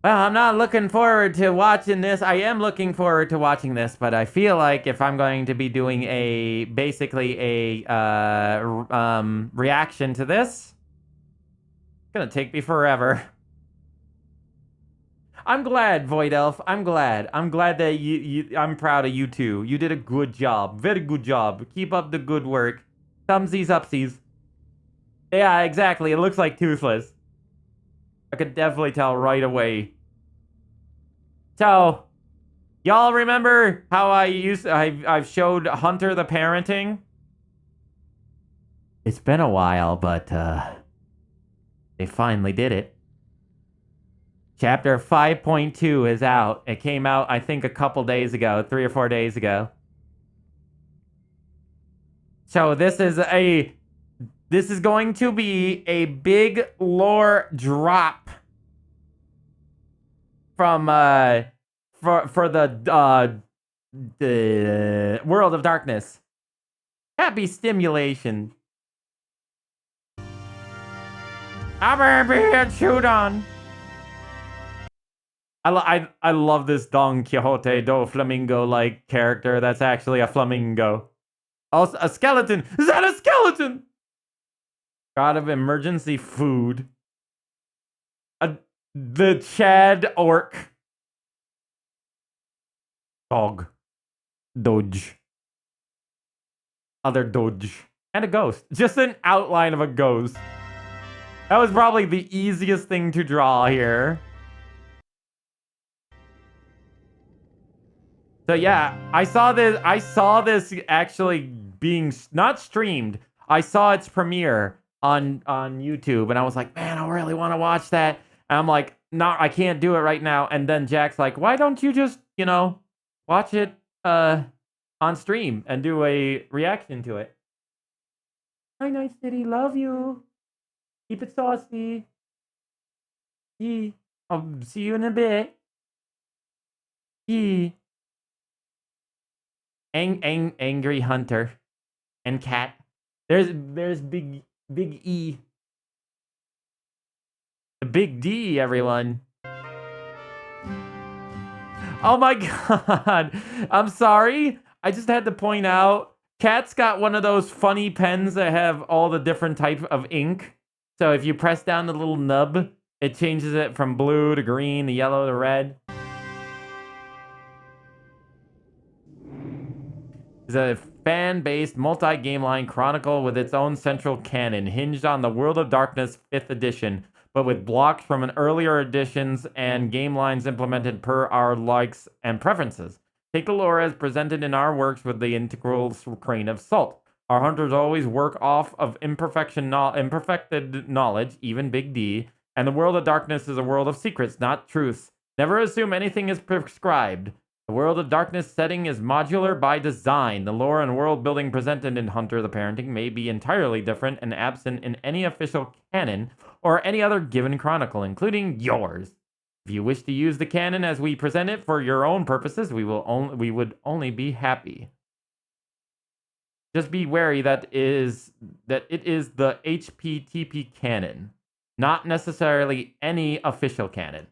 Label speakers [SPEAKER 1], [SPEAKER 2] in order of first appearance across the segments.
[SPEAKER 1] Well, I'm not looking forward to watching this. I am looking forward to watching this, but I feel like if I'm going to be doing basically a reaction to this, it's gonna take me forever. I'm glad, Void Elf. I'm glad. I'm glad that I'm proud of you too. You did a good job. Very good job. Keep up the good work. Thumbsies upsies. Yeah, exactly. It looks like Toothless. I could definitely tell right away. So, y'all remember how I've showed Hunter the parenting? It's been a while, but they finally did it. Chapter 5.2 is out. It came out, I think, a couple days ago, 3 or 4 days ago. So this is going to be a big lore drop from for the World of Darkness. Happy stimulation. I'm being chewed on. I love this Don Quixote do Flamingo like character. That's actually a flamingo. Also, a skeleton. Is that a skeleton? God of emergency food. The Chad orc. Dog. Doge. Other Doge. And a ghost. Just an outline of a ghost. That was probably the easiest thing to draw here. So yeah, I saw this actually being not streamed. I saw its premiere on YouTube and I was like, man, I really want to watch that. And I'm like, no, I can't do it right now. And then Jack's like, why don't you just, watch it on stream and do a reaction to it? Hi, Night City, love you. Keep it saucy. I'll see you in a bit. Angry Hunter and Cat. There's Big E. The Big D, everyone. Oh my god. I'm sorry. I just had to point out, Cat's got one of those funny pens that have all the different types of ink. So if you press down the little nub, it changes it from blue to green to yellow to red. It's a fan-based multi-game line chronicle with its own central canon, hinged on the World of Darkness 5th edition, but with blocks from an earlier editions and game lines implemented per our likes and preferences. Take the lore as presented in our works with the integral grain of salt. Our hunters always work off of imperfected knowledge, even Big D, and the World of Darkness is a world of secrets, not truths. Never assume anything is prescribed. The World of Darkness setting is modular by design. The lore and world building presented in Hunter the Parenting may be entirely different and absent in any official canon or any other given chronicle, including yours. If you wish to use the canon as we present it for your own purposes, we would only be happy. Just be wary that it is the HPTP canon, not necessarily any official canon.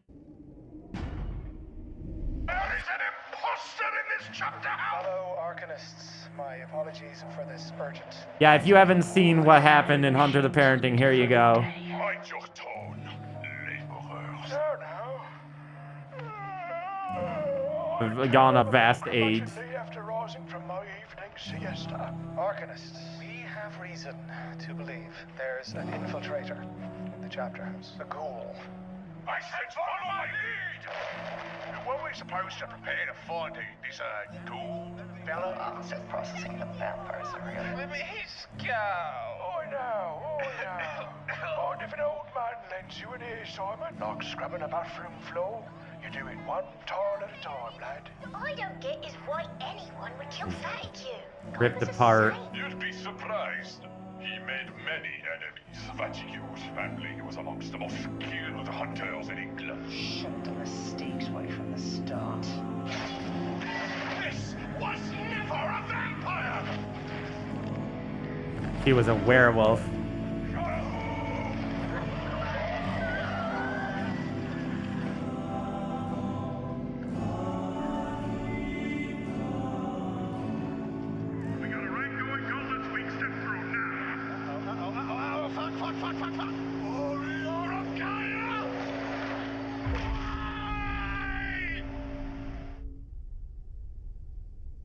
[SPEAKER 2] MalO Arcanists, my apologies for this urgent.
[SPEAKER 1] Yeah, if you haven't seen what happened in Hunter the Parenting, here you go. We've gone a vast age.
[SPEAKER 2] After rising from my evening siesta, Arcanists, we have reason to believe there's an infiltrator in the chapter house. A ghoul.
[SPEAKER 3] I said follow my lead! What are we supposed to prepare to find this ghoul?
[SPEAKER 4] MalO answers processing the vampires area.
[SPEAKER 3] Let me go!
[SPEAKER 2] I know. And if an old man lends you an ear, Simon, like scrubbing a bathroom floor, you do it one tile at a time, lad.
[SPEAKER 5] All I don't get is why anyone would kill Fatty Q.
[SPEAKER 1] Ripped apart.
[SPEAKER 3] You'd be surprised. He made many enemies. Fatigue's family was amongst the most skilled hunters in England.
[SPEAKER 4] Shut the mistakes right from the start.
[SPEAKER 3] This was never a vampire!
[SPEAKER 1] He was a werewolf.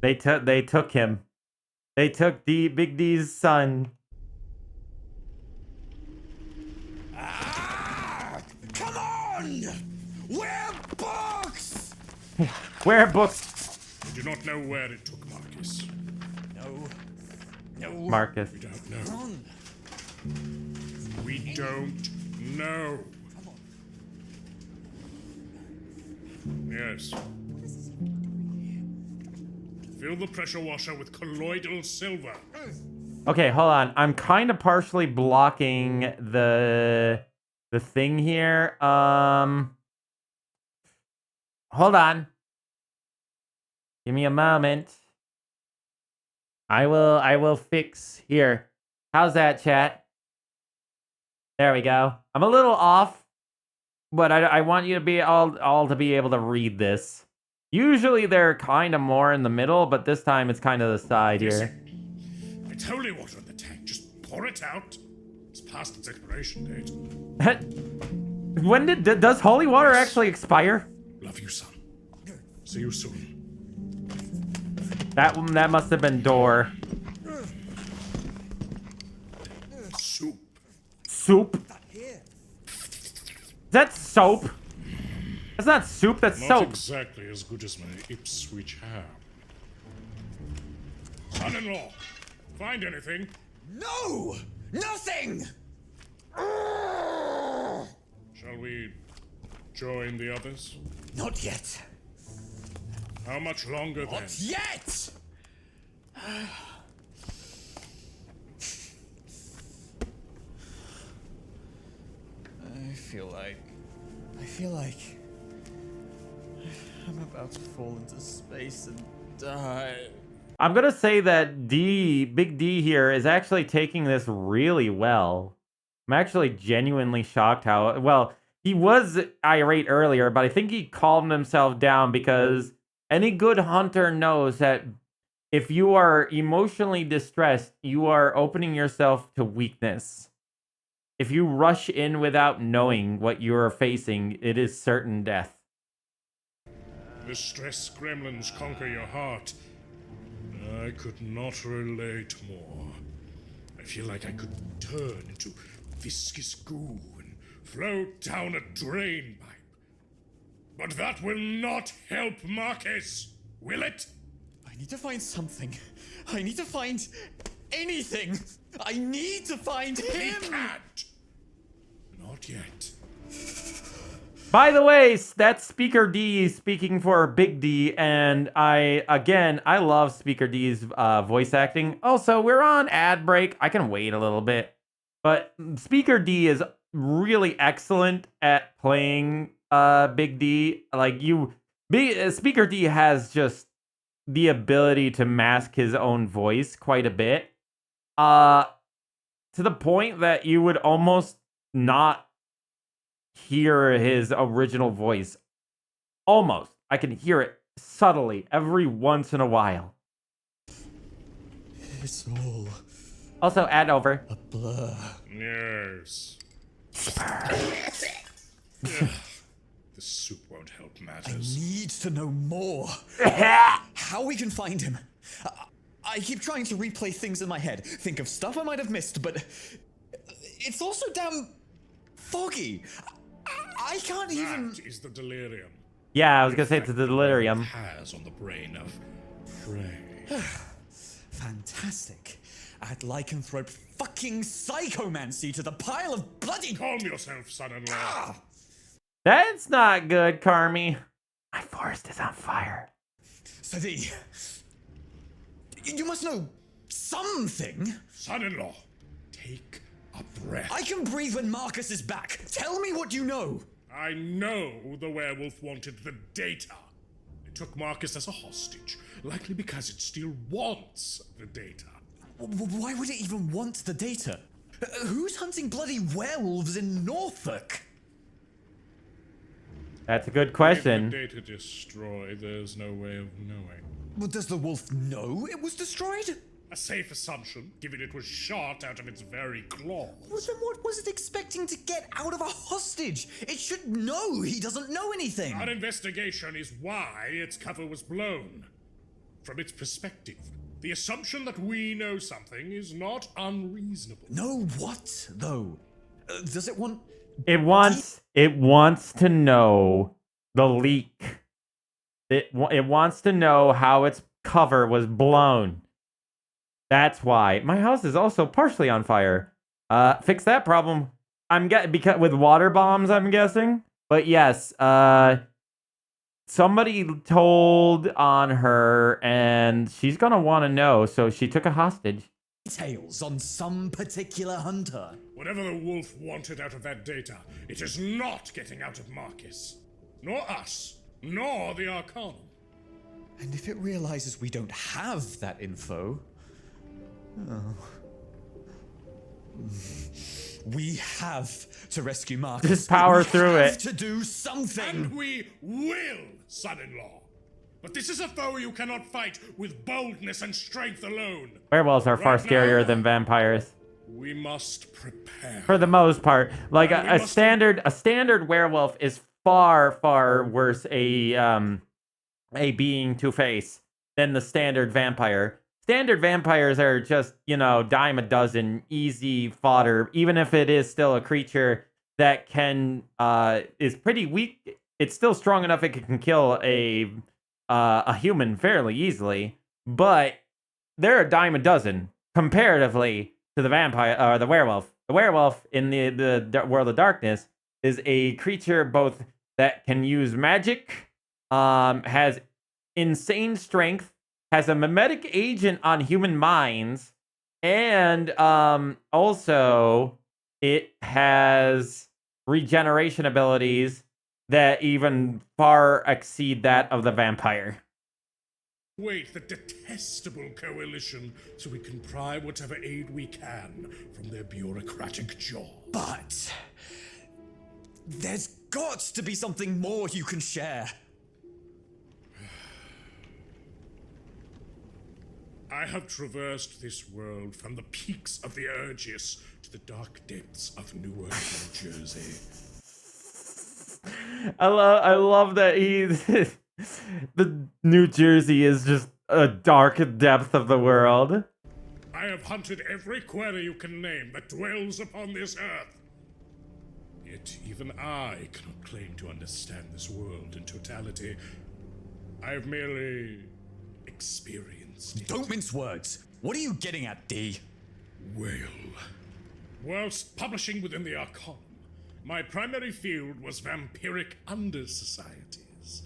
[SPEAKER 1] They took him. They took Big D's son.
[SPEAKER 6] Come on! Where books?
[SPEAKER 1] Where books?
[SPEAKER 3] I do not know where it took Marcus.
[SPEAKER 6] No.
[SPEAKER 1] Marcus.
[SPEAKER 3] We don't know. We don't know. Yes. Fill the pressure washer with colloidal silver.
[SPEAKER 1] Okay, hold on. I'm kind of partially blocking the thing here. Hold on. Give me a moment. I will fix here. How's that, chat? There we go. I'm a little off, but I want you to be all to be able to read this. Usually they're kind of more in the middle, but this time it's kind of the side here.
[SPEAKER 3] It's holy water in the tank. Just pour it out. It's past its expiration date.
[SPEAKER 1] When does holy water actually expire?
[SPEAKER 3] Love you, son. See you soon.
[SPEAKER 1] That must have been door.
[SPEAKER 3] Soup.
[SPEAKER 1] Soup? Is that soap? That's not soup, that's
[SPEAKER 3] Not
[SPEAKER 1] soap.
[SPEAKER 3] exactly as good as my Ipswich ham. Son-in-law, find anything?
[SPEAKER 6] No! Nothing!
[SPEAKER 3] Shall we join the others?
[SPEAKER 6] Not yet.
[SPEAKER 3] How much longer then?
[SPEAKER 6] Not yet! I feel like I'm about to fall into space and die.
[SPEAKER 1] I'm gonna say that Big D here is actually taking this really well. I'm actually genuinely shocked how well he was irate earlier, but I think he calmed himself down because any good hunter knows that if you are emotionally distressed, you are opening yourself to weakness. If you rush in without knowing what you are facing, it is certain death.
[SPEAKER 3] The stress gremlins conquer your heart. I could not relate more. I feel like I could turn into viscous goo and float down a drain pipe. But that will not help Marcus, will it?
[SPEAKER 6] I need to find something. I need to find anything. I need to find
[SPEAKER 3] He
[SPEAKER 6] him.
[SPEAKER 3] can't. Not yet.
[SPEAKER 1] By the way, that's Speaker D speaking for Big D, and I love Speaker D's voice acting. Also, we're on ad break. I can wait a little bit. But Speaker D is really excellent at playing Big D. Speaker D has just the ability to mask his own voice quite a bit. To the point that you would almost not hear his original voice. Almost. I can hear it subtly every once in a while.
[SPEAKER 6] It's all
[SPEAKER 1] Also, add over.
[SPEAKER 6] a blur.
[SPEAKER 3] Yes. The soup won't help
[SPEAKER 6] I
[SPEAKER 3] matters.
[SPEAKER 6] need to know more. How we can find him. I keep trying to replay things in my head, think of stuff I might have missed, but it's also damn foggy. I can't even.
[SPEAKER 3] That is the delirium.
[SPEAKER 1] Yeah, I was gonna say it's the delirium.
[SPEAKER 3] Has on the brain of prey.
[SPEAKER 6] Fantastic. Add lycanthrope fucking psychomancy to the pile of bloody.
[SPEAKER 3] Calm yourself, son-in-law.
[SPEAKER 1] That's not good, Carmi. My forest is on fire.
[SPEAKER 6] So you must know something.
[SPEAKER 3] Son-in-law, take a breath.
[SPEAKER 6] I can breathe when Marcus is back. Tell me what you know.
[SPEAKER 3] I know the werewolf wanted the data. It took Marcus as a hostage, likely because it still wants the data.
[SPEAKER 6] Why would it even want the data? Who's hunting bloody werewolves in Norfolk?
[SPEAKER 1] That's a good
[SPEAKER 3] If
[SPEAKER 1] question.
[SPEAKER 3] the data destroyed, there's no way of knowing.
[SPEAKER 6] Well, does the wolf know it was destroyed?
[SPEAKER 3] A safe assumption, given it was shot out of its very claws.
[SPEAKER 6] Well, then what was it expecting to get out of a hostage? It should know he doesn't know anything.
[SPEAKER 3] Our investigation is why its cover was blown. From its perspective, the assumption that we know something is not unreasonable.
[SPEAKER 6] No, what, though? Does it want...
[SPEAKER 1] It wants to know the leak. It wants to know how its cover was blown. That's why. My house is also partially on fire. Fix that problem. Because with water bombs, I'm guessing. But yes, somebody told on her, and she's gonna want to know, so she took a hostage.
[SPEAKER 6] Details on some particular hunter.
[SPEAKER 3] Whatever the wolf wanted out of that data, it is not getting out of Marcus. Nor us. Nor the Arcanum.
[SPEAKER 6] And if it realizes we don't have that info... Oh... We have to rescue Marcus.
[SPEAKER 1] Just power through
[SPEAKER 6] We have
[SPEAKER 1] it.
[SPEAKER 6] to do something.
[SPEAKER 3] And we will, son-in-law. But this is a foe you cannot fight with boldness and strength alone.
[SPEAKER 1] Werewolves are far
[SPEAKER 3] Right
[SPEAKER 1] scarier
[SPEAKER 3] now-
[SPEAKER 1] than vampires.
[SPEAKER 3] We must prepare.
[SPEAKER 1] For the most part. Like
[SPEAKER 3] And we
[SPEAKER 1] a
[SPEAKER 3] must-
[SPEAKER 1] standard werewolf is far worse a being to face than the standard vampire. Standard vampires are just, dime a dozen, easy fodder, even if it is still a creature that is pretty weak. It's still strong enough it can kill a human fairly easily, but they're a dime a dozen comparatively to the vampire or the werewolf. The werewolf in the world of darkness is a creature both that can use magic, has insane strength, has a mimetic agent on human minds, and also it has regeneration abilities that even far exceed that of the vampire.
[SPEAKER 3] Wait, the detestable coalition, so we can pry whatever aid we can from their bureaucratic jaw.
[SPEAKER 6] But... there's got to be something more you can share.
[SPEAKER 3] I have traversed this world from the peaks of the Urgis to the dark depths of Newark, New Jersey.
[SPEAKER 1] I love that the New Jersey is just a dark depth of the world.
[SPEAKER 3] I have hunted every quarry you can name that dwells upon this earth. Yet even I cannot claim to understand this world in totality. I have merely experienced it.
[SPEAKER 6] Don't mince words. What are you getting at, D?
[SPEAKER 3] Well, whilst publishing within the Arcanum, my primary field was vampiric under-societies.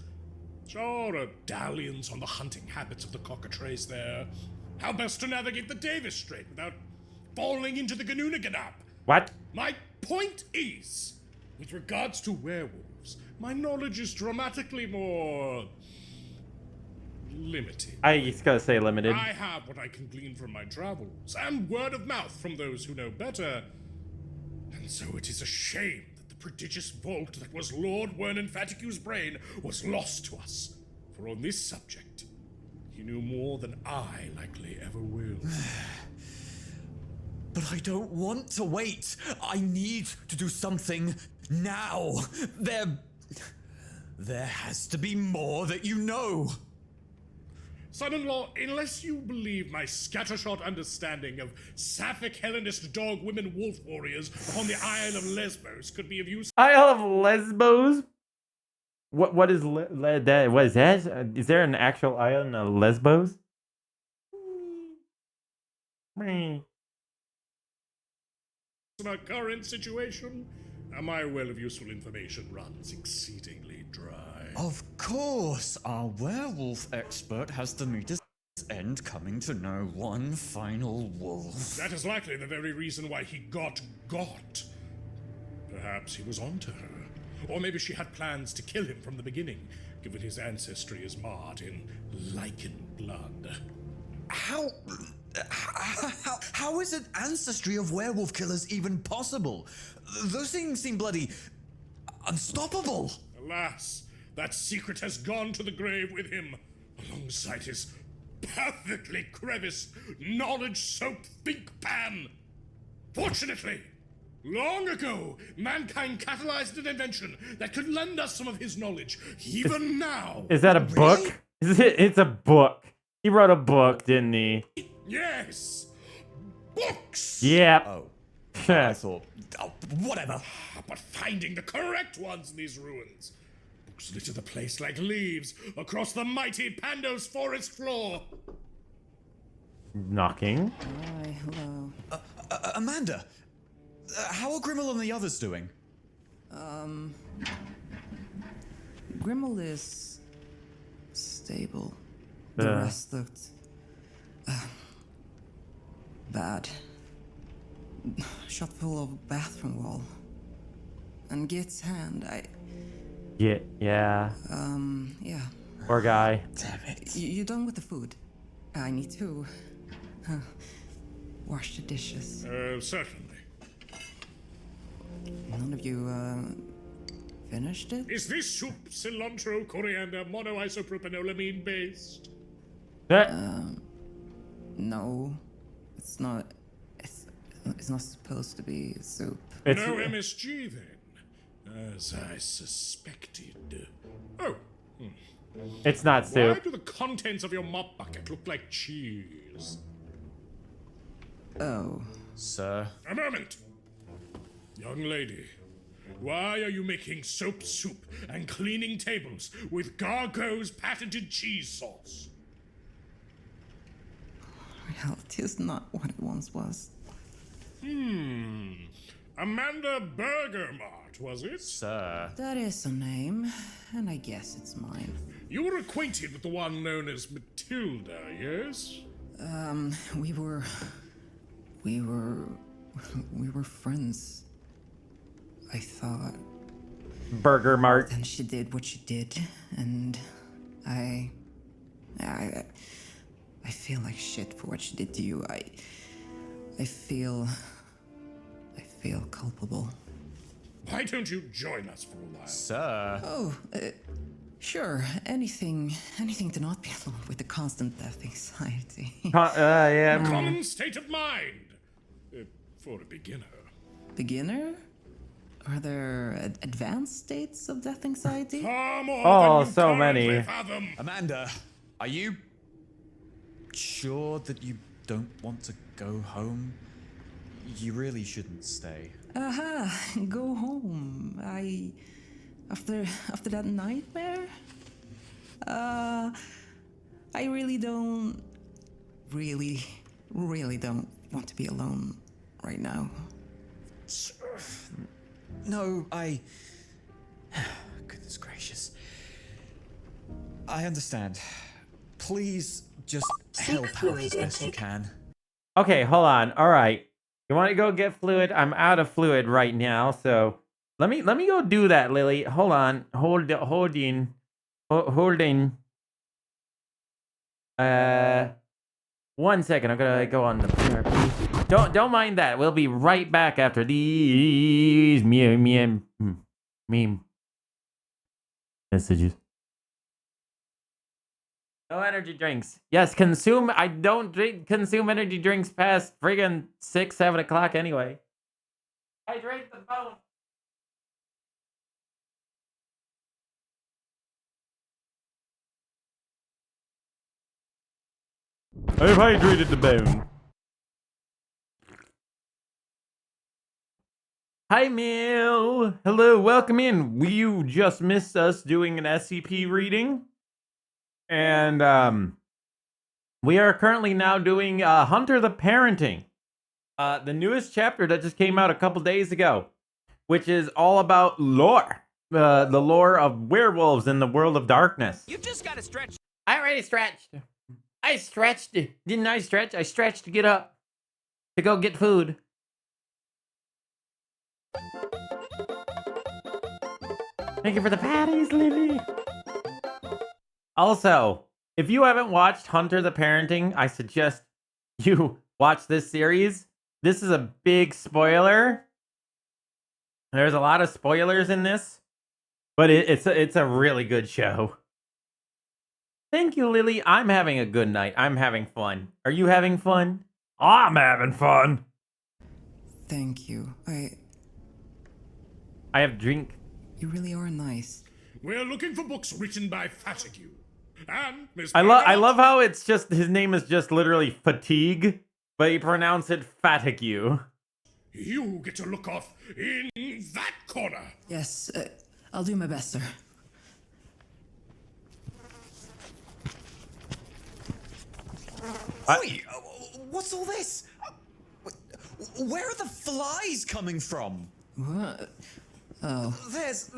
[SPEAKER 3] Sure, a dalliance on the hunting habits of the cockatrice there. How best to navigate the Davis Strait without falling into the Ganoonaganap.
[SPEAKER 1] What?
[SPEAKER 3] My point is, with regards to werewolves, my knowledge is dramatically more... limited.
[SPEAKER 1] I just gotta say limited.
[SPEAKER 3] I have what I can glean from my travels, and word of mouth from those who know better. And so it is a shame that the prodigious vault that was Lord Wernan Fatigue's brain was lost to us. For on this subject, he knew more than I likely ever will.
[SPEAKER 6] But I don't want to wait. I need to do something now. There has to be more that you know.
[SPEAKER 3] Son-in-law, unless you believe my scattershot understanding of sapphic Hellenist dog women wolf warriors upon the Isle of Lesbos could be of use...
[SPEAKER 1] Isle of Lesbos? What is that? What is that? Is there an actual island of Lesbos?
[SPEAKER 3] in our current situation, my well of useful information runs exceedingly dry.
[SPEAKER 6] Of course, our werewolf expert has to meet his end coming to know one final wolf.
[SPEAKER 3] That is likely the very reason why he got. Perhaps he was onto her. Or maybe she had plans to kill him from the beginning, given his ancestry is marred in lichen blood.
[SPEAKER 6] How is an ancestry of werewolf killers even possible? Those things seem bloody unstoppable.
[SPEAKER 3] Alas, that secret has gone to the grave with him, alongside his perfectly creviced, knowledge-soaked think pan. Fortunately, long ago, mankind catalyzed an invention that could lend us some of his knowledge, even now.
[SPEAKER 1] Is that a book? It's a book. He wrote a book, didn't he?
[SPEAKER 3] Yes! Books!
[SPEAKER 1] Yep.
[SPEAKER 6] Oh. I thought. Oh, whatever.
[SPEAKER 3] But finding the correct ones in these ruins. Books litter the place like leaves across the mighty Pandos forest floor.
[SPEAKER 1] Knocking.
[SPEAKER 7] Hi, hello.
[SPEAKER 6] Amanda! How are Grimmel and the others doing?
[SPEAKER 7] Grimmel is stable. The
[SPEAKER 1] Yeah.
[SPEAKER 7] rest looked bad. Shot full of bathroom wall. And Git's hand,
[SPEAKER 1] Yeah.
[SPEAKER 7] yeah.
[SPEAKER 1] Poor guy.
[SPEAKER 6] Damn it.
[SPEAKER 7] You done with the food? I need to wash the dishes.
[SPEAKER 3] Certainly.
[SPEAKER 7] None of you finished it?
[SPEAKER 3] Is this soup cilantro, coriander, monoisopropanolamine based?
[SPEAKER 7] No, it's not. It's not supposed to be soup.
[SPEAKER 1] It's,
[SPEAKER 3] No MSG then, as I suspected. Oh,
[SPEAKER 1] it's not
[SPEAKER 3] why
[SPEAKER 1] soup.
[SPEAKER 3] do the contents of your mop bucket look like cheese?
[SPEAKER 7] Oh,
[SPEAKER 6] Sir?
[SPEAKER 3] A moment! Young lady, why are you making soap soup and cleaning tables with Gargo's patented cheese sauce?
[SPEAKER 7] reality is not what it once was.
[SPEAKER 3] Amanda Burgermart, was it?
[SPEAKER 6] Sir?
[SPEAKER 7] That is a name, and I guess it's mine.
[SPEAKER 3] You were acquainted with the one known as Matilda, yes?
[SPEAKER 7] We were friends. I thought.
[SPEAKER 1] Burger Mart.
[SPEAKER 7] Then she did what she did, and I feel like shit for what she did to you. I feel culpable.
[SPEAKER 3] Why don't you join us for a while?
[SPEAKER 6] Sir?
[SPEAKER 7] Oh, sure. Anything to not be alone with the constant death anxiety.
[SPEAKER 1] Yeah.
[SPEAKER 3] Common state of mind. For a beginner.
[SPEAKER 7] Beginner? Are there advanced states of death anxiety?
[SPEAKER 3] Far more
[SPEAKER 1] Oh,
[SPEAKER 3] than you
[SPEAKER 1] so
[SPEAKER 3] currently
[SPEAKER 1] many.
[SPEAKER 3] fathom.
[SPEAKER 6] Amanda, are you sure that you don't want to go home? You really shouldn't stay.
[SPEAKER 7] Go home. After that nightmare? I really don't want to be alone right now.
[SPEAKER 6] No, Goodness gracious. I understand. Please just help out as best you can.
[SPEAKER 1] Okay, hold on. All right. You want to go get fluid? I'm out of fluid right now, so let me go do that, Lily. Hold on. Holding. One second. I'm gonna go on the PRP. Don't mind that. We'll be right back after these meme messages. No energy drinks. Yes, consume. I don't consume energy drinks past friggin' 6, 7 o'clock anyway. Hydrate the bone. I've hydrated the bone. Hi, Mel. Hello, welcome in. You just missed us doing an SCP reading. And we are currently now doing Hunter the Parenting, the newest chapter that just came out a couple days ago, which is all about lore, the lore of werewolves in the world of darkness.
[SPEAKER 8] You just gotta stretch.
[SPEAKER 1] I already stretched. I stretched. Didn't I stretch? I stretched to get up, to go get food. Thank you for the patties, Lily. Also, if you haven't watched Hunter the Parenting, I suggest you watch this series. This is a big spoiler. There's a lot of spoilers in this, but it's a really good show. Thank you, Lily. I'm having a good night. I'm having fun. Are you having fun? I'm having fun.
[SPEAKER 7] Thank you.
[SPEAKER 1] I have drink.
[SPEAKER 7] You really are nice.
[SPEAKER 3] We're looking for books written by Fatigue. And Miss
[SPEAKER 1] I
[SPEAKER 3] Bergamot,
[SPEAKER 1] love how it's just his name is just literally fatigue, but he pronounced it fatigue.
[SPEAKER 3] you get to look off in that corner.
[SPEAKER 7] Yes, I'll do my best, sir.
[SPEAKER 6] Oi, what's all this? Where are the flies coming from?
[SPEAKER 7] What? Oh,
[SPEAKER 6] There's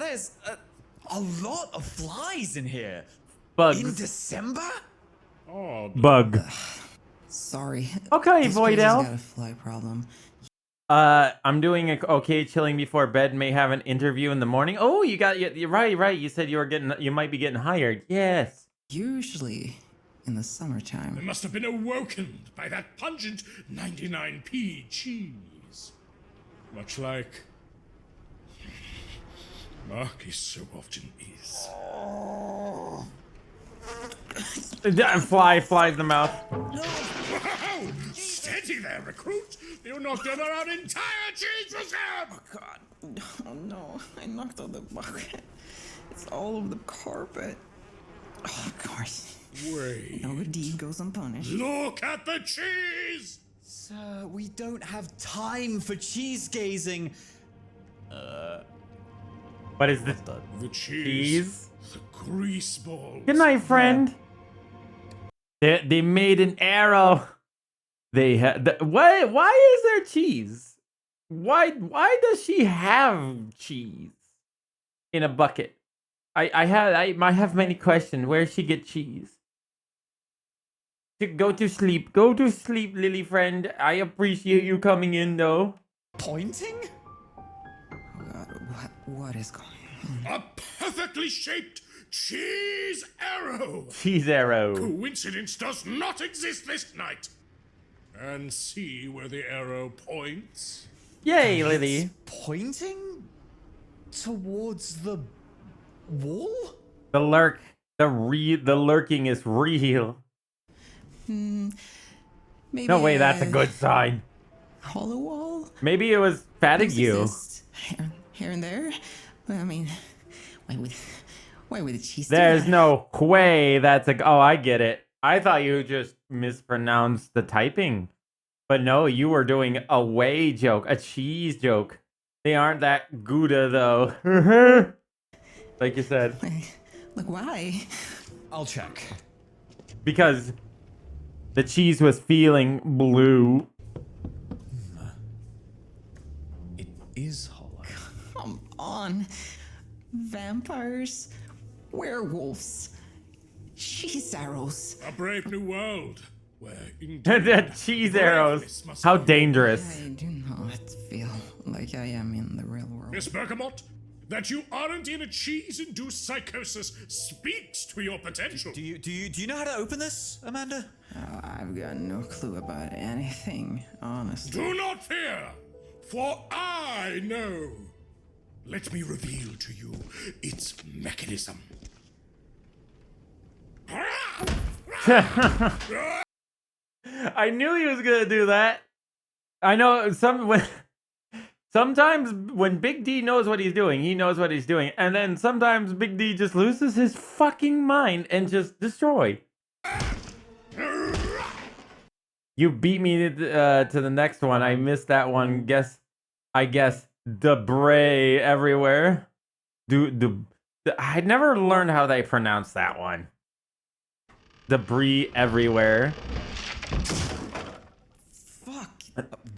[SPEAKER 6] a lot of flies in here. In
[SPEAKER 1] Bugs.
[SPEAKER 6] December?
[SPEAKER 3] Oh,
[SPEAKER 1] Bug.
[SPEAKER 7] sorry.
[SPEAKER 1] Okay,
[SPEAKER 7] This
[SPEAKER 1] Void
[SPEAKER 7] place has
[SPEAKER 1] Elf.
[SPEAKER 7] got a fly problem.
[SPEAKER 1] I'm doing okay. Chilling before bed. May have an interview in the morning. Oh, you're right. You said you might be getting hired. Yes.
[SPEAKER 7] Usually in the
[SPEAKER 3] they
[SPEAKER 7] summertime.
[SPEAKER 3] must have been awoken by that pungent 99p cheese. Much like Marcus so often is.
[SPEAKER 1] Fly in the mouth.
[SPEAKER 3] Wow! Steady there, recruit! You knocked over our entire cheese reserve!
[SPEAKER 7] God. Oh no, I knocked out the bucket. It's all over the carpet. Oh, of course.
[SPEAKER 3] Wait.
[SPEAKER 7] No deed goes unpunished.
[SPEAKER 3] Look at the cheese!
[SPEAKER 6] Sir, we don't have time for cheese gazing.
[SPEAKER 1] What is this?
[SPEAKER 3] The cheese.
[SPEAKER 1] Cheese?
[SPEAKER 3] The grease balls.
[SPEAKER 1] Good night, friend. They made an arrow. They had. Why is there cheese? Why does she have cheese in a bucket? I have many questions. Where does she get cheese? Go to sleep. Go to sleep, Lily friend. I appreciate you coming in, though.
[SPEAKER 6] Pointing?
[SPEAKER 7] Oh God, what is going on?
[SPEAKER 3] A perfectly shaped cheese arrow!
[SPEAKER 1] Cheese arrow.
[SPEAKER 3] Coincidence does not exist this night! And see where the arrow points?
[SPEAKER 1] Yay, Lily.
[SPEAKER 6] Pointing? Towards the wall?
[SPEAKER 1] The lurking is real.
[SPEAKER 7] Maybe
[SPEAKER 1] No way, that's a good sign.
[SPEAKER 7] hollow wall.
[SPEAKER 1] Maybe it was fatigue you.
[SPEAKER 7] Exist here and there. Well, I mean, why would the cheese? do
[SPEAKER 1] There's
[SPEAKER 7] that?
[SPEAKER 1] no way that's a. Oh, I get it. I thought you just mispronounced the typing. But no, you were doing a way joke, a cheese joke. They aren't that Gouda, though. Like you said.
[SPEAKER 7] Like why?
[SPEAKER 6] I'll check.
[SPEAKER 1] Because the cheese was feeling blue.
[SPEAKER 6] It is hollow.
[SPEAKER 7] Come on, vampires, werewolves, cheese arrows.
[SPEAKER 3] A brave new world where
[SPEAKER 1] The cheese arrows. How dangerous.
[SPEAKER 7] I do not feel like I am in the real world.
[SPEAKER 3] Miss Bergamot, that you aren't in a cheese-induced psychosis speaks to your potential.
[SPEAKER 6] Do you know how to open this, Amanda?
[SPEAKER 7] Oh, I've got no clue about anything, honestly.
[SPEAKER 3] Do not fear, for I know. Let me reveal to you its mechanism.
[SPEAKER 1] I knew he was gonna do that. I know sometimes when Big D knows what he's doing, he knows what he's doing, and then sometimes Big D just loses his fucking mind and just destroy. You beat me to the next one. I missed that one. I guess debris everywhere. I never learned how they pronounce that one. Debris everywhere.
[SPEAKER 6] Fuck.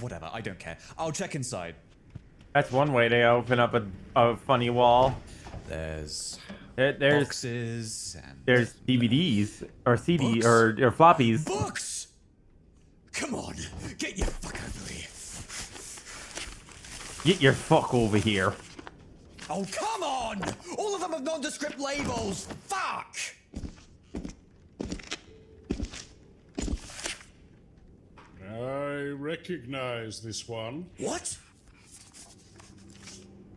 [SPEAKER 6] Whatever, I don't care. I'll check inside.
[SPEAKER 1] That's one way they open up a funny wall.
[SPEAKER 6] There's
[SPEAKER 1] There's
[SPEAKER 6] boxes and
[SPEAKER 1] there's DVDs or CD
[SPEAKER 6] Books?
[SPEAKER 1] or floppies.
[SPEAKER 6] books. Come on, get your fuck over here.
[SPEAKER 1] Get your fuck over here.
[SPEAKER 6] Oh come on! All of them have nondescript labels. Fuck.
[SPEAKER 3] I recognize this one.
[SPEAKER 6] What?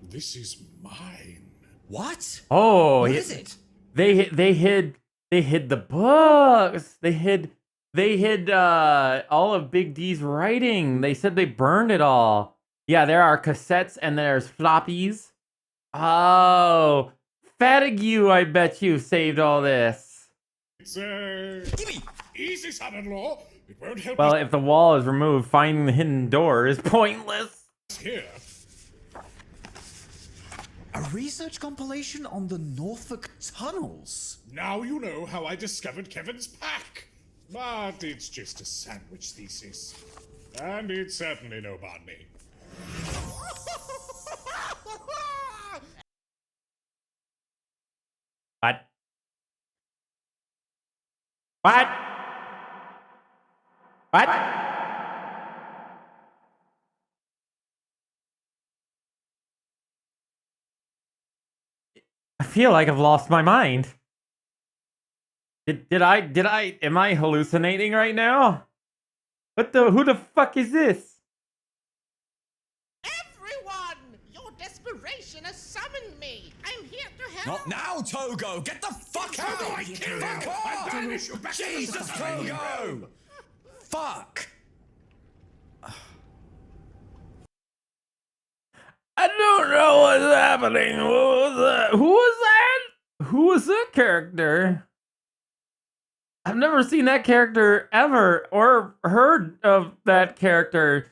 [SPEAKER 3] This is mine.
[SPEAKER 6] What?
[SPEAKER 1] Oh,
[SPEAKER 6] What is it?
[SPEAKER 1] They hid the books. They hid all of Big D's writing. They said they burned it all. Yeah, there are cassettes and there's floppies. Oh, Fatigue, I bet you saved all this.
[SPEAKER 3] It's,
[SPEAKER 6] Gimme!
[SPEAKER 3] easy, son-in-law. It won't help
[SPEAKER 1] Well,
[SPEAKER 3] us
[SPEAKER 1] if the wall is removed, finding the hidden door is pointless.
[SPEAKER 3] here.
[SPEAKER 6] A research compilation on the Norfolk tunnels.
[SPEAKER 3] Now you know how I discovered Kevin's pack. But it's just a sandwich thesis. And it's certainly no botany.
[SPEAKER 1] What? What? What? I feel like I've lost my mind. Did I, am I hallucinating right now? Who the fuck is this?
[SPEAKER 8] Everyone! Your desperation has summoned me! I'm here to help!
[SPEAKER 6] Not now, Togo! Get the fuck out!
[SPEAKER 3] I kill you! I banish you back to the
[SPEAKER 6] Jesus,
[SPEAKER 3] society
[SPEAKER 6] Togo!
[SPEAKER 3] realm.
[SPEAKER 6] Fuck!
[SPEAKER 1] I don't know what's happening. What was that? Who was that? Who was that character? I've never seen that character ever, or heard of that character.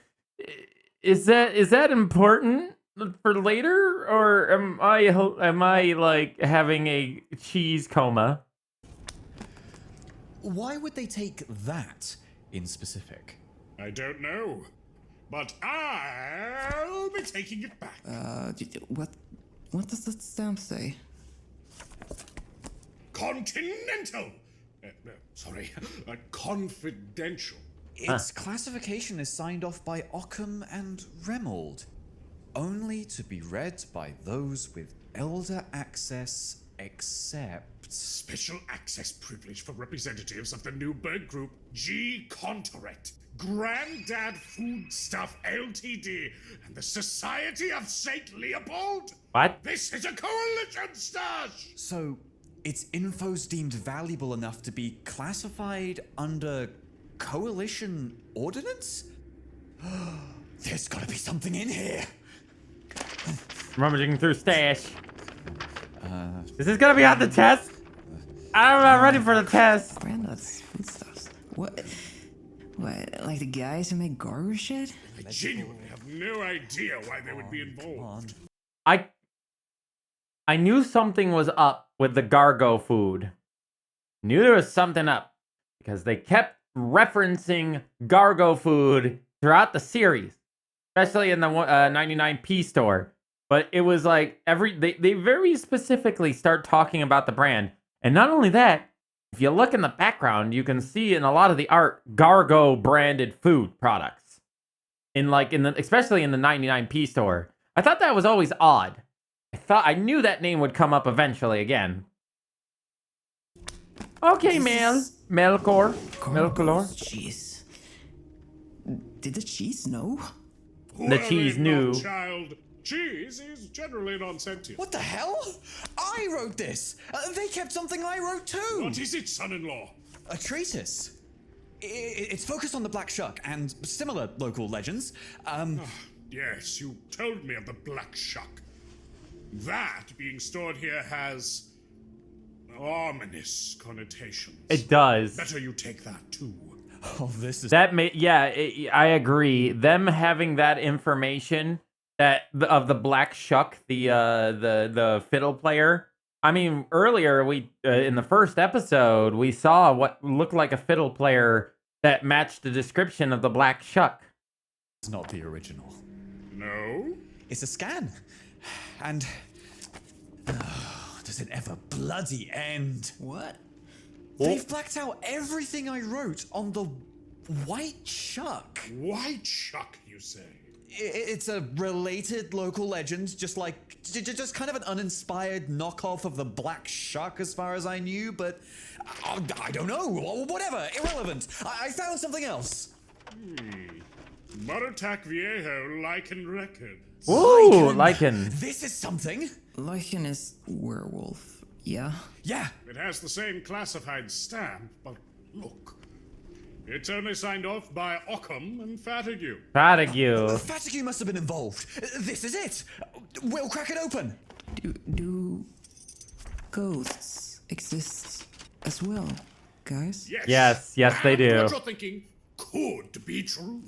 [SPEAKER 1] Is that important for later, or am I like having a cheese coma?
[SPEAKER 6] Why would they take that in specific?
[SPEAKER 3] I don't know. But I'll be taking it back.
[SPEAKER 7] What does that stamp say?
[SPEAKER 3] Continental! Sorry, confidential.
[SPEAKER 6] Its classification is signed off by Occam and Remold, only to be read by those with elder access except...
[SPEAKER 3] Special access privilege for representatives of the Newberg Group G. Contoret, Grandad Foodstuff Ltd, and the Society of St. Leopold?
[SPEAKER 1] What?
[SPEAKER 3] This is a coalition stash!
[SPEAKER 6] So, its info's deemed valuable enough to be classified under coalition ordinance? There's gotta be something in here!
[SPEAKER 1] Rummaging through stash. Is this gonna be on the test? I'm not ready for the test.
[SPEAKER 7] Granddad's foodstuffs. What? What? Like the guys who make garbage shit?
[SPEAKER 3] I genuinely have no idea why they would be involved.
[SPEAKER 1] I knew something was up with the Gargo food. Knew there was something up because they kept referencing Gargo food throughout the series, especially in the 99p store. But it was like they very specifically start talking about the brand. And not only that, if you look in the background, you can see in a lot of the art Gargo branded food products. Especially in the 99p store. I thought that was always odd. I knew that name would come up eventually again. Okay, Melkor.
[SPEAKER 7] Cheese. Did the cheese know?
[SPEAKER 1] The cheese
[SPEAKER 3] Worry
[SPEAKER 1] knew.
[SPEAKER 3] not, child. Cheese is generally non-sentient.
[SPEAKER 6] What the hell? I wrote this! They kept something I wrote too!
[SPEAKER 3] What is it, son-in-law?
[SPEAKER 6] A treatise. It's focused on the Black Shuck and similar local legends.
[SPEAKER 3] Yes, you told me of the Black Shuck. That being stored here has ominous connotations.
[SPEAKER 1] It does.
[SPEAKER 3] Better you take that too.
[SPEAKER 6] Oh, this is...
[SPEAKER 1] I agree. Them having that information of the Black Shuck, the fiddle player. I mean, earlier we in the first episode we saw what looked like a fiddle player that matched the description of the Black Shuck.
[SPEAKER 6] It's not the original.
[SPEAKER 3] No?
[SPEAKER 6] It's a scan. And... does it ever bloody end?
[SPEAKER 7] What?
[SPEAKER 6] They've blacked out everything I wrote on the White Shuck.
[SPEAKER 3] White Shuck, you say?
[SPEAKER 6] It's a related local legend, just kind of an uninspired knockoff of the Black Shuck as far as I knew, but I don't know, whatever, irrelevant. I found something else.
[SPEAKER 3] Murtac Viejo Lichen Records.
[SPEAKER 1] Ooh, Lichen.
[SPEAKER 6] This is something.
[SPEAKER 7] Lichen is werewolf, yeah?
[SPEAKER 6] Yeah.
[SPEAKER 3] It has the same classified stamp, but look. It's only signed off by Occam and Fatigue.
[SPEAKER 6] Fatigue must have been involved. This is it. We'll crack it open.
[SPEAKER 7] Do ghosts exist as well? guys?
[SPEAKER 1] Yes, they
[SPEAKER 3] And
[SPEAKER 1] do.
[SPEAKER 3] what you're thinking could be true.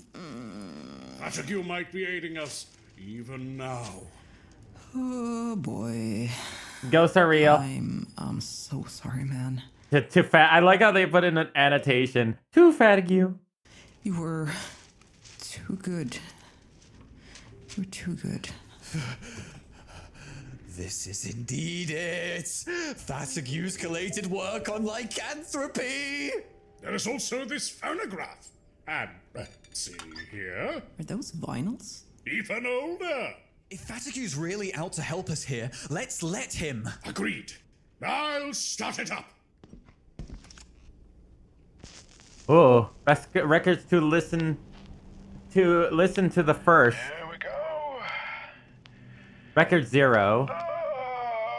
[SPEAKER 3] Fatigue might be aiding us even now.
[SPEAKER 7] Oh boy.
[SPEAKER 1] Ghosts are real.
[SPEAKER 7] I'm so sorry, man.
[SPEAKER 1] Too fat. I like how they put in an annotation. Too fatigue.
[SPEAKER 7] You were too good. You were too good.
[SPEAKER 6] This is indeed it! Fatigue's collated work on lycanthropy!
[SPEAKER 3] There is also this phonograph. And, let's see here,
[SPEAKER 7] Are those vinyls?
[SPEAKER 3] even older.
[SPEAKER 6] If Fatigue's really out to help us here, let's let him!
[SPEAKER 3] Agreed. I'll start it up.
[SPEAKER 1] Oh, best records to listen to the first.
[SPEAKER 2] Here we go.
[SPEAKER 1] Record 0.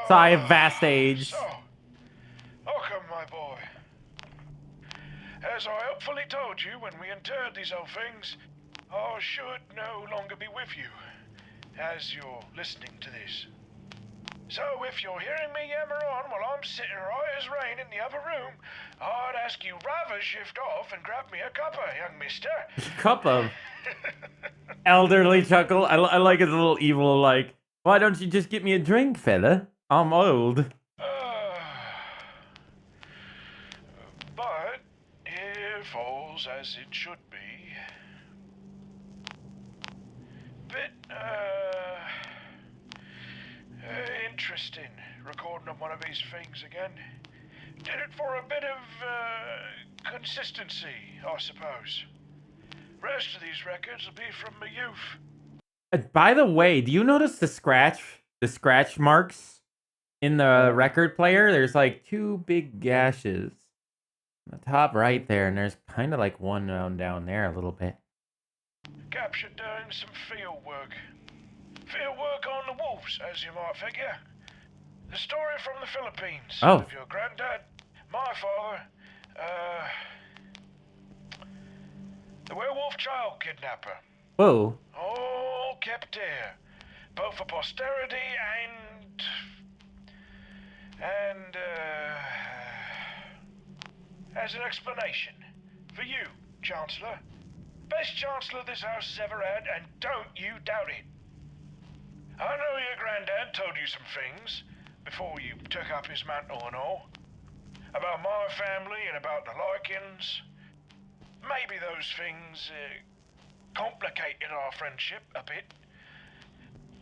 [SPEAKER 1] Sigh of vast age.
[SPEAKER 2] So, welcome, my boy. As I hopefully told you when we interred these old things, I should no longer be with you as you're listening to this. So if you're hearing me yammer on while I'm sitting right as rain in the other room, I'd ask you rather shift off and grab me a cuppa, young mister.
[SPEAKER 1] Cup of elderly chuckle. I like his little evil like. Why don't you just get me a drink, fella? I'm old.
[SPEAKER 2] But it falls as it should be. Bit, interesting recording on one of these things again. Did it for a bit of, consistency, I suppose. Rest of these records will be from my youth.
[SPEAKER 1] By the way, do you notice the scratch marks in the record player? There's like 2 big gashes. On the top right there, and there's kind of like one down there a little bit.
[SPEAKER 2] Captured doing some field work. Field work on the wolves, as you might figure. The story from the Philippines.
[SPEAKER 1] Oh.
[SPEAKER 2] Of your granddad, my father, the werewolf child kidnapper.
[SPEAKER 1] Whoa.
[SPEAKER 2] All kept here, both for posterity and as an explanation for you, Chancellor. Best Chancellor this house has ever had, and don't you doubt it. I know your granddad told you some things before you took up his mantle and all, about my family and about the Lycans. Maybe those things complicated our friendship a bit,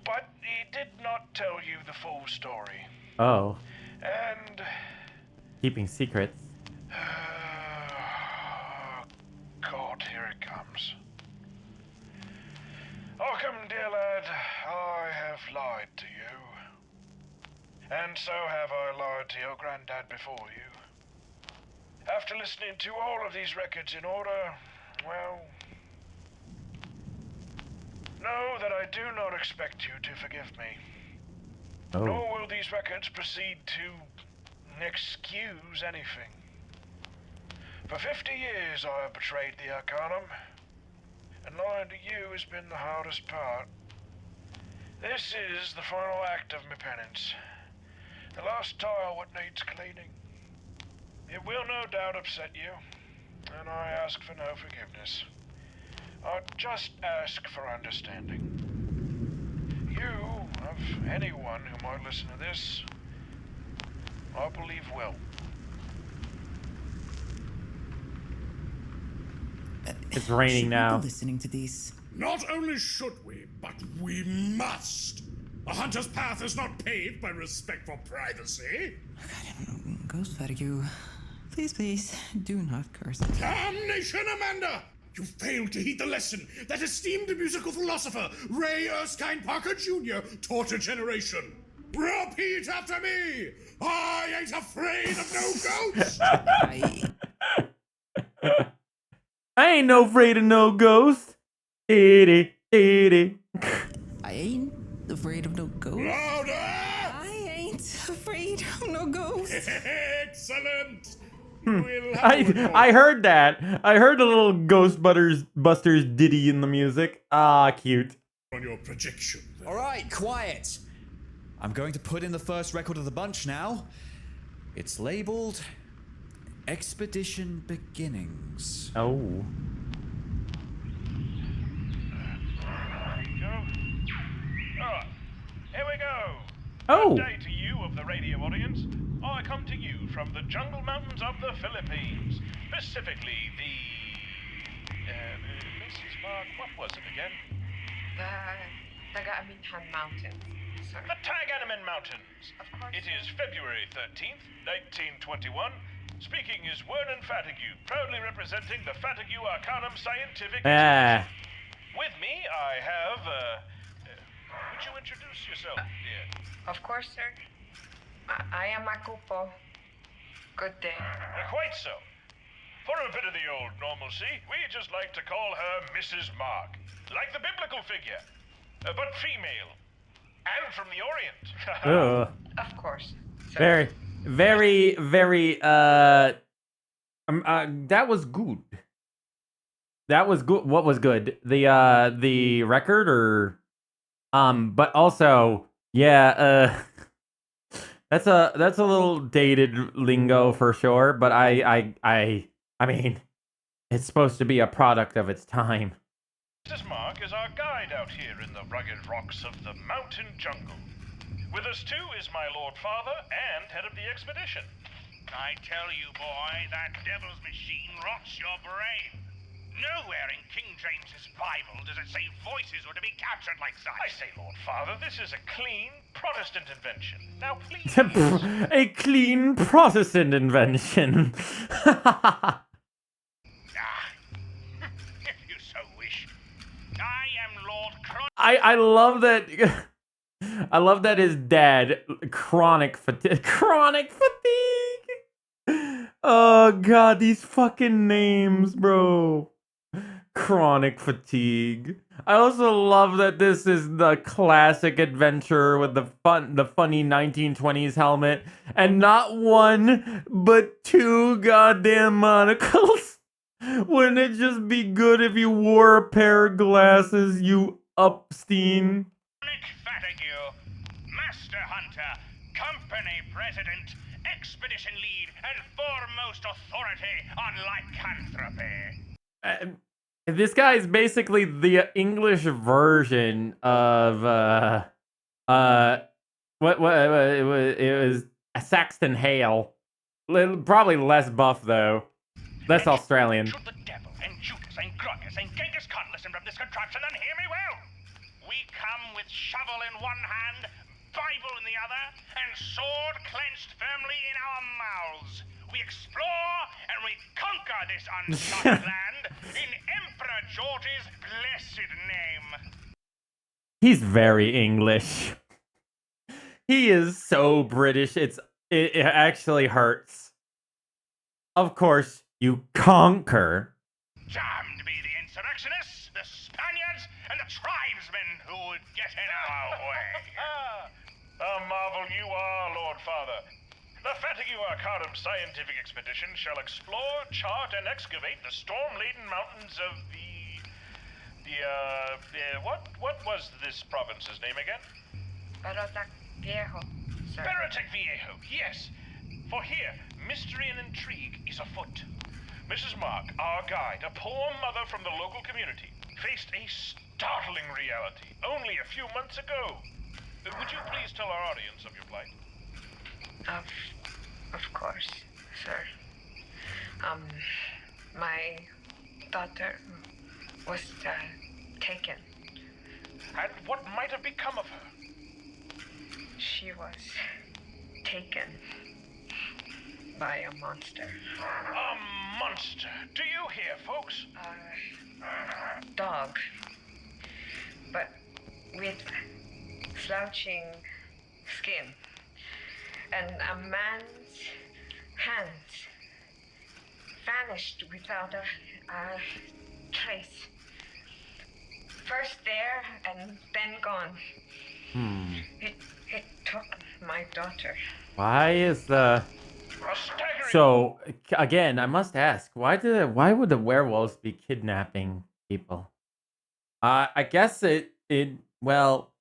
[SPEAKER 2] but he did not tell you the full story.
[SPEAKER 1] Oh.
[SPEAKER 2] And
[SPEAKER 1] Keeping secrets.
[SPEAKER 2] God, here it comes. Arkham, dear lad, I have lied to you. And so have I lied to your granddad before you. After listening to all of these records in order, well, know that I do not expect you to forgive me.
[SPEAKER 1] Oh.
[SPEAKER 2] Nor will these records proceed to excuse anything. For 50 years I have betrayed the Arcanum, and lying to you has been the hardest part. This is the final act of my penance. The last tile what needs cleaning. It will no doubt upset you, and I ask for no forgiveness. I just ask for understanding. You, of anyone who might listen to this, I believe will.
[SPEAKER 1] It's raining
[SPEAKER 7] Should
[SPEAKER 1] now.
[SPEAKER 7] we be listening to these?
[SPEAKER 3] Not only should we, but we must. A hunter's path is not paved by respect for privacy.
[SPEAKER 7] Ghost Fatigue. Please, do not curse.
[SPEAKER 3] Damnation, Amanda! You failed to heed the lesson that esteemed musical philosopher Ray Erskine Parker Jr. taught a generation. Repeat after me! I ain't afraid of no ghosts!
[SPEAKER 1] I ain't no afraid of no ghost. Dee dee.
[SPEAKER 7] I ain't afraid of no ghosts.
[SPEAKER 3] Louder!
[SPEAKER 7] I ain't afraid of no ghosts.
[SPEAKER 3] Excellent! We'll have one more.
[SPEAKER 1] I heard that. I heard a little Ghostbusters ditty in the music. Ah, cute.
[SPEAKER 3] On your projection.
[SPEAKER 6] Alright, quiet! I'm going to put in the first record of the bunch now. It's labeled Expedition beginnings.
[SPEAKER 1] Oh.
[SPEAKER 2] There you go. Alright, here we go.
[SPEAKER 1] Oh.
[SPEAKER 2] Good day to you of the radio audience. I come to you from the jungle mountains of the Philippines. Specifically the... Mrs. Mark, what was it again?
[SPEAKER 4] The Tagaaminhan Mountains, sir.
[SPEAKER 2] The Taganaman Mountains.
[SPEAKER 4] Of course,
[SPEAKER 2] It
[SPEAKER 4] sir.
[SPEAKER 2] is February 13th, 1921. Speaking is Vernon Fatigue, proudly representing the Fatigue Arcanum Scientific
[SPEAKER 1] Ah.
[SPEAKER 2] With me, I have, would you introduce yourself, dear?
[SPEAKER 4] Of course, sir. I am Makupo. Good day.
[SPEAKER 2] Quite so. For a bit of the old normalcy, we just like to call her Mrs. Mark. Like the biblical figure, but female. And from the Orient.
[SPEAKER 1] Ugh.
[SPEAKER 4] Of course, sir.
[SPEAKER 1] Very, that was good. That was good. What was good? The record or, but also, yeah, that's a little dated lingo for sure, but I mean, it's supposed to be a product of its time.
[SPEAKER 2] Mrs. Mark is our guide out here in the rugged rocks of the mountain jungle. With us too is my Lord Father and head of the expedition.
[SPEAKER 9] I tell you, boy, that devil's machine rots your brain. Nowhere in King James's Bible does it say voices were to be captured like such.
[SPEAKER 2] I say, Lord Father, this is a clean Protestant invention. Now, please.
[SPEAKER 1] A clean Protestant invention.
[SPEAKER 9] If you so wish. I am Lord
[SPEAKER 1] I love that. I love that his dad chronic fatigue. Oh god, these fucking names, bro. Chronic fatigue. I also love that this is the classic adventure with the funny 1920s helmet and not one but two goddamn monocles. Wouldn't it just be good if you wore a pair of glasses, you Upstein?
[SPEAKER 9] Fatigue, Master Hunter, Company President, Expedition Lead, and foremost authority on lycanthropy.
[SPEAKER 1] This guy is basically the English version of it was Saxton Hale. Probably less buff though, less Australian.
[SPEAKER 9] Should the devil and Judas and Grungus and Genghis Khan listen from this contraption, then hear me well. We come with shovel in one hand, Bible in the other, and sword clenched firmly in our mouths. We explore and we conquer this uncharted land in Emperor George's blessed name.
[SPEAKER 1] He's very English. He is so British. It actually hurts. Of course, you conquer.
[SPEAKER 9] Damned be the insurrectionists, the Spaniards, and the tribesmen who would get in our way.
[SPEAKER 2] A marvel you are, Lord Father. The Fatigue Arcanum Scientific Expedition shall explore, chart, and excavate the storm-laden mountains of what was this province's name again?
[SPEAKER 4] Barotac Viejo, sir.
[SPEAKER 2] Beretec Viejo, yes. For here, mystery and intrigue is afoot. Mrs. Mark, our guide, a poor mother from the local community, faced a startling reality only a few months ago. Would you please tell our audience of your plight?
[SPEAKER 4] Of course, sir. My daughter was taken.
[SPEAKER 2] And what might have become of her?
[SPEAKER 4] She was taken by a monster.
[SPEAKER 2] A monster. Do you hear, folks?
[SPEAKER 4] Dog. But with slouching skin. And a man's hands vanished without a trace. First there and then gone. It took my daughter.
[SPEAKER 1] Why is the...
[SPEAKER 2] A staggering...
[SPEAKER 1] So, again, I must ask, why would the werewolves be kidnapping people? I guess well,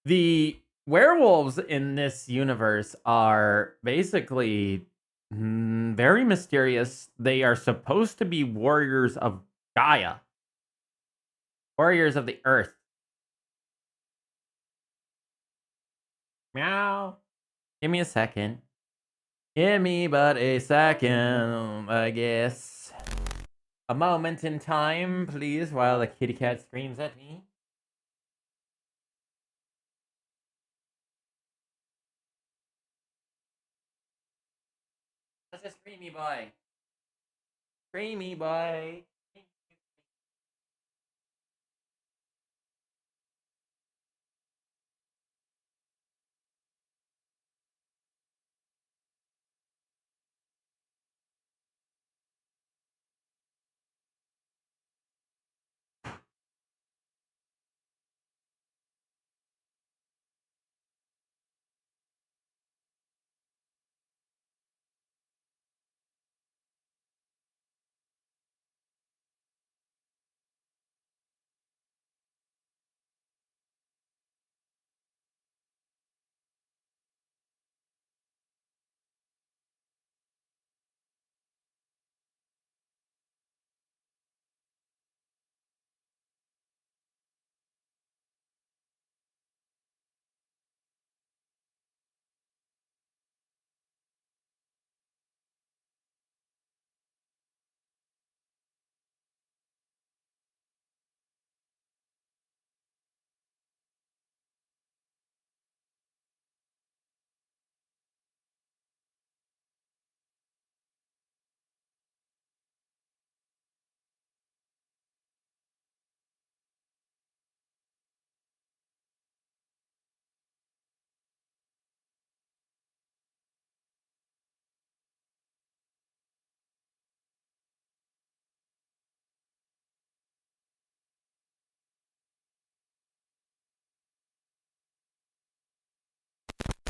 [SPEAKER 1] the werewolves in this universe are basically Very mysterious. They are supposed to be warriors of Gaia. Warriors of the earth. Meow. Give me a second. Give me but a second, I guess. A moment in time, please, while the kitty cat screams at me. That's a screamy boy. Screamy boy.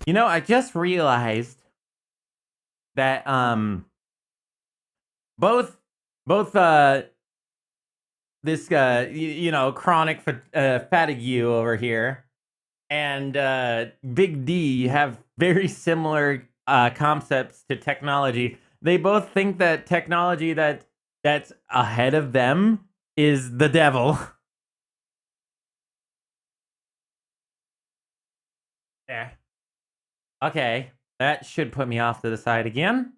[SPEAKER 1] You know, I just realized that both this chronic fatigue over here and Big D have very similar concepts to technology. They both think that technology that's ahead of them is the devil. There. Okay, that should put me off to the side again.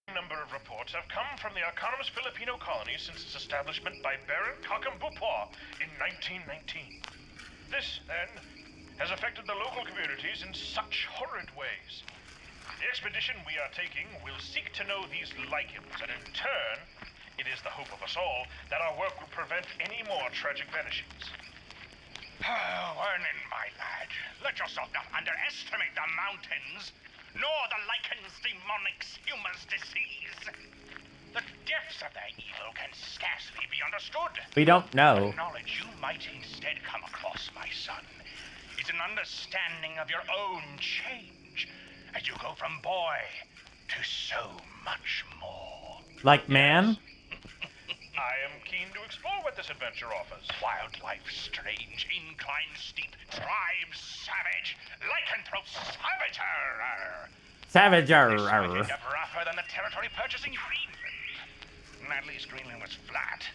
[SPEAKER 2] Number of reports have come from the autonomous Filipino colony since its establishment by Baron Kakambupo in 1919. This, then, has affected the local communities in such horrid ways. The expedition we are taking will seek to know these lichens, and in turn, it is the hope of us all that our work will prevent any more tragic vanishings.
[SPEAKER 9] Vernon, my lad, let yourself not underestimate the mountains, nor the lichen's demonic humus disease. The depths of their evil can scarcely be understood.
[SPEAKER 1] We don't know.
[SPEAKER 9] The knowledge you might instead come across, my son, is an understanding of your own change as you go from boy to so much more.
[SPEAKER 1] Like man?
[SPEAKER 2] I am keen to explore what this adventure offers.
[SPEAKER 9] Wildlife strange, incline steep, tribes savage, lycanthrope savager.
[SPEAKER 1] Savager.
[SPEAKER 9] This might end up rougher than the territory purchasing Greenland. At least Greenland was flat.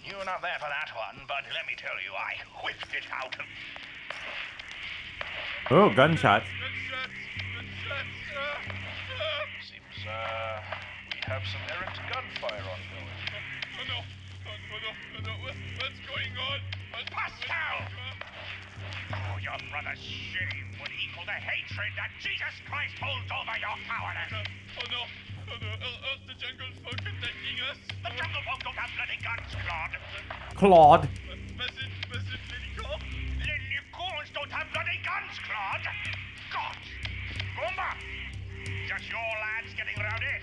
[SPEAKER 9] You were not there for that one, but let me tell you, I whipped it out of...
[SPEAKER 1] Oh, gunshots.
[SPEAKER 2] Seems, we have some errant gunfire ongoing.
[SPEAKER 3] What's going on?
[SPEAKER 9] Pascal! Oh, your brother's shame would equal the hatred that Jesus Christ holds over your cowardice.
[SPEAKER 3] Oh no, the jungle folk attacking us.
[SPEAKER 9] The jungle folk don't have bloody guns, Claude.
[SPEAKER 1] Claude.
[SPEAKER 3] Was it Lilicor?
[SPEAKER 9] Lilicors don't have bloody guns, Claude. God! Umbra! Just your lads getting rowdy?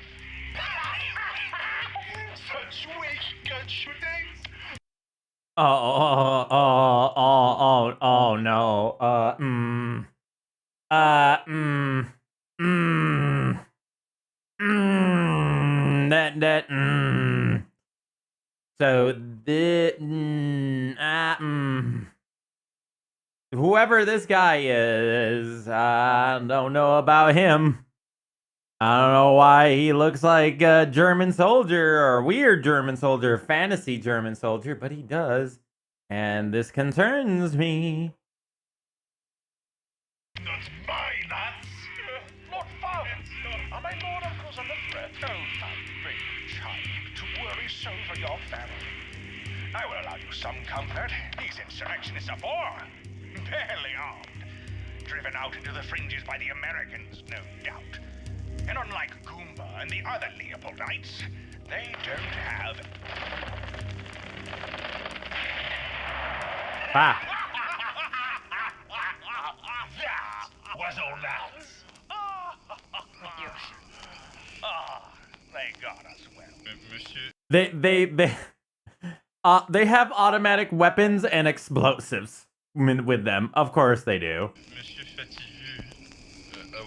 [SPEAKER 2] Such weak gun shootings!
[SPEAKER 1] Oh no. So whoever this guy is, I don't know about him. I don't know why he looks like a German soldier or weird German soldier, fantasy German soldier, but he does. And this concerns me.
[SPEAKER 2] Not my lads. Lord Father, am I more of cause on the threat? Oh, my baby child, to worry so for your family. I will allow you some comfort. These insurrectionists are poor, barely armed. Driven out into the fringes by the Americans, no doubt. And unlike Goomba and the other Leopoldites, they don't have...
[SPEAKER 1] Ah.
[SPEAKER 2] That was all lads. They got us well.
[SPEAKER 1] They have automatic weapons and explosives with them. Of course they do.
[SPEAKER 10] Monsieur Fatigu, a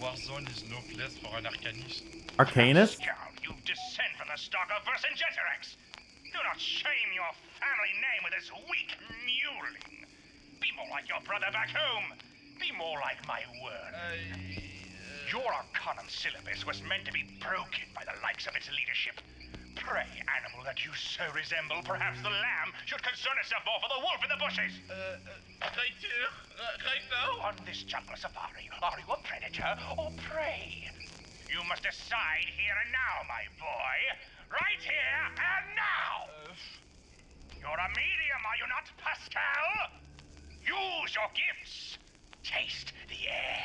[SPEAKER 10] war zone is no place for an arcanist.
[SPEAKER 1] Arcanist?
[SPEAKER 9] Scout, you descend from the stock of Vercingetorix. Do not shame your family name with this weak muling. Be more like your brother back home. Be more like my word. Your Arcanum syllabus was meant to be broken by the likes of its leadership. Prey animal that you so resemble, perhaps the lamb should concern itself more for the wolf in the bushes.
[SPEAKER 10] Right here, right now?
[SPEAKER 9] On this jungle safari, are you a predator or prey? You must decide here and now, my boy. Right here and now! You're a medium, are you not, Pascal? Use your gifts. Taste the air.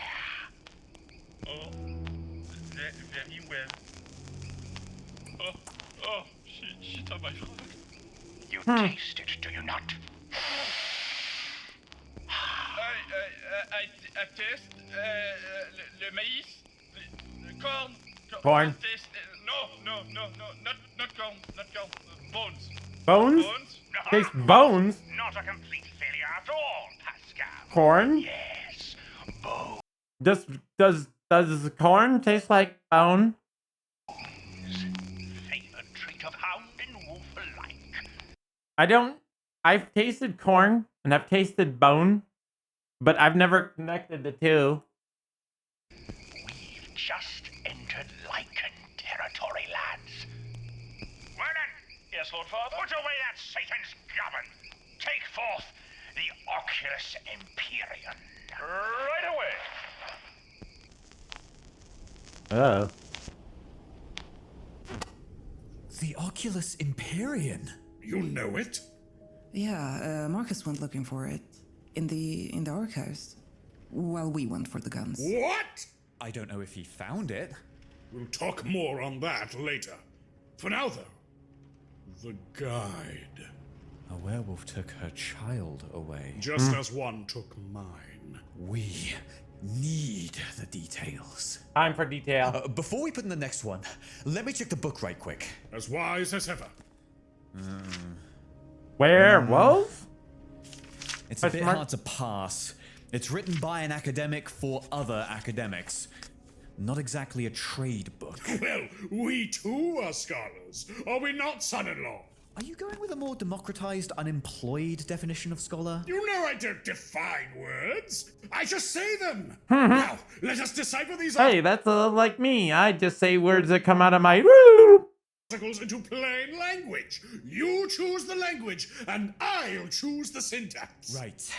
[SPEAKER 10] Oh, very well. Oh, shit on my front.
[SPEAKER 9] You taste it, do you not?
[SPEAKER 10] I taste le maïs, le corn.
[SPEAKER 1] Corn.
[SPEAKER 10] Taste, no, not corn, bones.
[SPEAKER 1] Bones? Taste bones?
[SPEAKER 9] Not a complete failure after all, Pascal.
[SPEAKER 1] Corn?
[SPEAKER 9] Yes, bones.
[SPEAKER 1] Does corn taste like bone?
[SPEAKER 9] Favored treat of hound and wolf alike.
[SPEAKER 1] I've tasted corn and I've tasted bone, but I've never connected the two.
[SPEAKER 9] We've just entered Lycan territory, lads. Well then,
[SPEAKER 2] Yes, Lord Father?
[SPEAKER 9] put away that Satan's govern. Take forth the Oculus Empyrean.
[SPEAKER 2] Right away.
[SPEAKER 1] Oh.
[SPEAKER 6] The Oculus Empyrean.
[SPEAKER 3] You know it?
[SPEAKER 7] Yeah, Marcus went looking for it in the archives, while we went for the guns.
[SPEAKER 3] What?
[SPEAKER 6] I don't know if he found it.
[SPEAKER 3] We'll talk more on that later. For now, though, the guide.
[SPEAKER 6] A werewolf took her child away.
[SPEAKER 3] Just as one took mine.
[SPEAKER 6] We need the details.
[SPEAKER 1] Time for detail.
[SPEAKER 6] Before we put in the next one, let me check the book right quick.
[SPEAKER 3] As wise as ever.
[SPEAKER 1] Werewolf?
[SPEAKER 6] It's a
[SPEAKER 1] Question
[SPEAKER 6] bit
[SPEAKER 1] mark?
[SPEAKER 6] hard to pass. It's written by an academic for other academics. Not exactly a trade book.
[SPEAKER 3] Well, we too are scholars. Are we not, son-in-law?
[SPEAKER 6] Are you going with a more democratized, unemployed definition of scholar?
[SPEAKER 3] You know I don't define words. I just say them. Now, let us decipher these
[SPEAKER 1] Hey, that's like me. I just say words that come out of my...
[SPEAKER 3] articles into plain language. You choose the language, and I'll choose the syntax.
[SPEAKER 6] Right.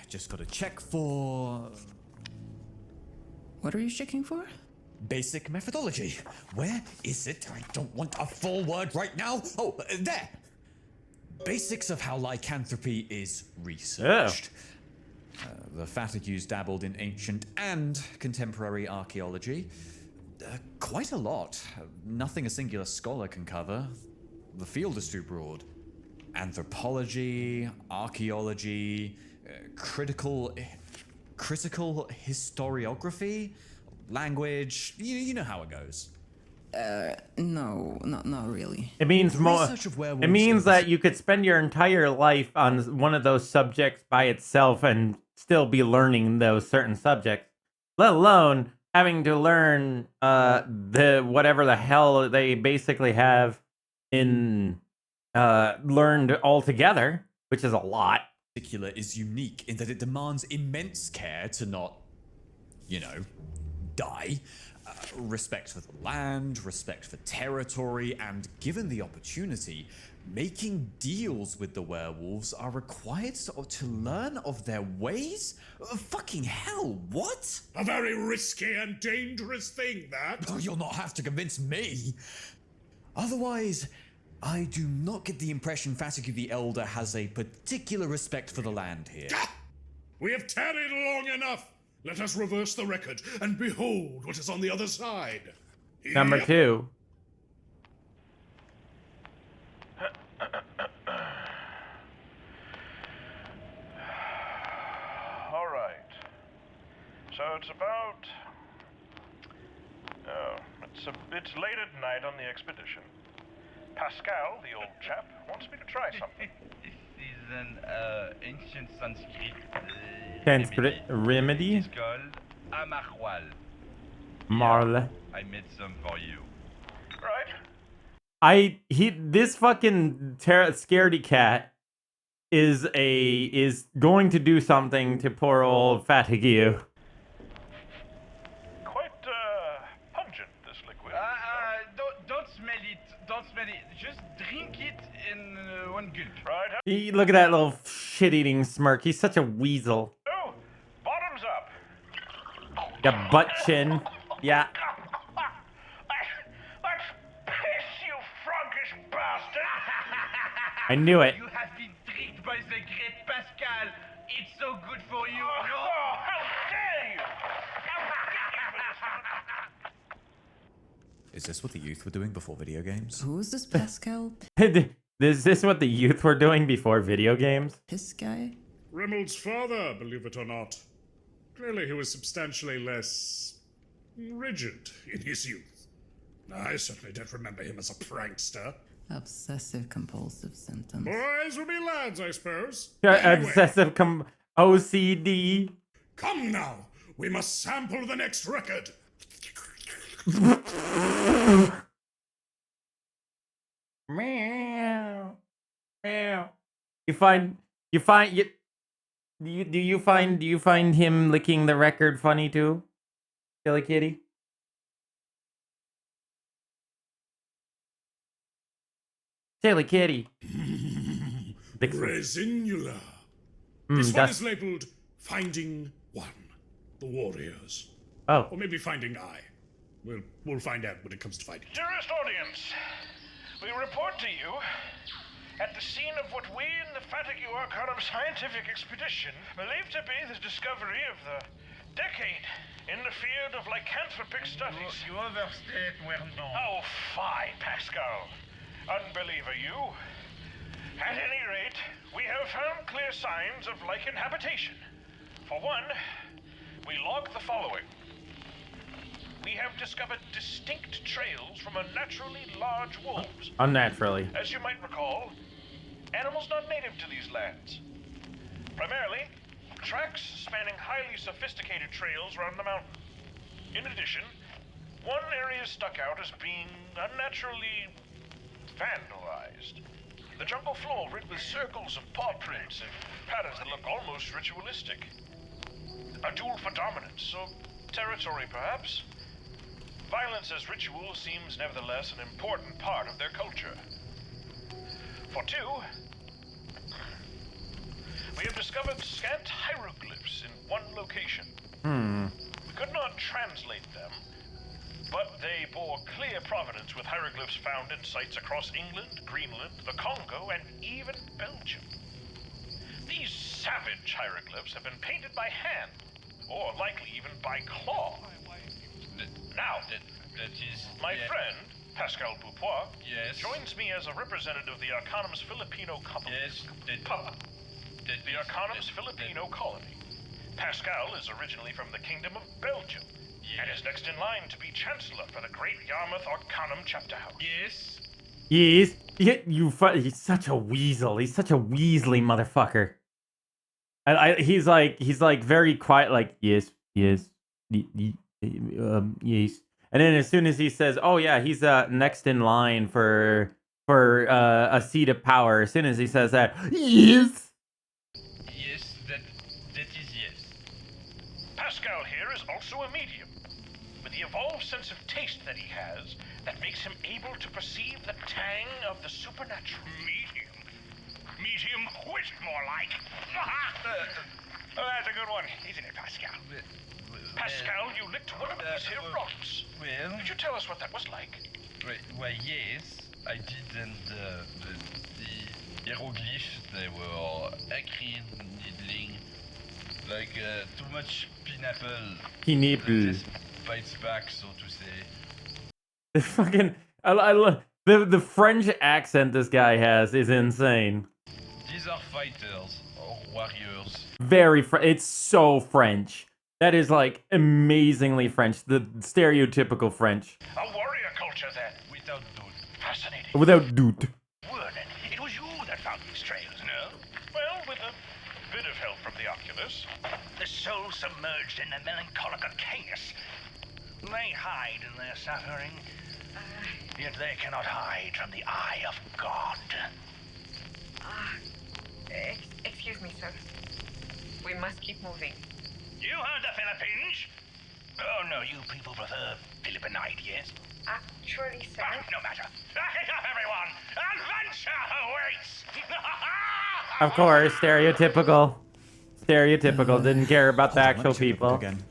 [SPEAKER 6] Just gotta check for...
[SPEAKER 7] What are you checking for?
[SPEAKER 6] basic methodology. Where is it? I don't want a full word right now. Oh, there. Basics of how lycanthropy is researched. The Fatigues dabbled in ancient and contemporary archaeology. Quite a lot. Nothing a singular scholar can cover. The field is too broad. Anthropology, archaeology, critical historiography, language. You know how it goes.
[SPEAKER 7] No, not really.
[SPEAKER 1] It means more.
[SPEAKER 6] Research of werewolves
[SPEAKER 1] It means
[SPEAKER 6] is-
[SPEAKER 1] that you could spend your entire life on one of those subjects by itself and still be learning those certain subjects, let alone having to learn the whatever the hell they basically have in learned altogether, which is a lot.
[SPEAKER 6] Particular is unique in that it demands immense care to not, die. Respect for the land, respect for territory, and given the opportunity, making deals with the werewolves are required to learn of their ways? Fucking hell, what?
[SPEAKER 3] A very risky and dangerous thing, that.
[SPEAKER 6] Oh, you'll not have to convince me. Otherwise, I do not get the impression Fatigue the Elder has a particular respect for the land here.
[SPEAKER 3] We have tarried long enough. Let us reverse the record and behold what is on the other side.
[SPEAKER 1] Number 2.
[SPEAKER 2] All right. So it's about... it's late at night on the expedition. Pascal, the old chap, wants me to try something.
[SPEAKER 10] This is an ancient Sanskrit
[SPEAKER 1] Remedy?
[SPEAKER 10] It's called Amarwal.
[SPEAKER 1] Marle.
[SPEAKER 10] I made some for you.
[SPEAKER 2] Right.
[SPEAKER 1] This fucking scaredy cat is going to do something to poor old Fatigue.
[SPEAKER 2] Quite pungent, this liquid.
[SPEAKER 10] Don't smell it. Don't smell it. Just drink it in one gulp.
[SPEAKER 2] Right.
[SPEAKER 1] Look at that little shit-eating smirk. He's such a weasel.
[SPEAKER 2] Oh, bottoms up.
[SPEAKER 1] Yeah, butt chin. Yeah.
[SPEAKER 2] Let's piss, you froggish bastard.
[SPEAKER 1] I knew it.
[SPEAKER 10] You have been tricked by the great Pascal. It's so good for you.
[SPEAKER 2] Oh,
[SPEAKER 10] No?
[SPEAKER 2] how dare you?
[SPEAKER 6] Is this what the youth were doing before video games?
[SPEAKER 7] Who's this Pascal
[SPEAKER 1] Is this what the youth were doing before video games?
[SPEAKER 7] piss guy?
[SPEAKER 3] Remmel's father, believe it or not. Clearly he was substantially less rigid in his youth. I certainly don't remember him as a prankster.
[SPEAKER 7] Obsessive compulsive symptoms.
[SPEAKER 3] Boys will be lads, I suppose.
[SPEAKER 1] Obsessive OCD.
[SPEAKER 3] Come now, we must sample the next record.
[SPEAKER 1] Meow. Meow. Do you find him licking the record funny too? Silly kitty? Silly kitty.
[SPEAKER 3] Resinula. This one is labeled Finding One. The Warriors.
[SPEAKER 1] Oh.
[SPEAKER 3] Or maybe Finding I. We'll find out when it comes to fighting.
[SPEAKER 2] Dearest audience, we report to you at the scene of what we in the Fatigue Arcanum scientific expedition believe to be the discovery of the decade in the field of lycanthropic studies.
[SPEAKER 10] You overstate where no.
[SPEAKER 2] Oh, fine, Pascal. Unbeliever you. At any rate, we have found clear signs of lichen habitation. For one, we log the following. We have discovered distinct trails from unnaturally large wolves.
[SPEAKER 1] Unnaturally.
[SPEAKER 2] As you might recall, animals not native to these lands. Primarily, tracks spanning highly sophisticated trails around the mountain. In addition, one area stuck out as being unnaturally vandalized. The jungle floor rid with circles of paw prints and patterns that look almost ritualistic. A duel for dominance, or territory perhaps. Violence as ritual seems nevertheless an important part of their culture. For two, we have discovered scant hieroglyphs in one location. We could not translate them, but they bore clear provenance with hieroglyphs found in sites across England, Greenland, the Congo, and even Belgium. These savage hieroglyphs have been painted by hand, or likely even by claw. Now,
[SPEAKER 10] That is...
[SPEAKER 2] my friend, Pascal Beaupois,
[SPEAKER 10] Yes.
[SPEAKER 2] joins me as a representative of the Arcanum's Filipino colony.
[SPEAKER 10] Yes,
[SPEAKER 2] The Arcanum's Filipino colony. Pascal is originally from the Kingdom of Belgium, and is next in line to be Chancellor for the Great Yarmouth Arcanum Chapter House.
[SPEAKER 10] Yes.
[SPEAKER 1] Yes. He's such a weasel. He's such a weaselly motherfucker. He's like very quiet, like yes. Yes. And then as soon as he says, "Oh yeah, he's next in line for a seat of power," as soon as he says that, yes.
[SPEAKER 10] Yes, that is yes.
[SPEAKER 2] Pascal here is also a medium. With the evolved sense of taste that he has that makes him able to perceive the tang of the supernatural.
[SPEAKER 9] Medium. Medium wit, more like. Oh, that's a good one, isn't it, Pascal?
[SPEAKER 2] Pascal, you licked one of these here rocks.
[SPEAKER 10] Well,
[SPEAKER 2] Could you tell us what that was like?
[SPEAKER 10] why, yes, I did, and the hieroglyphs, they were acrid, needling, like too much pineapple.
[SPEAKER 1] Pineapple.
[SPEAKER 10] Fights back, so to say.
[SPEAKER 1] The fucking I love the French accent this guy has is insane.
[SPEAKER 10] These are fighters, or warriors.
[SPEAKER 1] Very it's so French. That is like amazingly French. The stereotypical French.
[SPEAKER 2] A warrior culture, then.
[SPEAKER 10] Without doubt.
[SPEAKER 2] Fascinating.
[SPEAKER 1] Without doubt.
[SPEAKER 9] Werner, it was you that found these trails, no?
[SPEAKER 2] Well, with a bit of help from the Oculus.
[SPEAKER 9] The soul submerged in the melancholic Arcanus. They hide in their suffering, yet they cannot hide from the eye of God.
[SPEAKER 4] Excuse me, sir. We must keep moving.
[SPEAKER 9] You heard the Philippines? Oh, no, you people prefer Philippinite, yes?
[SPEAKER 4] Actually, sir.
[SPEAKER 9] No matter. Up, everyone! Adventure awaits!
[SPEAKER 1] Of course, stereotypical. Stereotypical. Didn't care about the actual people.
[SPEAKER 6] Again.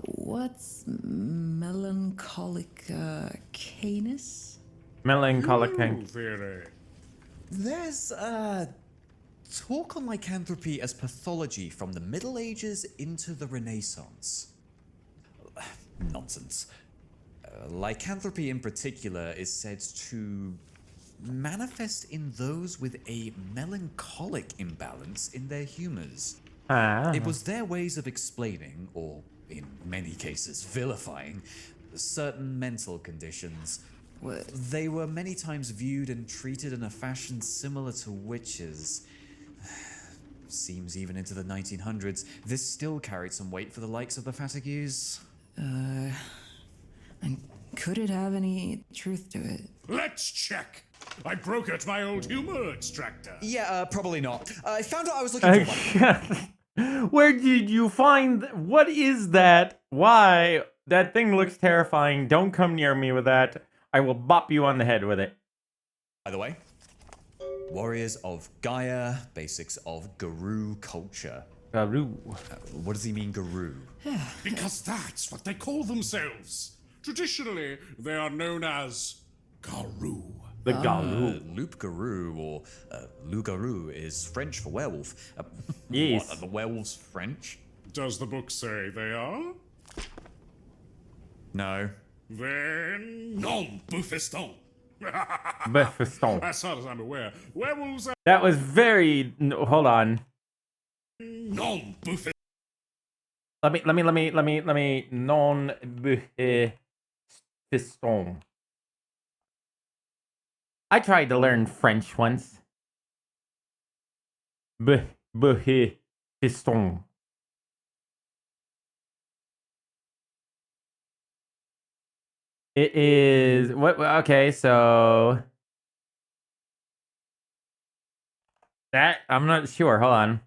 [SPEAKER 6] What's melancholic canis?
[SPEAKER 1] Melancholic Hank.
[SPEAKER 3] Theory.
[SPEAKER 6] There's talk on lycanthropy as pathology from the Middle Ages into the Renaissance. Nonsense. Lycanthropy in particular is said to manifest in those with a melancholic imbalance in their humors. It was their ways of explaining, or in many cases vilifying, certain mental conditions. They were many times viewed and treated in a fashion similar to witches. Seems even into the 1900s, this still carried some weight for the likes of the Fatigues.
[SPEAKER 7] And could it have any truth to it?
[SPEAKER 3] Let's check. I broke out my old humor extractor.
[SPEAKER 6] Yeah, probably not. I found out I was looking for one.
[SPEAKER 1] Where did you find... What is that? Why? That thing looks terrifying. Don't come near me with that. I will bop you on the head with it.
[SPEAKER 6] By the way, warriors of Gaia, basics of Guru culture.
[SPEAKER 1] Guru.
[SPEAKER 6] What does he mean, Guru?
[SPEAKER 3] Because that's what they call themselves. Traditionally, they are known as Garu.
[SPEAKER 1] The Garu.
[SPEAKER 6] Loup Garou or Loup-garou is French for werewolf.
[SPEAKER 1] Yes.
[SPEAKER 6] What, are the werewolves French?
[SPEAKER 3] Does the book say they are?
[SPEAKER 6] No.
[SPEAKER 3] Then non, Buffiston.
[SPEAKER 1] Buffiston.
[SPEAKER 3] As far as I'm aware, werewolves are
[SPEAKER 1] That was very... Hold on.
[SPEAKER 3] non, Buffiston.
[SPEAKER 1] Let me non fiston. I tried to learn French once. Fiston. It is what? Okay, so that I'm not sure. Hold on.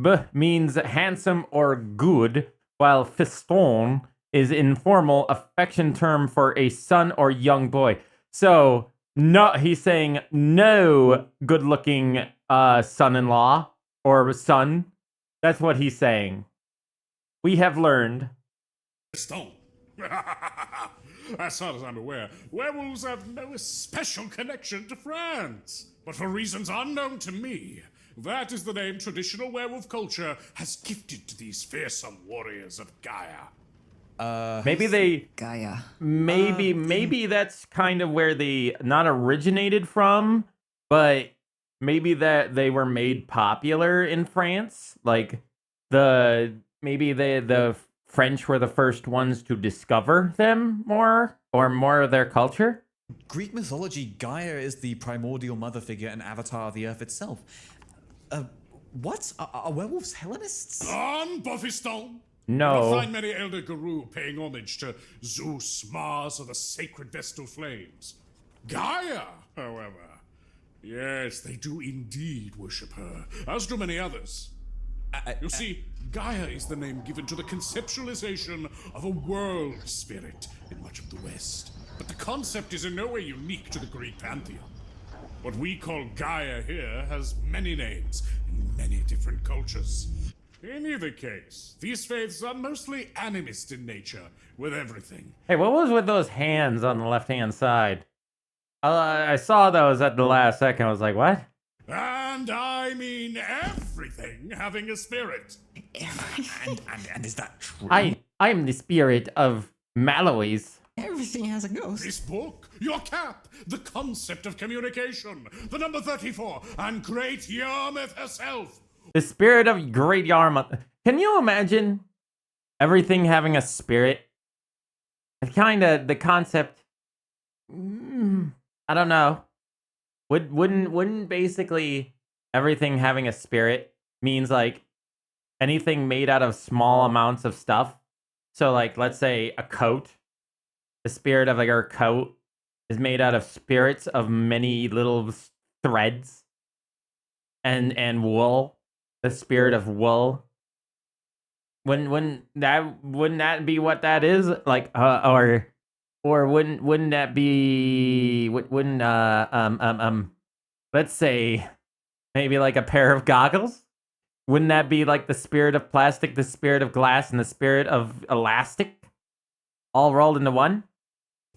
[SPEAKER 1] B means handsome or good, while fiston is informal affection term for a son or young boy. So no, he's saying no good-looking son-in-law or son. That's what he's saying. We have learned.
[SPEAKER 3] Stone. As far as I'm aware, werewolves have no special connection to France. But for reasons unknown to me, that is the name traditional werewolf culture has gifted to these fearsome warriors of Gaia.
[SPEAKER 1] Maybe they
[SPEAKER 7] Gaia.
[SPEAKER 1] maybe that's kind of where they not originated from, but maybe that they were made popular in France. Like the French were the first ones to discover them more of their culture.
[SPEAKER 6] Greek mythology, Gaia is the primordial mother figure and avatar of the earth itself. What? Are werewolves Hellenists?
[SPEAKER 3] On Buffiston!
[SPEAKER 1] No.
[SPEAKER 3] You'll find many elder Guru paying homage to Zeus, Mars, or the sacred Vestal Flames. Gaia, however, yes, they do indeed worship her, as do many others. You see, Gaia is the name given to the conceptualization of a world spirit in much of the West. But the concept is in no way unique to the Greek pantheon. What we call Gaia here has many names in many different cultures. In either case, these faiths are mostly animist in nature, with everything.
[SPEAKER 1] Hey, what was with those hands on the left-hand side? I saw those at the last second. I was like, what?
[SPEAKER 3] And I mean everything having a spirit.
[SPEAKER 6] And is that true?
[SPEAKER 1] I am the spirit of MalO's.
[SPEAKER 7] Everything has a ghost.
[SPEAKER 3] This book, your cap, the concept of communication, the number 34, and Great Yarmouth herself.
[SPEAKER 1] The spirit of Great Yarmouth. Can you imagine everything having a spirit? It's kind of the concept. I don't know. Wouldn't basically everything having a spirit means like anything made out of small amounts of stuff? So like, let's say a coat. The spirit of like our coat is made out of spirits of many little threads. And wool. The spirit of wool. Wouldn't that be what that is? Like or wouldn't that be let's say maybe like a pair of goggles? Wouldn't that be like the spirit of plastic, the spirit of glass, and the spirit of elastic? All rolled into one?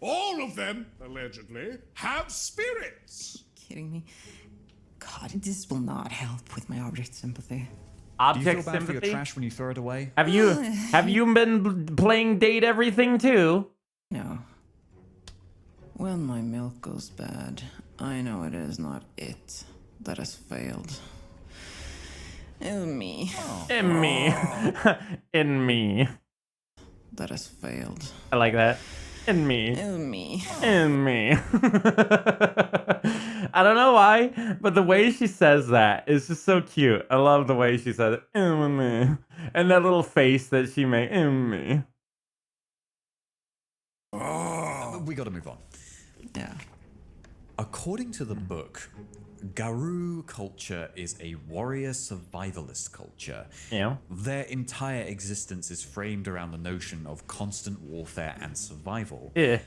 [SPEAKER 3] All of them, allegedly, have spirits.
[SPEAKER 7] Kidding me? God, this will not help with my object sympathy.
[SPEAKER 6] Do you
[SPEAKER 1] Object
[SPEAKER 6] feel bad for
[SPEAKER 1] sympathy?
[SPEAKER 6] your trash when you throw it away?
[SPEAKER 1] Have you been playing date everything too?
[SPEAKER 7] No. When my milk goes bad, I know it is not it that has failed. It's me.
[SPEAKER 1] In me. In me.
[SPEAKER 7] That has failed.
[SPEAKER 1] I like that. In me.
[SPEAKER 7] It's me.
[SPEAKER 1] In me. I don't know why, but the way she says that is just so cute. I love the way she says it. In me. And that little face that she made. In me.
[SPEAKER 6] We gotta move on.
[SPEAKER 7] Yeah.
[SPEAKER 6] According to the book, Garou culture is a warrior survivalist culture.
[SPEAKER 1] Yeah.
[SPEAKER 6] Their entire existence is framed around the notion of constant warfare and survival.
[SPEAKER 1] Yeah.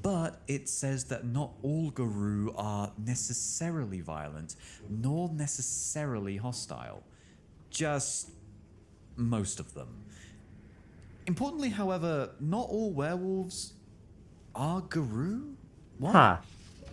[SPEAKER 6] But it says that not all Garou are necessarily violent, nor necessarily hostile. Just most of them. Importantly, however, not all werewolves are Garou? What?
[SPEAKER 1] Huh.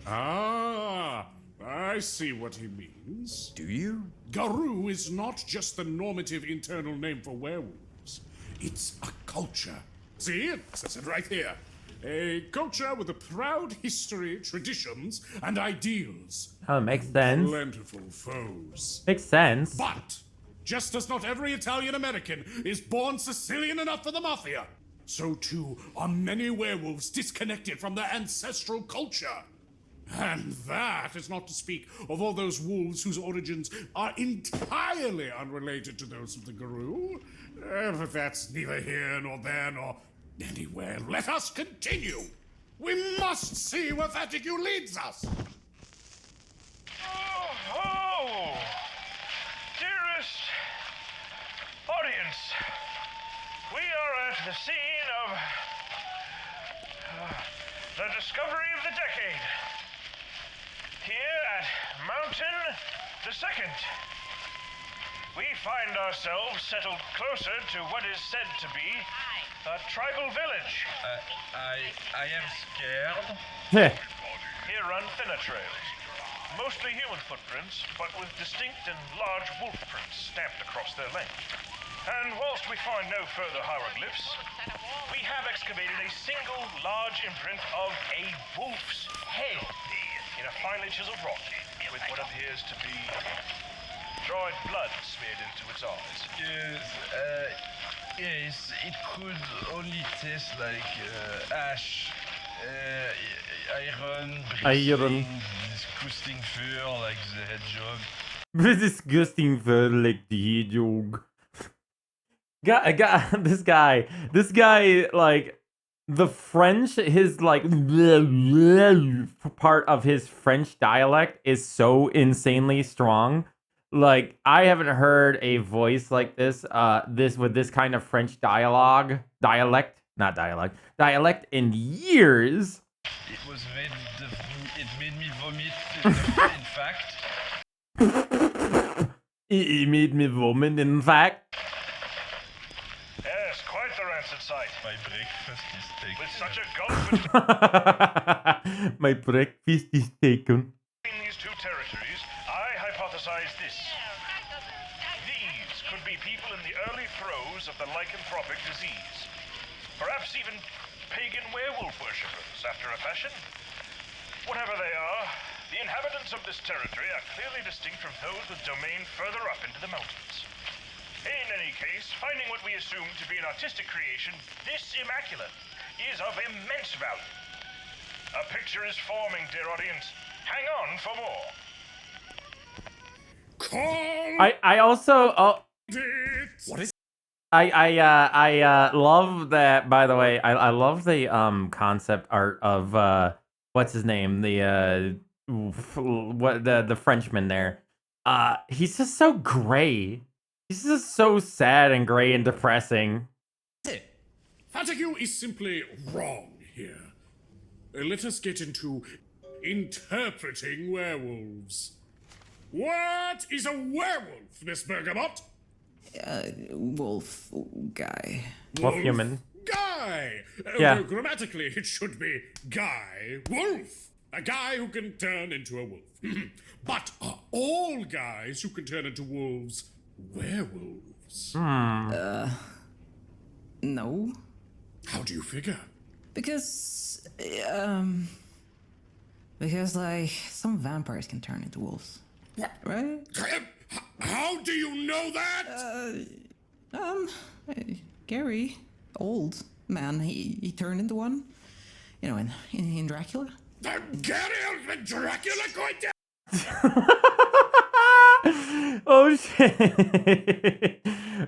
[SPEAKER 3] Ah, I see what he means.
[SPEAKER 6] Do you?
[SPEAKER 3] Garou is not just the normative internal name for werewolves. It's a culture. See, it says it right here. A culture with a proud history, traditions, and ideals.
[SPEAKER 1] Oh, it makes sense.
[SPEAKER 3] Plentiful foes.
[SPEAKER 1] Makes sense.
[SPEAKER 3] But, just as not every Italian American is born Sicilian enough for the mafia, so too are many werewolves disconnected from their ancestral culture. And that is not to speak of all those wolves whose origins are entirely unrelated to those of the Garou. But that's neither here nor there nor anywhere. Let us continue. We must see where Fatigue leads us.
[SPEAKER 2] Oh, dearest audience, we are at the scene of the discovery of the decade. Here at Mountain the Second, we find ourselves settled closer to what is said to be a tribal village.
[SPEAKER 10] I am scared.
[SPEAKER 2] Here run thinner trails, mostly human footprints, but with distinct and large wolf prints stamped across their length. And whilst we find no further hieroglyphs, we have excavated a single large imprint of a wolf's head in a finely chiseled rock with what appears to be dried blood smeared into its eyes.
[SPEAKER 10] Yes, it could only taste like ash, iron, bristling, disgusting fur like the hedgehog.
[SPEAKER 1] Disgusting fur like the hedgehog. This guy, like, the French, his, like, part of his French dialect is so insanely strong Like, I haven't heard a voice like this, with this kind of French dialect in years.
[SPEAKER 10] It was made. It made me vomit. In fact.
[SPEAKER 1] It made me vomit, in fact.
[SPEAKER 2] Yes, quite the rancid sight.
[SPEAKER 10] My breakfast is taken.
[SPEAKER 2] With such a gulf between
[SPEAKER 1] My breakfast is taken.
[SPEAKER 2] these two territories, I hypothesize this. These could be people in the early throes of the lycanthropic disease. Perhaps even pagan werewolf worshippers, after a fashion. Whatever they are, the inhabitants of this territory are clearly distinct from those with domain further up into the mountains. In any case, finding what we assume to be an artistic creation this immaculate is of immense value. A picture is forming, dear audience. Hang on for more.
[SPEAKER 3] Call
[SPEAKER 1] I also
[SPEAKER 3] it.
[SPEAKER 6] What is?
[SPEAKER 1] I love that. By the way, I love the concept art of what's his name, the Frenchman there. He's just so gray. He's just so sad and gray and depressing.
[SPEAKER 3] Fatigue is simply wrong here. Let us get into interpreting werewolves. What is a werewolf, Miss Bergamot?
[SPEAKER 7] Wolf guy.
[SPEAKER 1] Wolf human.
[SPEAKER 3] Guy!
[SPEAKER 1] Yeah.
[SPEAKER 3] Though grammatically, it should be guy wolf. A guy who can turn into a wolf. But are all guys who can turn into wolves werewolves?
[SPEAKER 7] No.
[SPEAKER 3] How do you figure?
[SPEAKER 7] Because like some vampires can turn into wolves. Right?
[SPEAKER 3] How do you know that?
[SPEAKER 7] Gary, old man, he turned into one. You know, in Dracula.
[SPEAKER 3] Gary and Dracula going down.
[SPEAKER 1] Oh shit!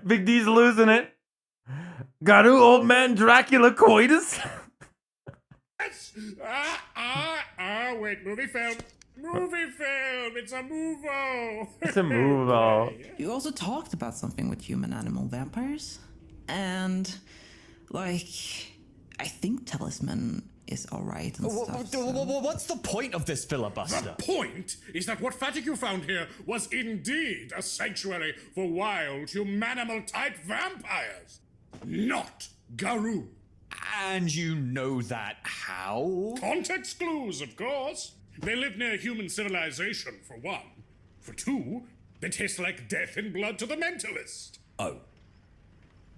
[SPEAKER 1] Big D's losing it. Got who, old man Dracula coitus?
[SPEAKER 3] Wait, movie film. Movie film. It's a movo.
[SPEAKER 1] It's a movo.
[SPEAKER 7] You also talked about something with human animal vampires. And, like, I think Talisman is alright and stuff.
[SPEAKER 6] What's the point of this filibuster?
[SPEAKER 3] The point is that what Fatigue found here was indeed a sanctuary for wild humanimal-type vampires. Not Garou.
[SPEAKER 6] And you know that how?
[SPEAKER 3] Context clues, of course. They live near human civilization, for one. For two, they taste like death and blood to the mentalist.
[SPEAKER 6] Oh.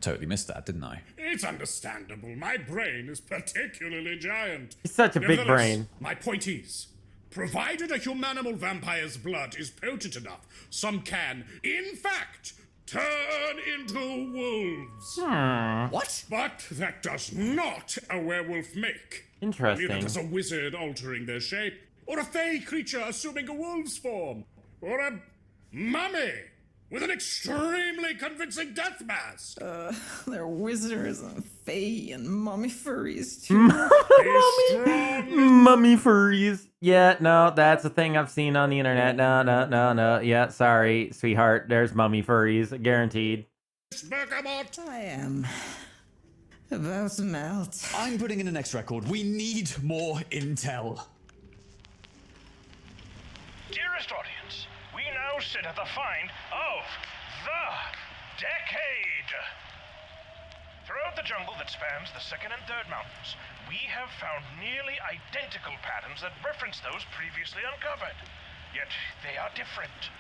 [SPEAKER 6] Totally missed that, didn't I?
[SPEAKER 3] It's understandable. My brain is particularly giant.
[SPEAKER 1] He's such a big
[SPEAKER 3] Nevertheless,
[SPEAKER 1] brain.
[SPEAKER 3] My point is, provided a humanimal vampire's blood is potent enough, some can, in fact, turn into wolves.
[SPEAKER 6] What?
[SPEAKER 3] But that does not a werewolf make.
[SPEAKER 1] Interesting.
[SPEAKER 3] Neither does a wizard altering their shape, or a fey creature assuming a wolf's form, or a mummy with an extremely convincing death mask.
[SPEAKER 7] They're wizards and fae and mummy furries too.
[SPEAKER 1] Mummy furries. Yeah, no, that's a thing I've seen on the internet. No. Yeah, sorry, sweetheart. There's mummy furries, guaranteed.
[SPEAKER 3] Bergamot.
[SPEAKER 7] I am about to melt.
[SPEAKER 6] I'm putting in the next record. We need more intel.
[SPEAKER 2] Dearest audience, we now sit at the find of the decade. Throughout the jungle that spans the second and third mountains, we have found nearly identical patterns that reference those previously uncovered. Yet they are different.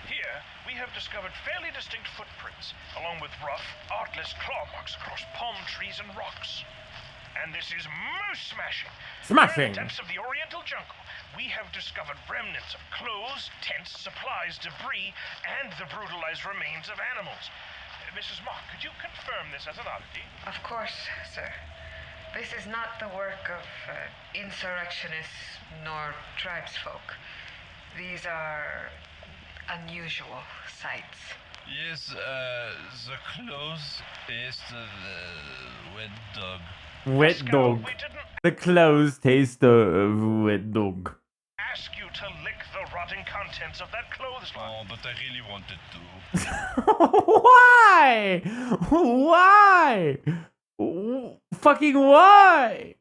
[SPEAKER 2] Here, we have discovered fairly distinct footprints, along with rough, artless claw marks across palm trees and rocks. And this is most smashing.
[SPEAKER 1] Smashing.
[SPEAKER 2] In the depths of the Oriental jungle, we have discovered remnants of clothes, tents, supplies, debris, and the brutalized remains of animals. Mrs. Mock, could you confirm this as an oddity?
[SPEAKER 4] Of course, sir. This is not the work of insurrectionists nor tribesfolk. These are unusual sights.
[SPEAKER 10] Yes, the clothes taste wet dog.
[SPEAKER 1] Wet dog.
[SPEAKER 2] We didn't
[SPEAKER 1] The clothes taste of wet dog.
[SPEAKER 2] ask you to lick the rotting
[SPEAKER 9] contents of that clothesline.
[SPEAKER 11] Oh, but I really wanted to.
[SPEAKER 1] Why? Why? Fucking why?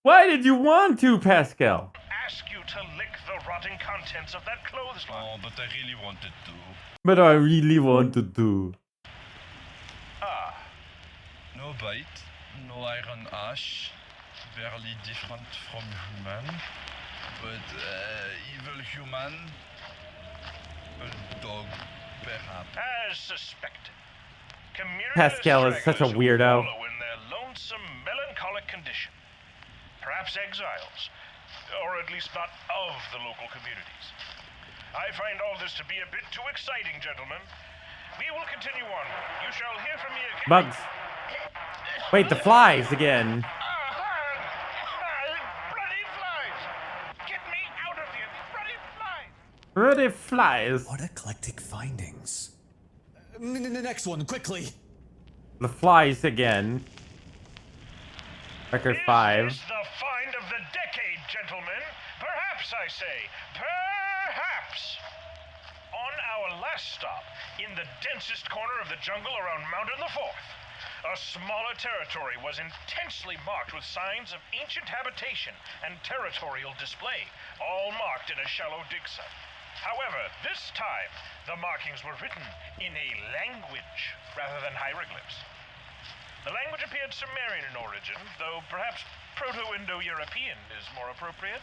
[SPEAKER 1] Why did you want to, Pascal?
[SPEAKER 9] Ask you to lick the rotting contents of that clothesline.
[SPEAKER 11] Oh, but I really wanted to.
[SPEAKER 1] But I really wanted to.
[SPEAKER 9] Ah,
[SPEAKER 11] No bite, no iron ash, barely different from human, but evil human, a dog, perhaps.
[SPEAKER 9] as suspected.
[SPEAKER 1] Pascal is such a weirdo.
[SPEAKER 9] Who wallow in their lonesome, melancholic condition. Perhaps exiles, or at least not of the local communities. I find all this to be a bit too exciting, gentlemen. We will continue on. You shall hear from me again.
[SPEAKER 1] Bugs. Wait, the flies again.
[SPEAKER 9] Bloody flies! Get me out of here, these bloody flies!
[SPEAKER 1] Bloody flies.
[SPEAKER 6] What eclectic findings. Next one, quickly.
[SPEAKER 1] The flies again. Record 5.
[SPEAKER 9] Is the find of the decade, gentlemen. Perhaps, I say. Perhaps. On our last stop, in the densest corner of the jungle around Mountain the Fourth, a smaller territory was intensely marked with signs of ancient habitation and territorial display, all marked in a shallow dig site. However, this time, the markings were written in a language rather than hieroglyphs. The language appeared Sumerian in origin, though perhaps Proto-Indo-European is more appropriate.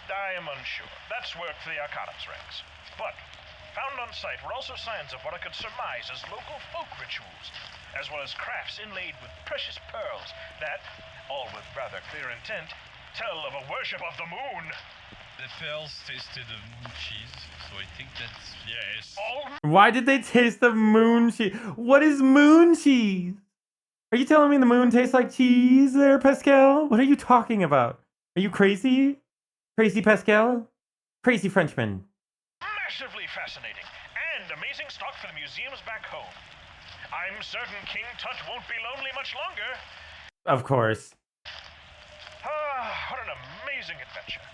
[SPEAKER 9] I am unsure. That's work for the Arcanum's ranks. But found on site were also signs of what I could surmise as local folk rituals, as well as crafts inlaid with precious pearls that, all with rather clear intent, tell of a worship of the moon.
[SPEAKER 11] The pearls tasted of moon cheese, so I think that's yes.
[SPEAKER 1] Why did they taste the moon cheese? What is moon cheese? Are you telling me the moon tastes like cheese there, Pascal? What are you talking about? Are you crazy? Crazy Pascal? Crazy Frenchman.
[SPEAKER 9] Massively fascinating, and amazing stock for the museums back home. I'm certain King Tut won't be lonely much longer.
[SPEAKER 1] Of course.
[SPEAKER 9] What an amazing adventure.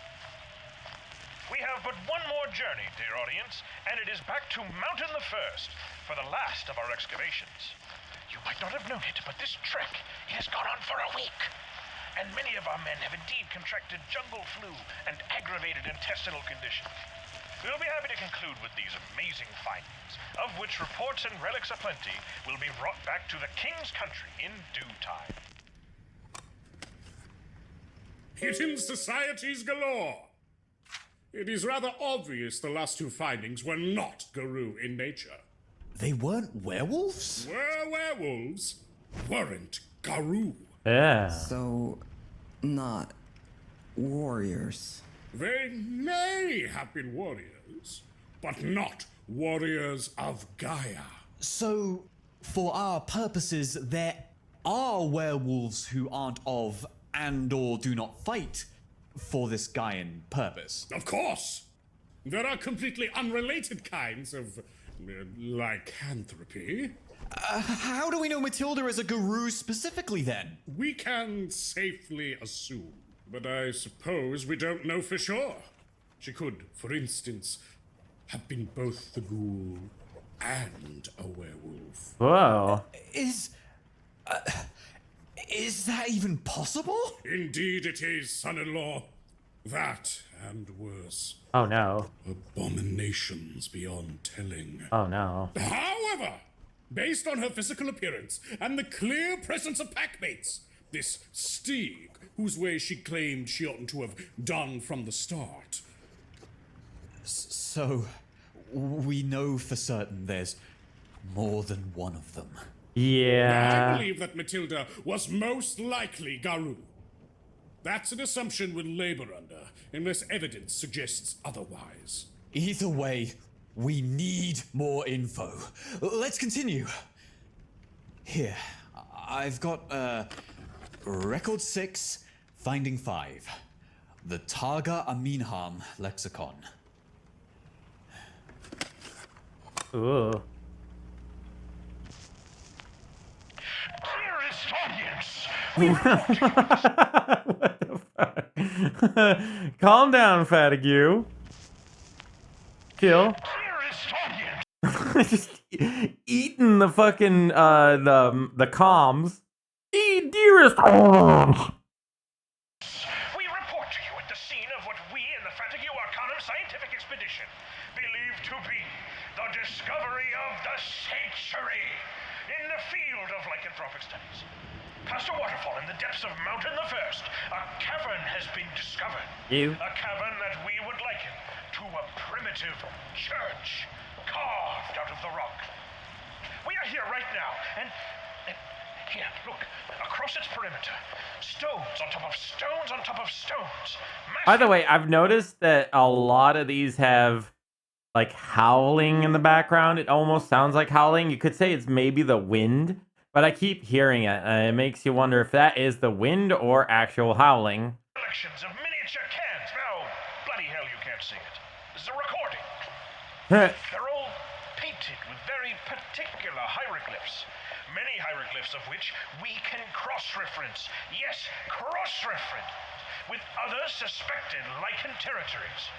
[SPEAKER 9] We have but one more journey, dear audience, and it is back to Mountain the First for the last of our excavations. You might not have known it, but this trek has gone on for a week. And many of our men have indeed contracted jungle flu and aggravated intestinal conditions. We'll be happy to conclude with these amazing findings, of which reports and relics aplenty will be brought back to the King's country in due time.
[SPEAKER 3] Hidden societies galore! It is rather obvious the last two findings were not Garou in nature.
[SPEAKER 6] They weren't werewolves?
[SPEAKER 3] Were werewolves, weren't Garou.
[SPEAKER 1] Yeah.
[SPEAKER 7] So, not warriors.
[SPEAKER 3] They may have been warriors, but not warriors of Gaia.
[SPEAKER 6] So, for our purposes, there are werewolves who aren't of and or do not fight for this Gaian purpose.
[SPEAKER 3] Of course! There are completely unrelated kinds of lycanthropy.
[SPEAKER 6] How do we know Matilda is a Garou specifically then?
[SPEAKER 3] We can safely assume, but I suppose we don't know for sure. She could, for instance, have been both the ghoul and a werewolf.
[SPEAKER 1] Whoa.
[SPEAKER 6] Is that even possible?
[SPEAKER 3] Indeed it is, son-in-law. That and worse.
[SPEAKER 1] Oh no.
[SPEAKER 3] Abominations beyond telling.
[SPEAKER 1] Oh no.
[SPEAKER 3] However, based on her physical appearance and the clear presence of packmates, this Stieg, whose way she claimed she oughtn't to have done from the start.
[SPEAKER 6] So, we know for certain there's more than one of them.
[SPEAKER 1] Yeah.
[SPEAKER 3] I believe that Matilda was most likely Garou. That's an assumption we'll labor under, unless evidence suggests otherwise.
[SPEAKER 6] Either way, we need more info. Let's continue. Here, I've got, Record 6, Finding 5. The Targa Aminham Lexicon.
[SPEAKER 1] Ooh.
[SPEAKER 9] Dearest audience,
[SPEAKER 1] What the fuck? Calm down, Fatigue. Chill.
[SPEAKER 2] Dearest audience.
[SPEAKER 1] Just eating the fucking the comms. Dearest.
[SPEAKER 2] We report to you at the scene of what we in the Confronting Arcanum scientific expedition believe to be the discovery of the sanctuary in the field of lycanthropic studies. Past a waterfall in the depths of Mountain the First, a cavern has been discovered. A cavern that we would liken to a primitive church carved out of the rock. We are here right now, and here, look, across its perimeter, stones on top of stones on top of stones.
[SPEAKER 1] By the way, I've noticed that a lot of these have like howling in the background. It almost sounds like howling. You could say it's maybe the wind, but I keep hearing it, and it makes you wonder if that is the wind or actual howling.
[SPEAKER 2] Collections of miniature cans. Now, bloody hell, you can't see it. This is a recording. They're all painted with very particular hieroglyphs. Many hieroglyphs of which we can cross-reference. Yes, cross-reference with other suspected Lycan territories.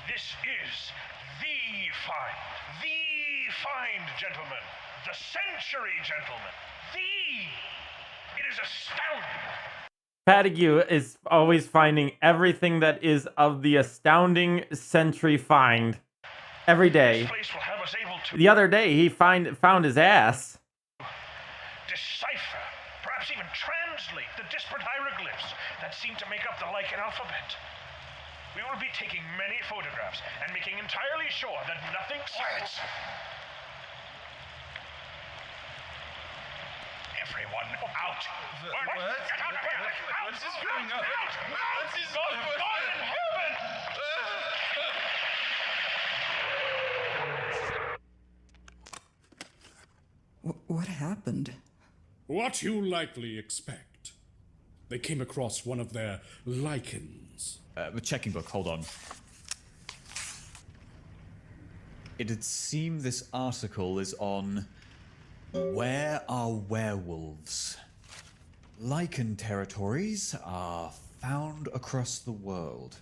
[SPEAKER 2] This is the find. The find, gentlemen. The century, gentlemen. It is astounding.
[SPEAKER 1] Patague is always finding everything that is of the astounding century find. Every day.
[SPEAKER 2] This place will have us able to
[SPEAKER 1] The other day, he found his ass.
[SPEAKER 2] decipher, perhaps even translate the disparate hieroglyphs that seem to make up the Lycan alphabet. We will be taking many photographs and making entirely sure that nothing silence. Everyone out!
[SPEAKER 10] What?
[SPEAKER 2] Get out of here! Out!
[SPEAKER 10] What's going on?
[SPEAKER 2] Out!
[SPEAKER 10] What's this
[SPEAKER 2] God in heaven!
[SPEAKER 7] What happened?
[SPEAKER 3] What you likely expect. They came across one of their lichens.
[SPEAKER 6] The checking book, hold on. It'd seem this article is on Where Are Werewolves? Lichen territories are found across the world.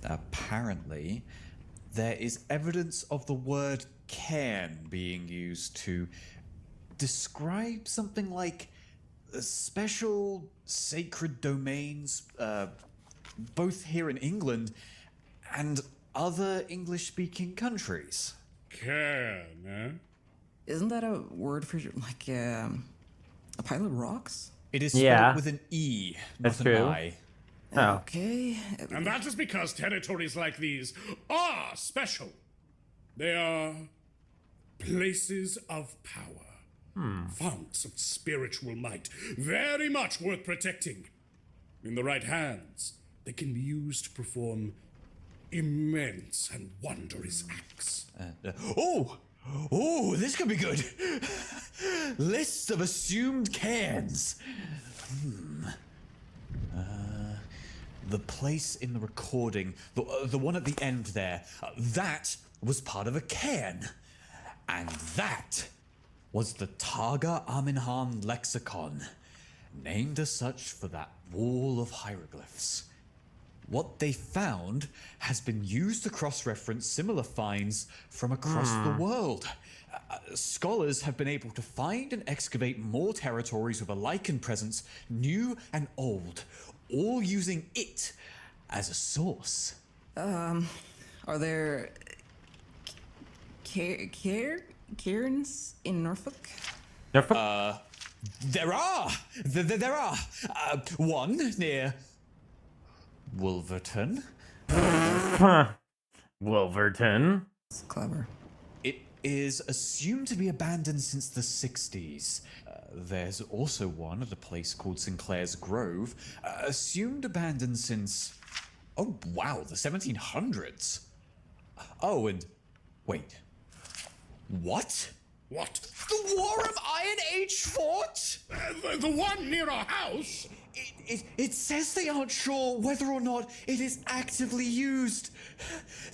[SPEAKER 6] Apparently, there is evidence of the word cairn being used to describe something like special sacred domains, both here in England and other English-speaking countries.
[SPEAKER 3] Cairn, eh?
[SPEAKER 7] Isn't that a word for like a pile of rocks?
[SPEAKER 6] It is spelled with an E, not an I.
[SPEAKER 1] Oh.
[SPEAKER 7] Okay.
[SPEAKER 3] And that is because territories like these are special. They are places of power. Founts of spiritual might. Very much worth protecting. In the right hands, they can be used to perform immense and wondrous acts.
[SPEAKER 6] Oh, this could be good. List of assumed cairns. The place in the recording, the one at the end there, that was part of a cairn. And that was the Targa Aminhan lexicon, named as such for that wall of hieroglyphs. What they found has been used to cross-reference similar finds from across the world. Scholars have been able to find and excavate more territories with a lichen presence, new and old, all using it as a source.
[SPEAKER 7] Are there cairns in Norfolk?
[SPEAKER 1] Norfolk?
[SPEAKER 6] There are! There are! One near Wolverton.
[SPEAKER 1] Wolverton.
[SPEAKER 7] It's clever.
[SPEAKER 6] It is assumed to be abandoned since the 60s. There's also one at a place called Sinclair's Grove, assumed abandoned since, oh wow, the 1700s. Oh, and wait. What?
[SPEAKER 3] What?
[SPEAKER 6] The Warham Iron Age fort?
[SPEAKER 3] The one near our house?
[SPEAKER 6] It says they aren't sure whether or not it is actively used.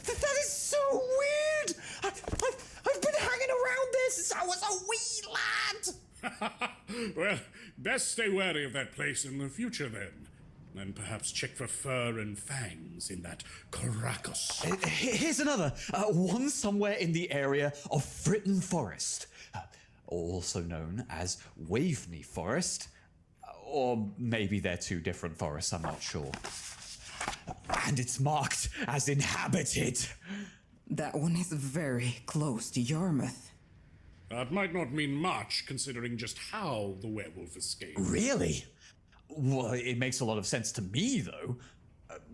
[SPEAKER 6] That is so weird! I've been hanging around there since I was a wee lad!
[SPEAKER 3] Well, best stay wary of that place in the future then. And perhaps check for fur and fangs in that caracas.
[SPEAKER 6] Here's another. One somewhere in the area of Fritton Forest, also known as Waveney Forest. Or maybe they're two different forests, I'm not sure. And it's marked as inhabited.
[SPEAKER 7] That one is very close to Yarmouth.
[SPEAKER 3] That might not mean much, considering just how the werewolf escaped.
[SPEAKER 6] Really? Well, it makes a lot of sense to me, though.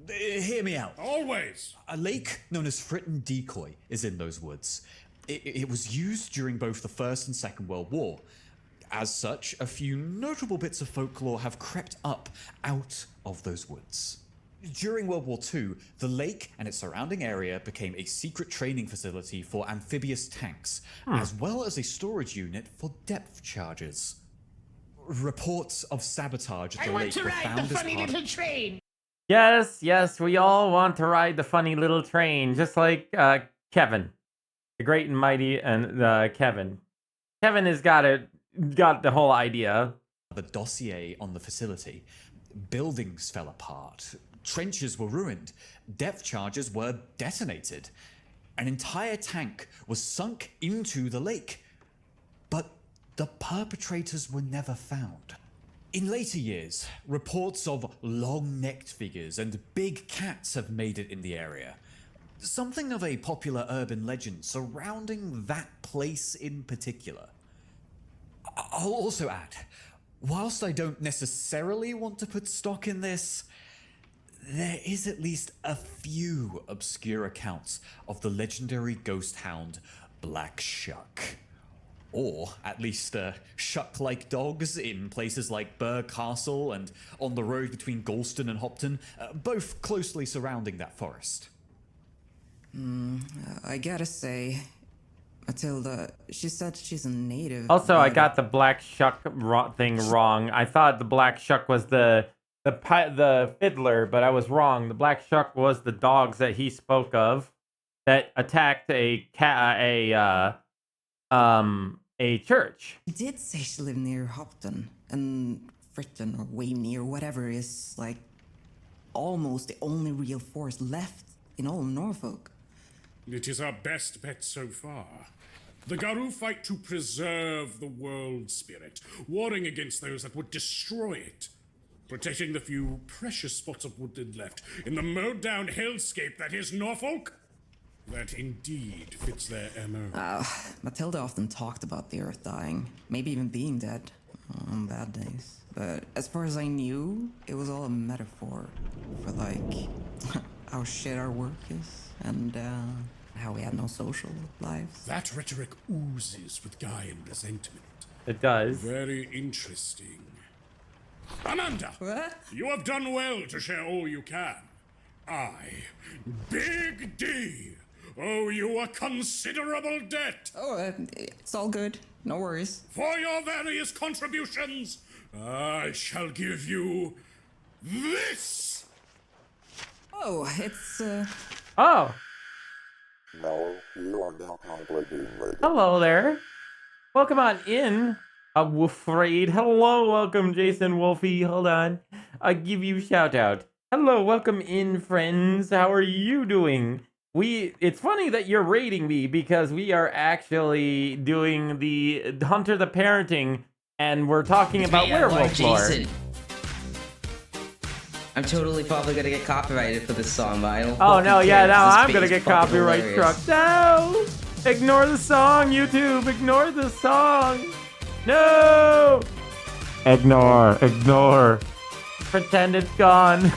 [SPEAKER 6] Hear me out.
[SPEAKER 3] Always!
[SPEAKER 6] A lake known as Fritton Decoy is in those woods. It was used during both the First and Second World War. As such, a few notable bits of folklore have crept up out of those woods. During World War II, the lake and its surrounding area became a secret training facility for amphibious tanks, as well as a storage unit for depth charges. Reports of sabotage at the lake were found as part of...
[SPEAKER 8] train.
[SPEAKER 1] Yes, yes, we all want to ride the funny little train, just like Kevin, the great and mighty, and Kevin. Kevin has got the whole idea.
[SPEAKER 6] The dossier on the facility. Buildings fell apart. Trenches were ruined. Depth charges were detonated. An entire tank was sunk into the lake. But the perpetrators were never found. In later years, reports of long-necked figures and big cats have made it in the area. Something of a popular urban legend surrounding that place in particular. I'll also add, whilst I don't necessarily want to put stock in this, there is at least a few obscure accounts of the legendary ghost hound Black Shuck. Or at least shuck-like dogs in places like Burr Castle and on the road between Galston and Hopton, both closely surrounding that forest.
[SPEAKER 7] I gotta say, Matilda, she said she's a native.
[SPEAKER 1] Also, I got the Black Shuck thing wrong. I thought the Black Shuck was the fiddler, but I was wrong. The Black Shuck was the dogs that he spoke of that attacked a church.
[SPEAKER 7] She did say she lived near Hopton, and Fritton or Waveney or whatever is like almost the only real forest left in all of Norfolk.
[SPEAKER 3] It is our best bet so far. The Garou fight to preserve the world spirit, warring against those that would destroy it, protecting the few precious spots of woodland left in the mowed-down hellscape that is Norfolk. That indeed fits their MO.
[SPEAKER 7] Matilda often talked about the earth dying, maybe even being dead on bad days. But as far as I knew, it was all a metaphor for like how shit our work is and how we had no social lives.
[SPEAKER 3] That rhetoric oozes with guile and resentment.
[SPEAKER 1] It does.
[SPEAKER 3] Very interesting. Amanda!
[SPEAKER 7] What?
[SPEAKER 3] You have done well to share all you can. I, Big D, owe you a considerable debt.
[SPEAKER 7] Oh, it's all good. No worries.
[SPEAKER 3] For your various contributions, I shall give you this.
[SPEAKER 7] Oh, it's
[SPEAKER 1] Oh.
[SPEAKER 12] MalO, you are now contemplating radio.
[SPEAKER 1] Hello there. Welcome on in. Afraid. Hello, welcome, Jason Wolfie. Hold on. I'll give you a shout out. Hello, welcome in, friends. How are you doing? It's funny that you're rating me because we are actually doing the Hunter the Parenting and we're talking about werewolf lore.
[SPEAKER 13] I'm totally probably gonna get copyrighted for this song, but I don't.
[SPEAKER 1] Oh no, yeah, now I'm
[SPEAKER 13] This
[SPEAKER 1] gonna
[SPEAKER 13] beat's
[SPEAKER 1] get
[SPEAKER 13] fucking
[SPEAKER 1] copyright
[SPEAKER 13] hilarious.
[SPEAKER 1] struck. No! Ignore the song, YouTube. Ignore the song. No! Ignore. Pretend it's gone.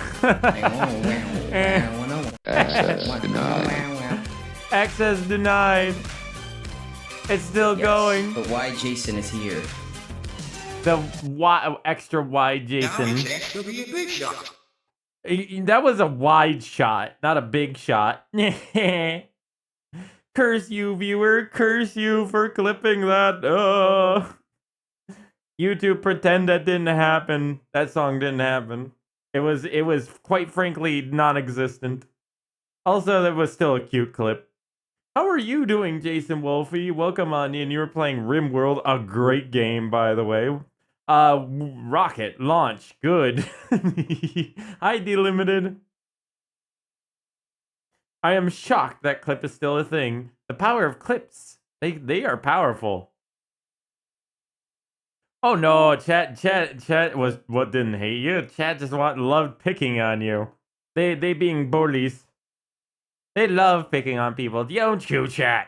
[SPEAKER 12] Access denied.
[SPEAKER 1] Access denied. It's still going.
[SPEAKER 13] But why Jason is here?
[SPEAKER 1] The extra wide Jason.
[SPEAKER 12] Chance to be a big shot.
[SPEAKER 1] That was a wide shot, not a big shot. Curse you, viewer. Curse you for clipping that. YouTube, pretend that didn't happen. That song didn't happen. It was quite frankly non-existent. Also, that was still a cute clip. How are you doing, Jason Wolfie? Welcome on in. You were playing RimWorld, a great game, by the way. Rocket launch. Good. Hi, Delimited. I am shocked that clip is still a thing. The power of clips. They are powerful. Oh no, chat was what didn't hate you. Chat just loved picking on you. They being bullies. They love picking on people. Don't you, chat?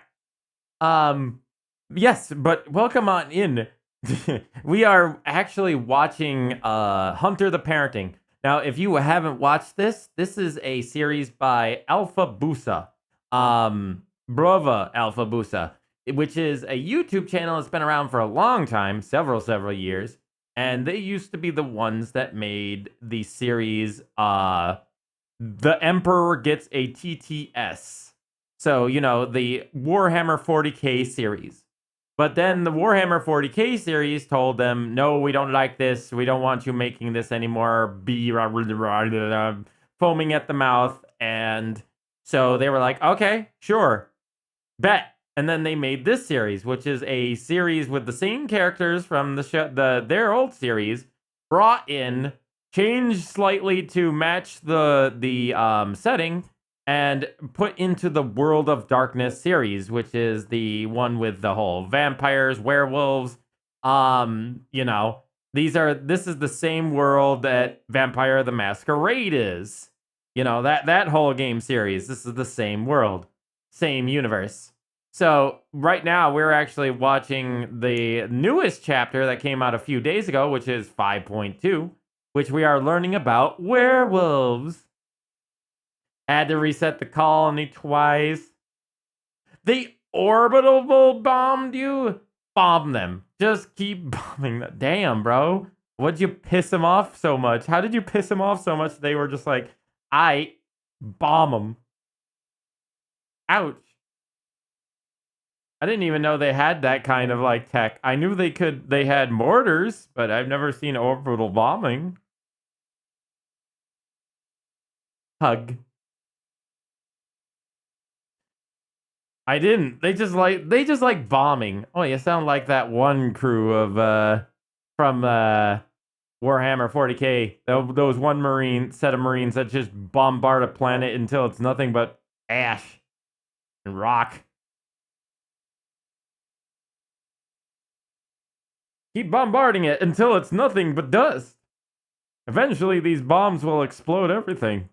[SPEAKER 1] Yes, but welcome on in. We are actually watching Hunter the Parenting. Now, if you haven't watched this is a series by Alpha Busa. Brova Alpha Busa, which is a YouTube channel that's been around for a long time, several years. And they used to be the ones that made the series The Emperor Gets a TTS. So, you know, the Warhammer 40k series. But then the Warhammer 40k series told them, no, we don't like this. We don't want you making this anymore. Be foaming at the mouth. And so they were like, okay, sure, bet. And then they made this series, which is a series with the same characters from the show, their old series, brought in, changed slightly to match the setting, and put into the World of Darkness series, which is the one with the whole vampires, werewolves. You know, this is the same world that Vampire the Masquerade is. You know, that whole game series. This is the same world, same universe. So right now we're actually watching the newest chapter that came out a few days ago, which is 5.2, which we are learning about werewolves. Had to reset the colony twice. They orbital bombed you? Bomb them. Just keep bombing them. Damn, bro. What'd you piss them off so much? How did you piss them off so much they were just like, I bomb them. Ouch. I didn't even know they had that kind of like tech. I knew they had mortars, but I've never seen orbital bombing. Hug. I didn't. They just like bombing. Oh, you sound like that one crew of from Warhammer 40k. Those one set of Marines that just bombard a planet until it's nothing but ash and rock. Keep bombarding it until it's nothing but dust. Eventually, these bombs will explode everything.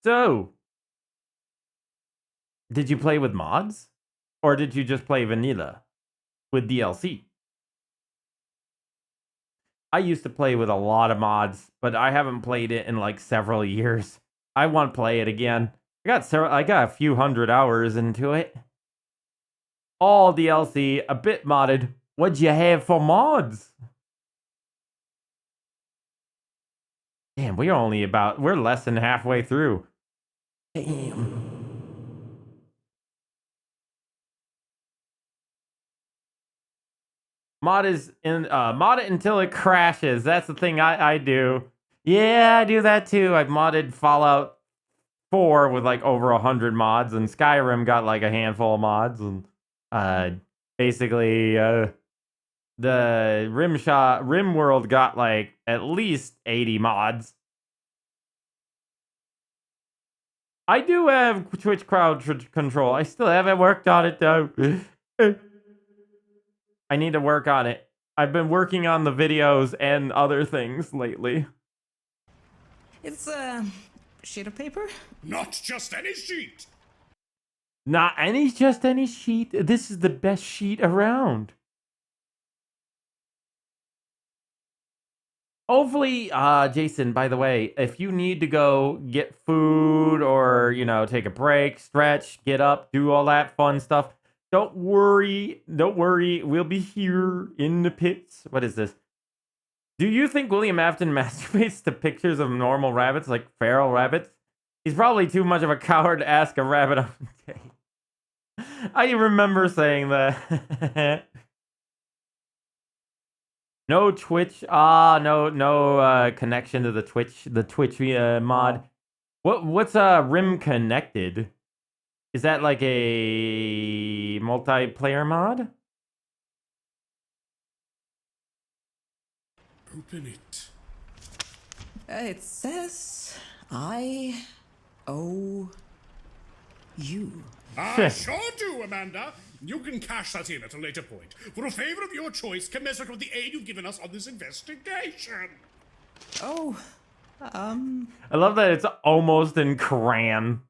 [SPEAKER 1] So, did you play with mods? Or did you just play vanilla with DLC? I used to play with a lot of mods, but I haven't played it in like several years. I want to play it again. I got a few hundred hours into it. All DLC, a bit modded. What'd you have for mods? Damn, we're less than halfway through. Damn. Mod it until it crashes. That's the thing I do. Yeah, I do that too. I've modded Fallout 4 with like over 100 mods, and Skyrim got like a handful of mods, and basically the RimWorld got like at least 80 mods. I do have Twitch crowd control. I still haven't worked on it though. I need to work on it. I've been working on the videos and other things lately.
[SPEAKER 7] It's a sheet of paper?
[SPEAKER 3] Not just any sheet.
[SPEAKER 1] Not just any sheet. This is the best sheet around. Hopefully, Jason, by the way, if you need to go get food or, you know, take a break, stretch, get up, do all that fun stuff, don't worry. We'll be here in the pits. What is this? Do you think William Afton masturbates to pictures of normal rabbits, like feral rabbits? He's probably too much of a coward to ask a rabbit on a date. I remember saying that. No Twitch. No connection to the Twitch mod. What's Rim Connected? Is that like a multiplayer mod?
[SPEAKER 3] Open it.
[SPEAKER 7] It says, I owe you.
[SPEAKER 3] I sure do, Amanda. You can cash that in at a later point for a favor of your choice commensurate with the aid you've given us on this investigation.
[SPEAKER 7] Oh,
[SPEAKER 1] I love that it's almost in crayon.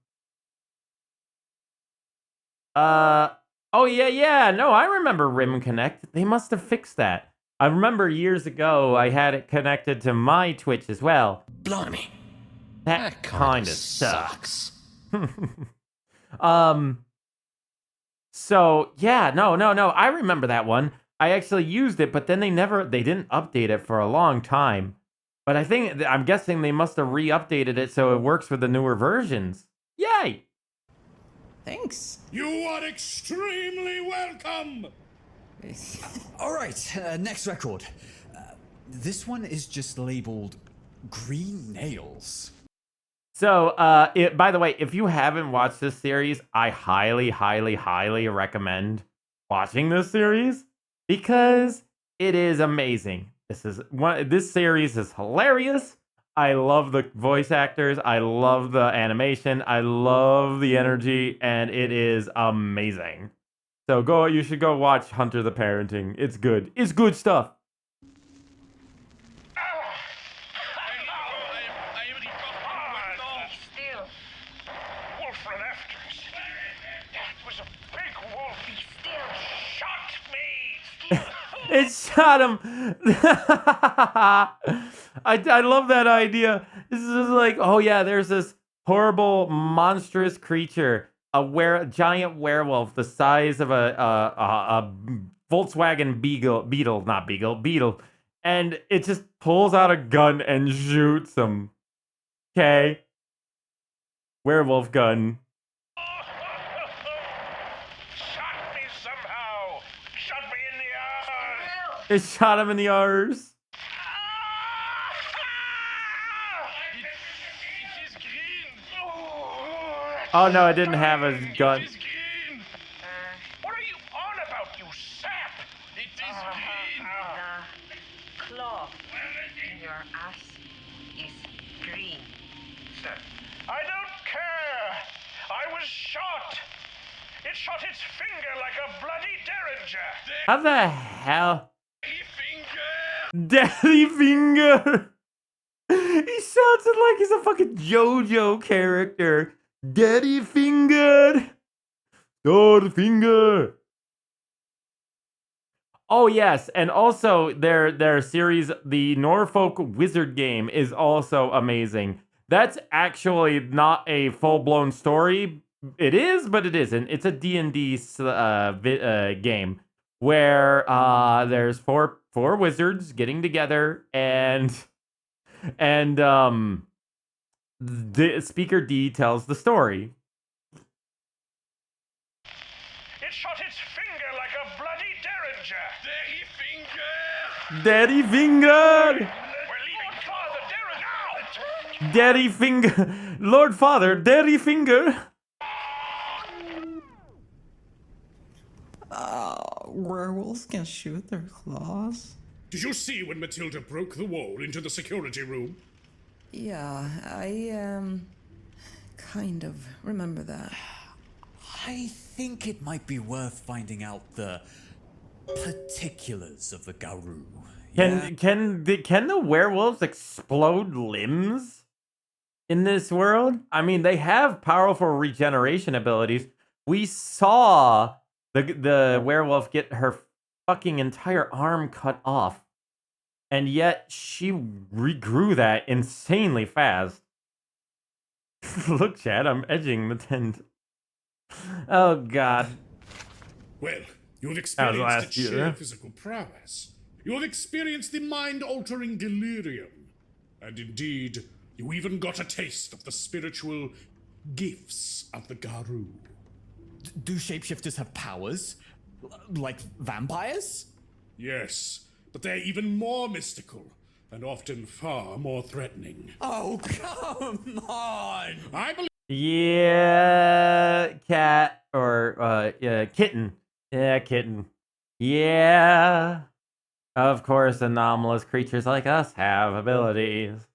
[SPEAKER 1] Oh yeah. No, I remember Rim Connect. They must have fixed that. I remember years ago I had it connected to my Twitch as well.
[SPEAKER 14] Blimey.
[SPEAKER 1] That kind of sucks. So yeah, no. I remember that one. I actually used it, but then they didn't update it for a long time. But I'm guessing they must have re-updated it so it works with the newer versions. Yay!
[SPEAKER 7] Thanks.
[SPEAKER 3] You are extremely welcome.
[SPEAKER 6] All right, next record. This one is just labeled green nails.
[SPEAKER 1] So, by the way, if you haven't watched this series, I highly, highly, highly recommend watching this series because it is amazing. This series is hilarious. I love the voice actors. I love the animation. I love the energy, and it is amazing. So you should go watch Hunter the Parenting. It's good. It's good stuff.
[SPEAKER 2] Still. Wolf ran after us. That was a big wolf. He still shot me.
[SPEAKER 1] It shot him. I love that idea. This is like, oh yeah, there's this horrible, monstrous creature, a giant werewolf the size of a Volkswagen beetle, and it just pulls out a gun and shoots him. Okay, werewolf gun.
[SPEAKER 2] Shot me somehow. Shot me in the arse.
[SPEAKER 1] It shot him in the arse.
[SPEAKER 10] It is green.
[SPEAKER 1] Oh no, I didn't have a gun.
[SPEAKER 10] It is green.
[SPEAKER 2] What are you on about, you sap?
[SPEAKER 10] It is green.
[SPEAKER 4] The claw in your ass is green, sir.
[SPEAKER 2] I don't care. I was shot. It shot its finger like a bloody derringer.
[SPEAKER 1] How the hell?
[SPEAKER 10] Finger.
[SPEAKER 1] Daddy finger. He shouts it like he's a fucking JoJo character. Daddy fingered. Daddy finger. Oh yes, and also their series, the Norfolk Wizard game, is also amazing. That's actually not a full-blown story. It is, but it isn't. It's a D&D game where there's four wizards getting together, and the Speaker D tells the story.
[SPEAKER 2] It shot its finger like a bloody derringer.
[SPEAKER 1] Daddy finger.
[SPEAKER 2] We're leaving Father Derringer.
[SPEAKER 1] Daddy finger. Lord Father, Daddy finger.
[SPEAKER 7] Werewolves can shoot their claws?
[SPEAKER 3] Did you see when Matilda broke the wall into the security room?
[SPEAKER 7] Yeah, I, kind of remember that.
[SPEAKER 6] I think it might be worth finding out the particulars of the Garou.
[SPEAKER 1] Can the werewolves explode limbs in this world? I mean, they have powerful regeneration abilities. We saw the werewolf get her fucking entire arm cut off, and yet she regrew that insanely fast. Look, Chad, I'm edging the tent. Oh God.
[SPEAKER 3] Well, you have
[SPEAKER 1] That was
[SPEAKER 3] experienced
[SPEAKER 1] last
[SPEAKER 3] its sheer
[SPEAKER 1] year.
[SPEAKER 3] physical prowess. You have experienced the mind-altering delirium. And indeed, you even got a taste of the spiritual gifts of the Garou.
[SPEAKER 6] Do shapeshifters have powers? Like vampires?
[SPEAKER 3] Yes, but they're even more mystical, and often far more threatening.
[SPEAKER 6] Oh, come on!
[SPEAKER 3] I believe.
[SPEAKER 1] Yeah, cat or kitten. Yeah, kitten. Yeah. Of course, anomalous creatures like us have abilities.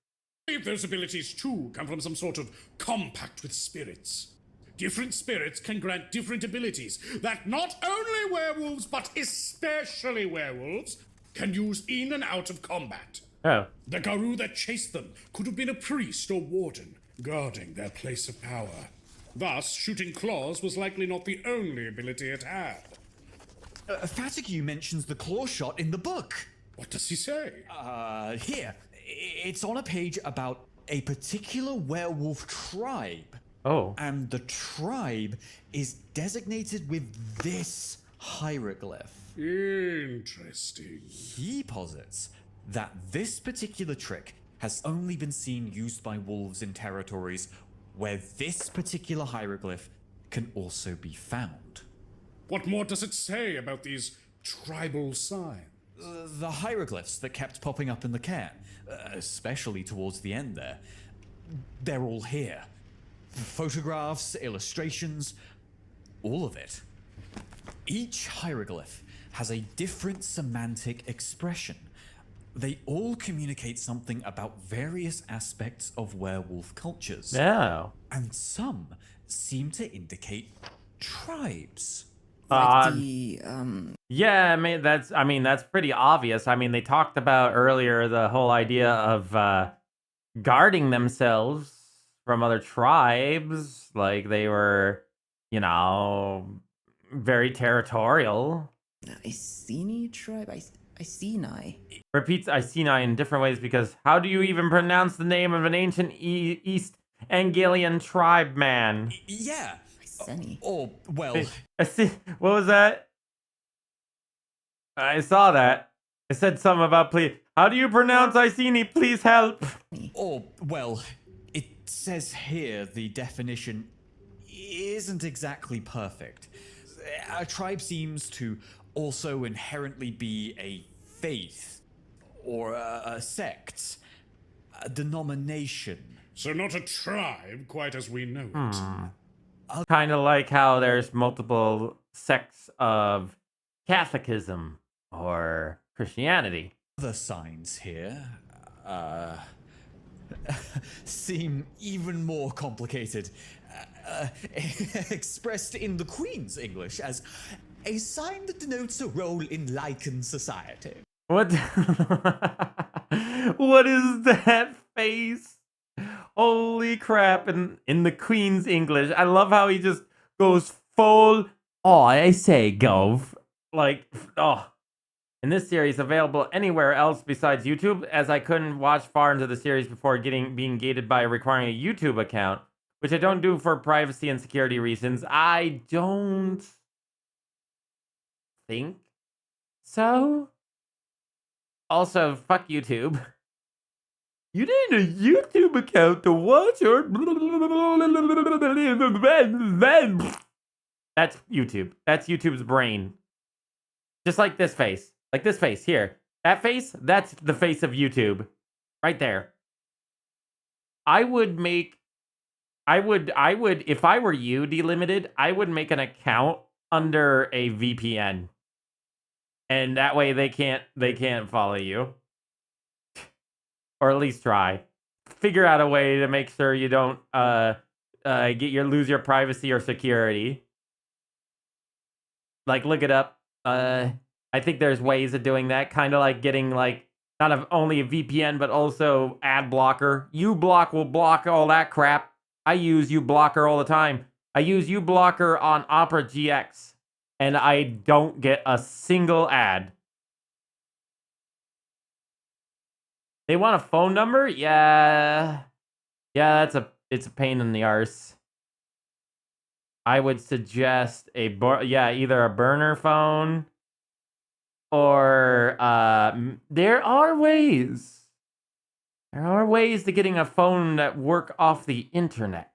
[SPEAKER 3] If those abilities too come from some sort of compact with spirits. Different spirits can grant different abilities that not only werewolves, but especially werewolves, can use in and out of combat.
[SPEAKER 1] Oh.
[SPEAKER 3] The Garou that chased them could have been a priest or warden, guarding their place of power. Thus, shooting claws was likely not the only ability it had.
[SPEAKER 6] Fatigue mentions the claw shot in the book.
[SPEAKER 3] What does he say?
[SPEAKER 6] Here. It's on a page about a particular werewolf tribe.
[SPEAKER 1] Oh.
[SPEAKER 6] And the tribe is designated with this hieroglyph.
[SPEAKER 3] Interesting.
[SPEAKER 6] He posits that this particular trick has only been seen used by wolves in territories where this particular hieroglyph can also be found.
[SPEAKER 3] What more does it say about these tribal signs?
[SPEAKER 6] The hieroglyphs that kept popping up in the cairn, especially towards the end there, they're all here. Photographs, illustrations, all of it. Each hieroglyph has a different semantic expression. They all communicate something about various aspects of werewolf cultures.
[SPEAKER 1] Yeah.
[SPEAKER 6] And some seem to indicate tribes.
[SPEAKER 7] Like the,
[SPEAKER 1] Yeah, I mean that's pretty obvious. I mean, they talked about earlier the whole idea of guarding themselves from other tribes, like they were, you know, very territorial.
[SPEAKER 7] Iceni tribe? Iceni.
[SPEAKER 1] Repeats Iceni in different ways because how do you even pronounce the name of an ancient East Angalian tribe, man?
[SPEAKER 6] Yeah.
[SPEAKER 7] Iceni.
[SPEAKER 6] Or, well...
[SPEAKER 1] What was that? I saw that. It said something about please. How do you pronounce Iceni? Please help.
[SPEAKER 6] Or, well, it says here the definition isn't exactly perfect. A tribe seems to also inherently be a faith, or a sect, a denomination.
[SPEAKER 3] So not a tribe, quite as we know it.
[SPEAKER 1] Kind of like how there's multiple sects of Catholicism or Christianity.
[SPEAKER 6] Other signs here, seem even more complicated. Expressed in the Queen's English as a sign that denotes a role in lichen society.
[SPEAKER 1] What? What is that face? Holy crap! In the Queen's English, I love how he just goes full. Oh, I say, Gov. Like, oh. And this series available anywhere else besides YouTube, as I couldn't watch far into the series before being gated by requiring a YouTube account, which I don't do for privacy and security reasons. I don't think so. Also, fuck YouTube. You need a YouTube account to watch or... That's YouTube. That's YouTube's brain. Just like this face. Like this face here. That face, that's the face of YouTube. Right there. I would, if I were you, Delimited, I would make an account under a VPN. And that way they can't follow you. Or at least try. Figure out a way to make sure you don't lose your privacy or security. Like, look it up. I think there's ways of doing that. Kind of like getting, like, not only a VPN, but also ad blocker. uBlock will block all that crap. I use uBlocker all the time. I use uBlocker on Opera GX. And I don't get a single ad. They want a phone number? Yeah. Yeah, it's a pain in the arse. I would suggest either a burner phone or there are ways. There are ways to getting a phone that work off the internet.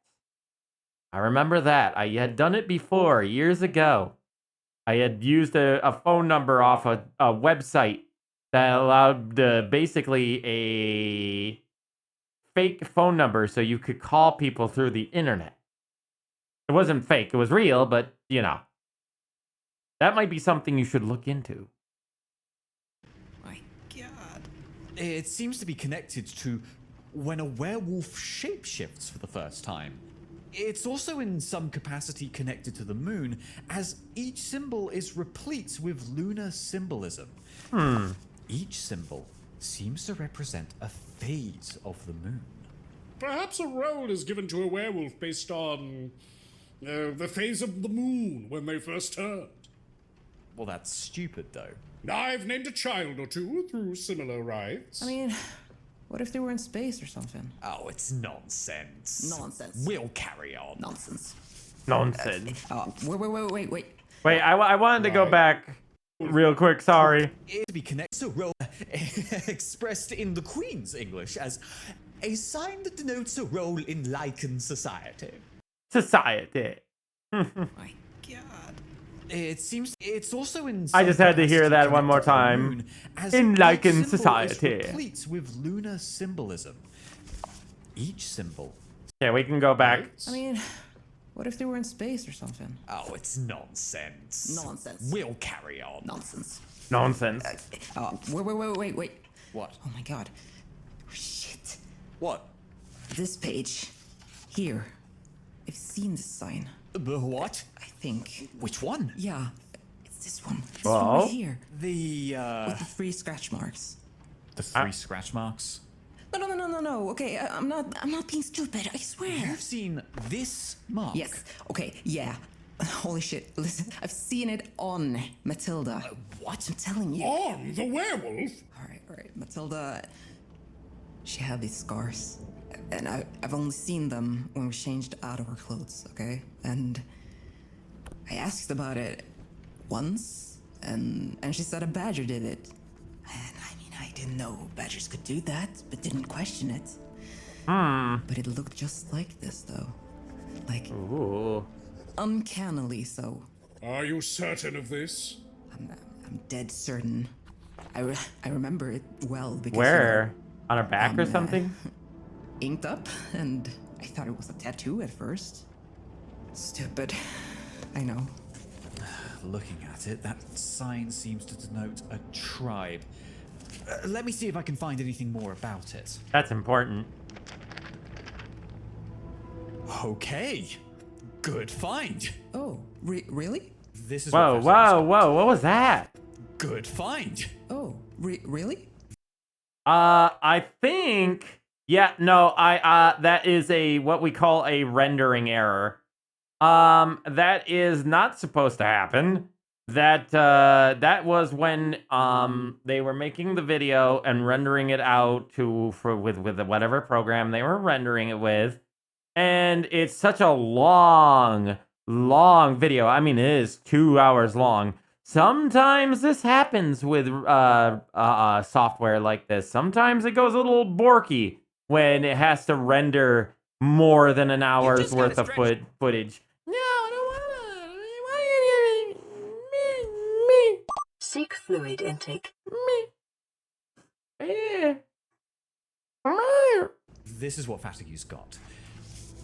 [SPEAKER 1] I remember that. I had done it before, years ago. I had used a phone number off a website that allowed basically a fake phone number so you could call people through the internet. It wasn't fake, it was real, but, you know. That might be something you should look into.
[SPEAKER 7] Why,
[SPEAKER 6] It seems to be connected to when a werewolf shapeshifts for the first time. It's also in some capacity connected to the moon, as each symbol is replete with lunar symbolism. Each symbol seems to represent a phase of the moon.
[SPEAKER 3] Perhaps a role is given to a werewolf based on the phase of the moon when they first turned.
[SPEAKER 6] Well, that's stupid, though.
[SPEAKER 3] I've named a child or two through similar rites.
[SPEAKER 7] I mean, what if they were in space or something?
[SPEAKER 6] Oh, it's nonsense.
[SPEAKER 7] Nonsense.
[SPEAKER 6] We'll carry on.
[SPEAKER 7] Nonsense.
[SPEAKER 1] Nonsense.
[SPEAKER 7] Wait.
[SPEAKER 1] Wait, I wanted to go back real quick. Sorry.
[SPEAKER 6] It be connected to role expressed in the Queen's English as a sign that denotes a role in lichen society.
[SPEAKER 1] Society.
[SPEAKER 7] My God.
[SPEAKER 6] It seems it's also in.
[SPEAKER 1] I just had to hear that one more
[SPEAKER 6] connected to the
[SPEAKER 1] time.
[SPEAKER 6] moon, as
[SPEAKER 1] In
[SPEAKER 6] each
[SPEAKER 1] lichen
[SPEAKER 6] symbol is
[SPEAKER 1] society.
[SPEAKER 6] replete with lunar symbolism. Each symbol.
[SPEAKER 1] Yeah, we can go back.
[SPEAKER 7] I mean, what if they were in space or something?
[SPEAKER 6] Oh, it's nonsense.
[SPEAKER 7] Nonsense.
[SPEAKER 6] We'll carry on.
[SPEAKER 7] Nonsense.
[SPEAKER 1] Nonsense.
[SPEAKER 7] Wait.
[SPEAKER 6] What?
[SPEAKER 7] Oh my God. Shit.
[SPEAKER 6] What?
[SPEAKER 7] This page. Here. I've seen this sign.
[SPEAKER 6] The what?
[SPEAKER 7] I think.
[SPEAKER 6] Which one?
[SPEAKER 7] Yeah. It's this one. This
[SPEAKER 1] Well?
[SPEAKER 7] one right here.
[SPEAKER 6] The
[SPEAKER 7] With the 3 scratch marks.
[SPEAKER 6] The 3 scratch marks.
[SPEAKER 7] No. Okay, I'm not being stupid. I swear.
[SPEAKER 6] You've seen this mark.
[SPEAKER 7] Yes. Okay. Yeah. Holy shit. Listen, I've seen it on Matilda.
[SPEAKER 6] What?
[SPEAKER 7] I'm telling you.
[SPEAKER 3] On the werewolf?
[SPEAKER 7] All right. Matilda, she had these scars. And I've only seen them when we changed out of our clothes, okay? And I asked about it once, and she said a badger did it. And I mean, I didn't know badgers could do that, but didn't question it. But it looked just like this, though. Like,
[SPEAKER 1] Ooh.
[SPEAKER 7] uncannily so.
[SPEAKER 3] Are you certain of this?
[SPEAKER 7] I'm dead certain. I remember it well because
[SPEAKER 1] Where? On her back or
[SPEAKER 7] on,
[SPEAKER 1] something?
[SPEAKER 7] Inked up, and I thought it was a tattoo at first. Stupid. I know.
[SPEAKER 6] Looking at it, that sign seems to denote a tribe. Let me see if I can find anything more about it.
[SPEAKER 1] That's important.
[SPEAKER 6] Okay. Good find.
[SPEAKER 7] Oh, really?
[SPEAKER 6] This is
[SPEAKER 1] Whoa. What was that?
[SPEAKER 6] Good find.
[SPEAKER 7] Oh, really?
[SPEAKER 1] I think. Yeah, no, that is what we call a rendering error. That is not supposed to happen. That was when they were making the video and rendering it out with whatever program they were rendering it with. And it's such a long video. I mean, it is 2 hours long. Sometimes this happens with software like this. Sometimes it goes a little borky when it has to render more than an hour's worth of footage. No, I don't wanna. Me.
[SPEAKER 5] Seek fluid intake.
[SPEAKER 1] Yeah.
[SPEAKER 6] This is what Fatigue's got.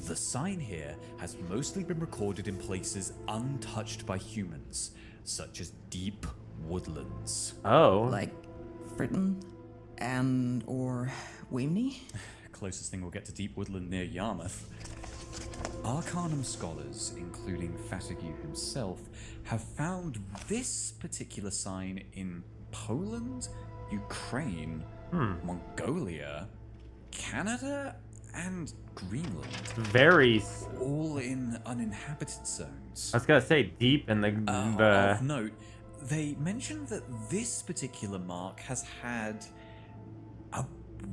[SPEAKER 6] The sign here has mostly been recorded in places untouched by humans, such as deep woodlands.
[SPEAKER 1] Oh.
[SPEAKER 7] Like Fritton and or Wimney?
[SPEAKER 6] Closest thing we'll get to deep woodland near Yarmouth. Arcanum scholars, including Fatigue himself, have found this particular sign in Poland, Ukraine, Mongolia, Canada, and Greenland.
[SPEAKER 1] Very.
[SPEAKER 6] All in uninhabited zones.
[SPEAKER 1] I was gonna say deep in the.
[SPEAKER 6] Of note, they mentioned that this particular mark has had a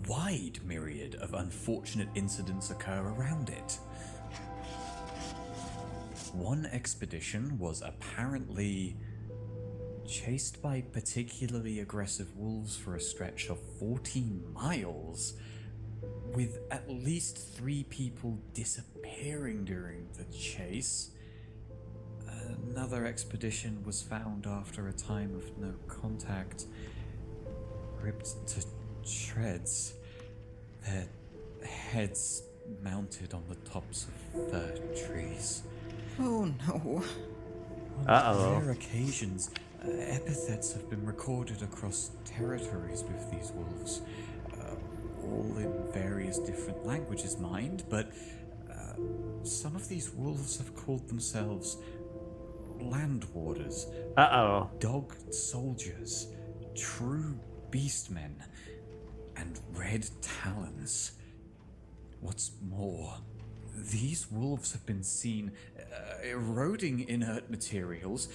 [SPEAKER 6] wide myriad of unfortunate incidents occur around it. One expedition was apparently chased by particularly aggressive wolves for a stretch of 14 miles, with at least 3 people disappearing during the chase. Another expedition was found after a time of no contact, ripped to shreds, their heads mounted on the tops of fir trees.
[SPEAKER 7] Oh no.
[SPEAKER 6] On rare occasions, Epithets have been recorded across territories with these wolves, all in various different languages, mind, but some of these wolves have called themselves land warders, dog soldiers, true beastmen, and red talons. What's more, these wolves have been seen eroding inert materials,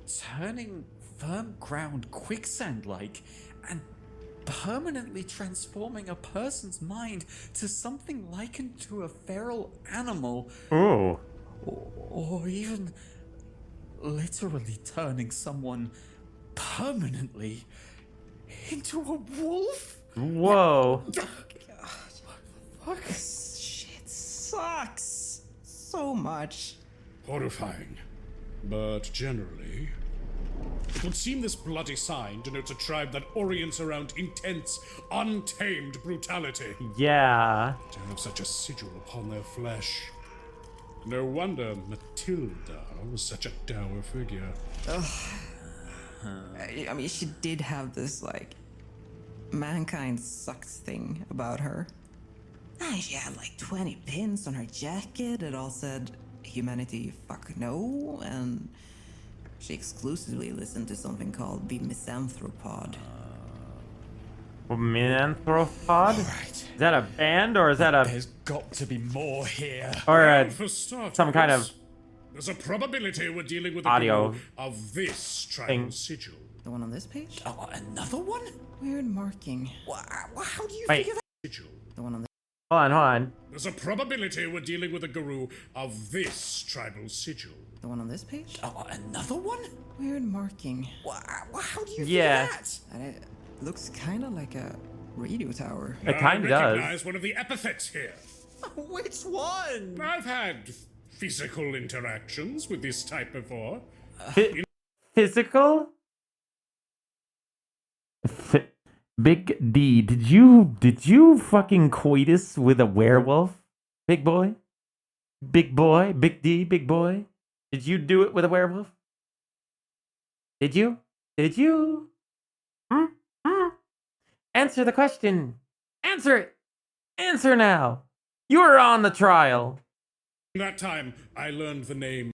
[SPEAKER 6] turning firm ground quicksand-like, and permanently transforming a person's mind to something likened to a feral animal.
[SPEAKER 1] Ooh.
[SPEAKER 6] Or even literally turning someone permanently into a wolf?
[SPEAKER 1] Whoa.
[SPEAKER 7] Fuck. This shit sucks so much.
[SPEAKER 3] Horrifying. But generally, it would seem this bloody sign denotes a tribe that orients around intense, untamed brutality.
[SPEAKER 1] Yeah.
[SPEAKER 3] To have such a sigil upon their flesh. No wonder Matilda was such a dour figure.
[SPEAKER 7] I mean, she did have this, like, mankind sucks thing about her. She had like 20 pins on her jacket. It all said, humanity fuck no, and she exclusively listened to something called the Misanthropod.
[SPEAKER 1] Misanthropod? Is that a band or is that a...
[SPEAKER 6] There's got to be more here.
[SPEAKER 1] Or
[SPEAKER 3] For starters,
[SPEAKER 1] some kind of
[SPEAKER 3] there's a probability we're dealing with
[SPEAKER 1] audio
[SPEAKER 3] a guru of this tribal sigil.
[SPEAKER 7] The one on this page?
[SPEAKER 6] Oh, another one?
[SPEAKER 7] Weird marking.
[SPEAKER 6] How do you
[SPEAKER 1] Wait.
[SPEAKER 6] figure that?
[SPEAKER 3] Sigil.
[SPEAKER 7] The one on this.
[SPEAKER 1] Hold on.
[SPEAKER 3] There's a probability we're dealing with a guru of this tribal sigil.
[SPEAKER 7] The one on this page?
[SPEAKER 6] Oh, another one?
[SPEAKER 7] Weird marking.
[SPEAKER 6] How do you
[SPEAKER 1] Yeah.
[SPEAKER 6] figure that?
[SPEAKER 7] And it looks kind of like a radio tower.
[SPEAKER 1] It kind of does.
[SPEAKER 3] I recognize one of the epithets here.
[SPEAKER 6] Which one?
[SPEAKER 3] I've had physical interactions with this type before.
[SPEAKER 1] Physical? Big D, did you fucking coitus with a werewolf? Big boy? Big boy? Big D, big boy? Did you do it with a werewolf? Did you? Did you? Answer the question. Answer it. Answer now. You're on the trial.
[SPEAKER 3] In that time, I learned the name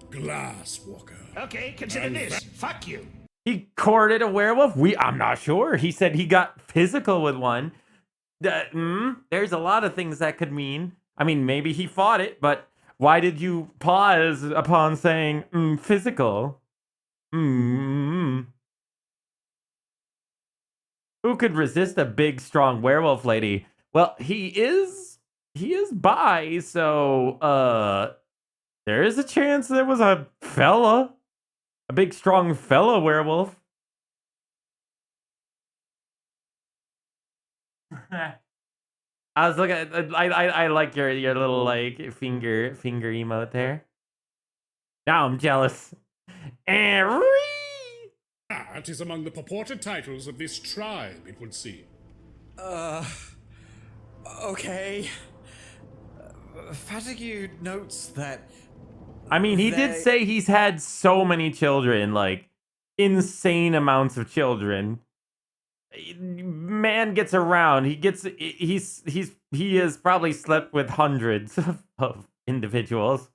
[SPEAKER 3] Glasswalker.
[SPEAKER 9] Okay, consider this. Fuck you.
[SPEAKER 1] He courted a werewolf? I'm not sure. He said he got physical with one. There's a lot of things that could mean. I mean, maybe he fought it, but why did you pause upon saying physical? Who could resist a big, strong werewolf lady? Well, he is bi, so there is a chance there was a fella. A big, strong fella werewolf. I was looking at, I like your little like finger emote there. Now I'm jealous.
[SPEAKER 3] That is among the purported titles of this tribe, it would seem.
[SPEAKER 6] Okay. Fatigue notes that.
[SPEAKER 1] I mean, he did say he's had so many children, like insane amounts of children. Man gets around. He has probably slept with hundreds of individuals.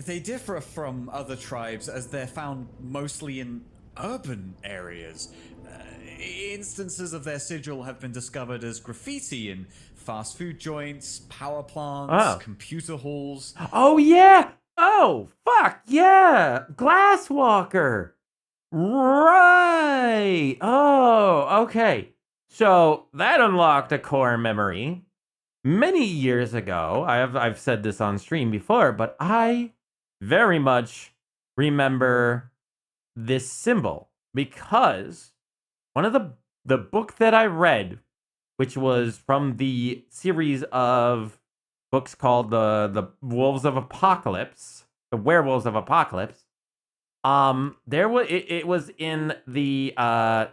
[SPEAKER 6] They differ from other tribes as they're found mostly in urban areas. Instances of their sigil have been discovered as graffiti in fast food joints, power plants, computer halls.
[SPEAKER 1] Oh, yeah! Oh, fuck, yeah! Glasswalker! Right! Oh, okay. So, that unlocked a core memory. Many years ago, I've said this on stream before, but I very much remember this symbol because one of the book that I read, which was from the series of books called the Wolves of Apocalypse, the Werewolves of Apocalypse. It was in the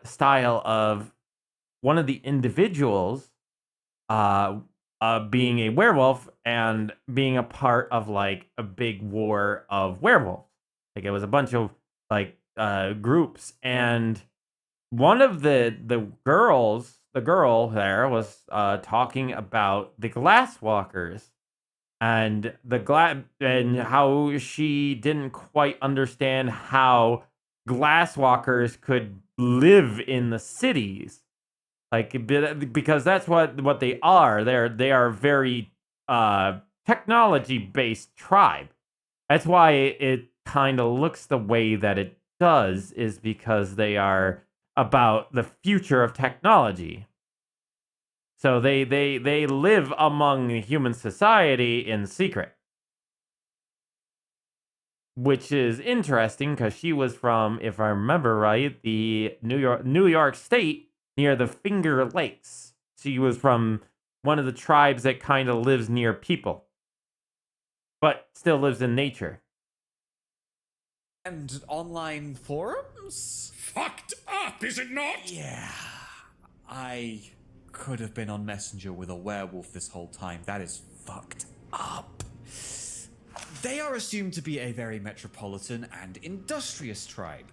[SPEAKER 1] style of one of the individuals being a werewolf and being a part of like a big war of werewolves. Like it was a bunch of like groups, and one of the girl there was talking about the glasswalkers and and how she didn't quite understand how glasswalkers could live in the cities, like because that's what they are. They are very technology based tribe. That's why it kind of looks the way that it does, is because they are about the future of technology. So they live among human society in secret, which is interesting because she was from, if I remember right, the New York State near the Finger Lakes. She was from one of the tribes that kind of lives near people, but still lives in nature.
[SPEAKER 6] And online forums?
[SPEAKER 3] Fucked up, is it not?
[SPEAKER 6] Yeah. I could have been on Messenger with a werewolf this whole time. That is fucked up. They are assumed to be a very metropolitan and industrious tribe.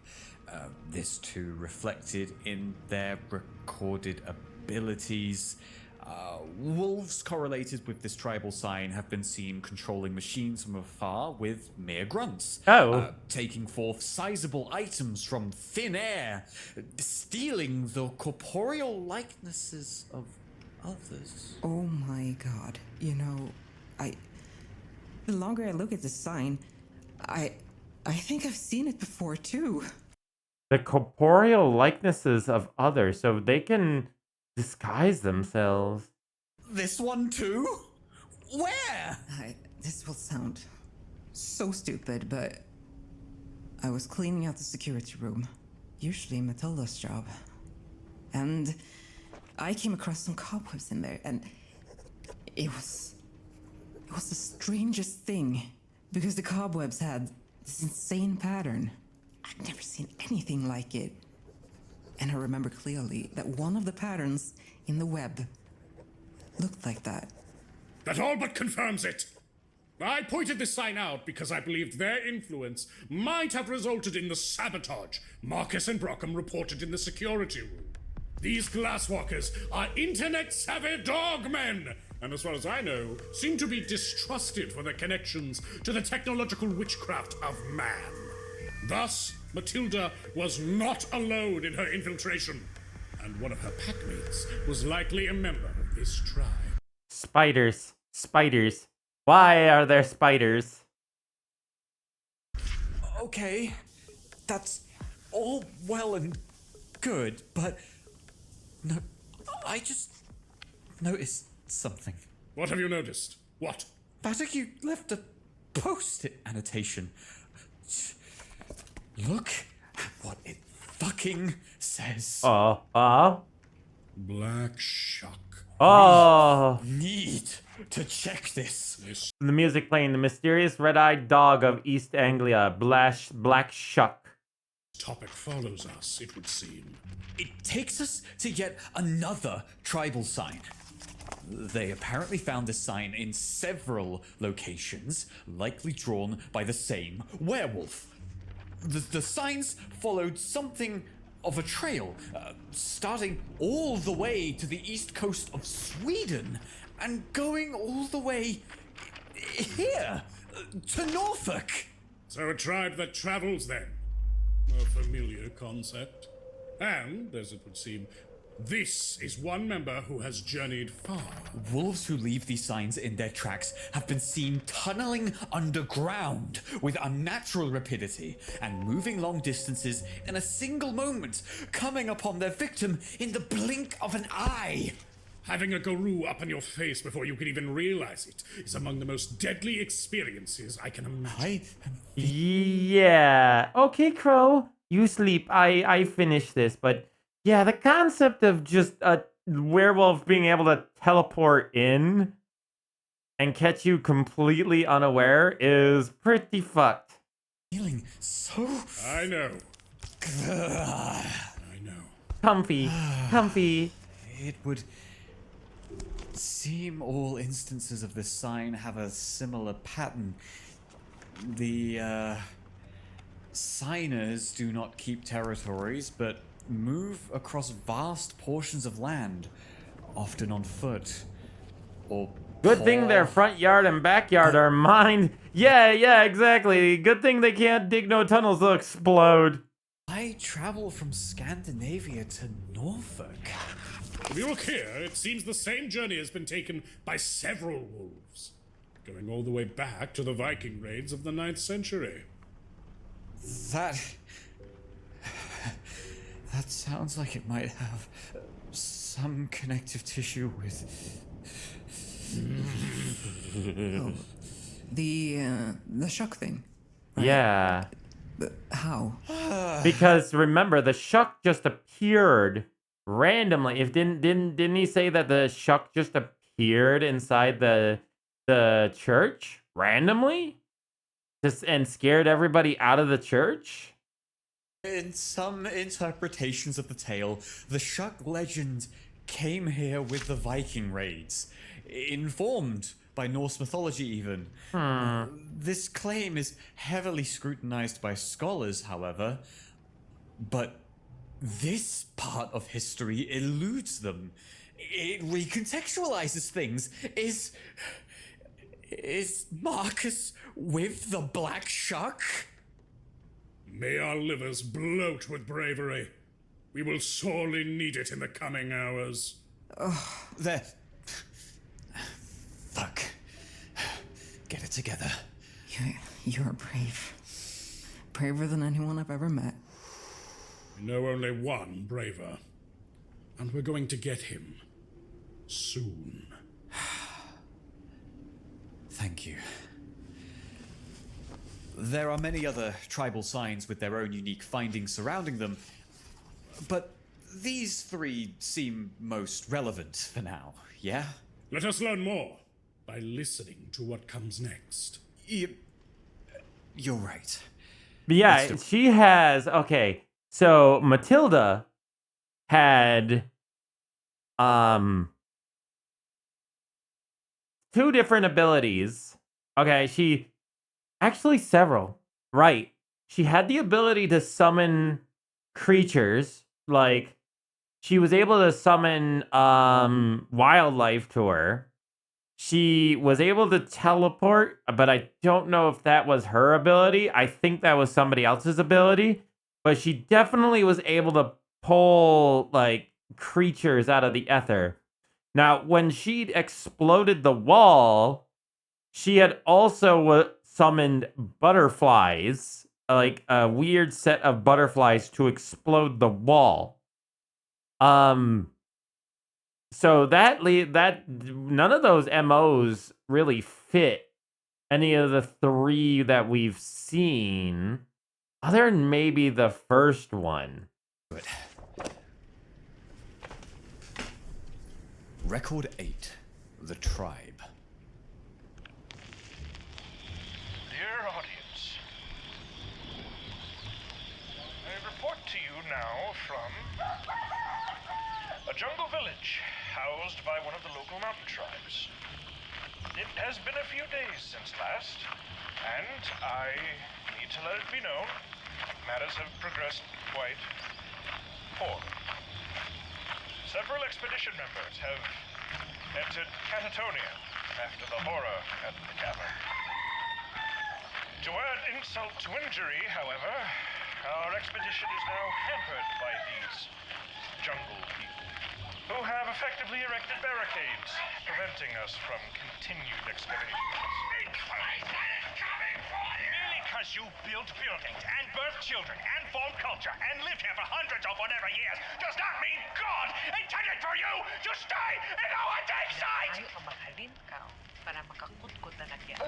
[SPEAKER 6] This too reflected in their recorded abilities. Wolves correlated with this tribal sign have been seen controlling machines from afar with mere grunts. Taking forth sizable items from thin air, stealing the corporeal likenesses of others.
[SPEAKER 7] Oh my god. You know, the longer I look at the sign, I think I've seen it before too.
[SPEAKER 1] The corporeal likenesses of others, so they can disguise themselves.
[SPEAKER 6] This one too? Where?
[SPEAKER 7] This will sound so stupid, but I was cleaning out the security room, usually Matilda's job, and I came across some cobwebs in there, and it was the strangest thing, because the cobwebs had this insane pattern. I'd never seen anything like it. And I remember clearly that one of the patterns in the web looked like that.
[SPEAKER 3] That all but confirms it. I pointed this sign out because I believed their influence might have resulted in the sabotage Marcus and Brockham reported in the security room. These glasswalkers are internet-savvy dogmen, and as far as I know, seem to be distrusted for their connections to the technological witchcraft of man. Thus, Matilda was not alone in her infiltration, and one of her packmates was likely a member of this tribe.
[SPEAKER 1] Spiders. Spiders. Why are there spiders?
[SPEAKER 6] Okay, that's all well and good, but no, I just noticed something.
[SPEAKER 3] What have you noticed? What?
[SPEAKER 6] Batak, you left a post-it annotation. Look at what it fucking says.
[SPEAKER 3] Black Shuck.
[SPEAKER 6] Need to check this.
[SPEAKER 1] The music playing, the mysterious red-eyed dog of East Anglia, Black Shuck.
[SPEAKER 3] Topic follows us, it would seem.
[SPEAKER 6] It takes us to yet another tribal sign. They apparently found this sign in several locations, likely drawn by the same werewolf. The signs followed something of a trail, starting all the way to the east coast of Sweden and going all the way here to Norfolk.
[SPEAKER 3] So a tribe that travels then. A familiar concept. And, as it would seem, this is one member who has journeyed far.
[SPEAKER 6] Wolves who leave these signs in their tracks have been seen tunneling underground with unnatural rapidity and moving long distances in a single moment, coming upon their victim in the blink of an eye.
[SPEAKER 3] Having a guru up on your face before you can even realize it is among the most deadly experiences I can imagine.
[SPEAKER 1] Yeah. Okay, Crow. You sleep. I finish this, but yeah, the concept of just a werewolf being able to teleport in and catch you completely unaware is pretty fucked.
[SPEAKER 6] Feeling so...
[SPEAKER 3] I know. I know.
[SPEAKER 1] Comfy.
[SPEAKER 6] It would seem all instances of this sign have a similar pattern. The Signers do not keep territories, but move across vast portions of land, often on foot. Or
[SPEAKER 1] Good thing their front yard and backyard are mined. Yeah, exactly. Good thing they can't dig no tunnels, they'll explode.
[SPEAKER 6] I travel from Scandinavia to Norfolk.
[SPEAKER 3] If you look here, it seems the same journey has been taken by several wolves, going all the way back to the Viking raids of the 9th century.
[SPEAKER 6] That sounds like it might have some connective tissue with...
[SPEAKER 7] Oh, the shock thing. Right?
[SPEAKER 1] Yeah.
[SPEAKER 7] But how?
[SPEAKER 1] Because remember, the shuck just appeared randomly. If didn't he say that the shuck just appeared inside the church randomly? Just and scared everybody out of the church?
[SPEAKER 6] In some interpretations of the tale, the Shuck legend came here with the Viking raids, informed by Norse mythology even. This claim is heavily scrutinized by scholars, however, but this part of history eludes them. It recontextualizes things. Is Marcus with the Black Shuck?
[SPEAKER 3] May our livers bloat with bravery. We will sorely need it in the coming hours.
[SPEAKER 6] There. Fuck. Get it together.
[SPEAKER 7] You're brave. Braver than anyone I've ever met.
[SPEAKER 3] We know only one braver. And we're going to get him. Soon.
[SPEAKER 6] Thank you. There are many other tribal signs with their own unique findings surrounding them, but these three seem most relevant for now, yeah?
[SPEAKER 3] Let us learn more by listening to what comes next.
[SPEAKER 6] You're right.
[SPEAKER 1] But yeah, she has... Okay, so Matilda had... 2 different abilities. Okay, she... Actually, several. Right. She had the ability to summon creatures. Like, she was able to summon wildlife to her. She was able to teleport, but I don't know if that was her ability. I think that was somebody else's ability. But she definitely was able to pull, like, creatures out of the ether. Now, when she exploded the wall, she had also summoned butterflies, like a weird set of butterflies to explode the wall. So that none of those MOs really fit any of the 3 that we've seen, other than maybe the first one.
[SPEAKER 6] Good. Record 8. The Tribe.
[SPEAKER 2] Dear audience, I report to you now from a jungle village housed by one of the local mountain tribes. It has been a few days since last, and I need to let it be known, matters have progressed quite poorly. Several expedition members have entered Catatonia after the horror at the cavern. To add insult to injury, however, our expedition is now hampered by these jungle people, who have effectively erected barricades, preventing us from continued excavations.
[SPEAKER 9] Merely because you built buildings and birthed children and formed culture and lived here for hundreds of whatever years does not mean God intended for you to stay in our dig site!
[SPEAKER 4] Ayaw mahalin ka para makakutkot na nagyan.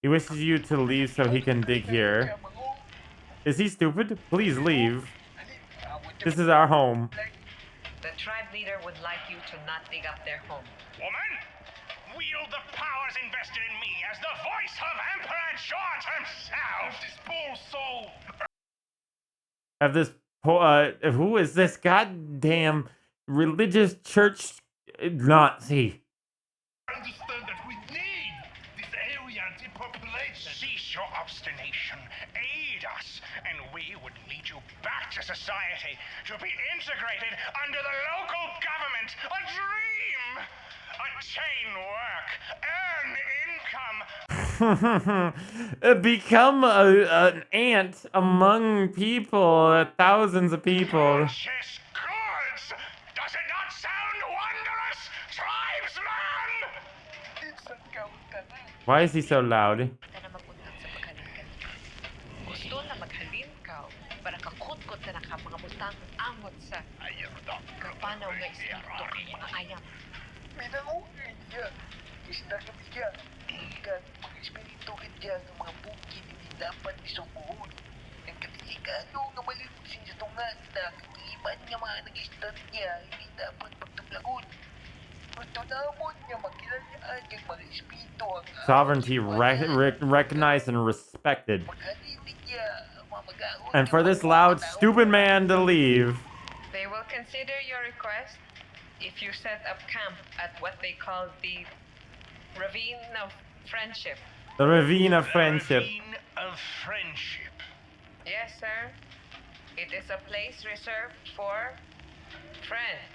[SPEAKER 1] He wishes you to leave so he can dig here. Is he stupid? Please leave. This is our home.
[SPEAKER 4] The tribe leader would like you to not dig up their home.
[SPEAKER 9] Woman, wield the powers invested in me as the voice of Emperor George himself! This bull soul!
[SPEAKER 1] Have this who is this goddamn religious church Nazi?
[SPEAKER 9] Understand that we need you back to society, to be integrated under the local government. A dream! Attain work, earn income.
[SPEAKER 1] Become an ant among people, thousands of people.
[SPEAKER 9] Purchase goods! Does it not sound wondrous, tribesman?
[SPEAKER 1] Why is he so loud?
[SPEAKER 4] Gusto na maghalinkaw para kakutkot na naka mga butang angot sa kapanaw na espiritu ng mga ayam.
[SPEAKER 14] Minangugin niya. Isda kabigyan. Ikan, mga espiritu kanya ng mga bukid hindi dapat isubuhon. Ang katilikado nga malimusin sa tungan na kakiiban niya mga nag-istat niya hindi dapat pagtuglagon. Gusto namon niya makilalaan ng mga espiritu ang
[SPEAKER 1] Sovereignty recognized and respected. And for this loud, stupid man to leave.
[SPEAKER 4] They will consider your request if you set up camp at what they call the ravine of friendship.
[SPEAKER 1] The ravine of friendship.
[SPEAKER 9] Ravine of friendship.
[SPEAKER 4] Yes, sir. It is a place reserved for friends.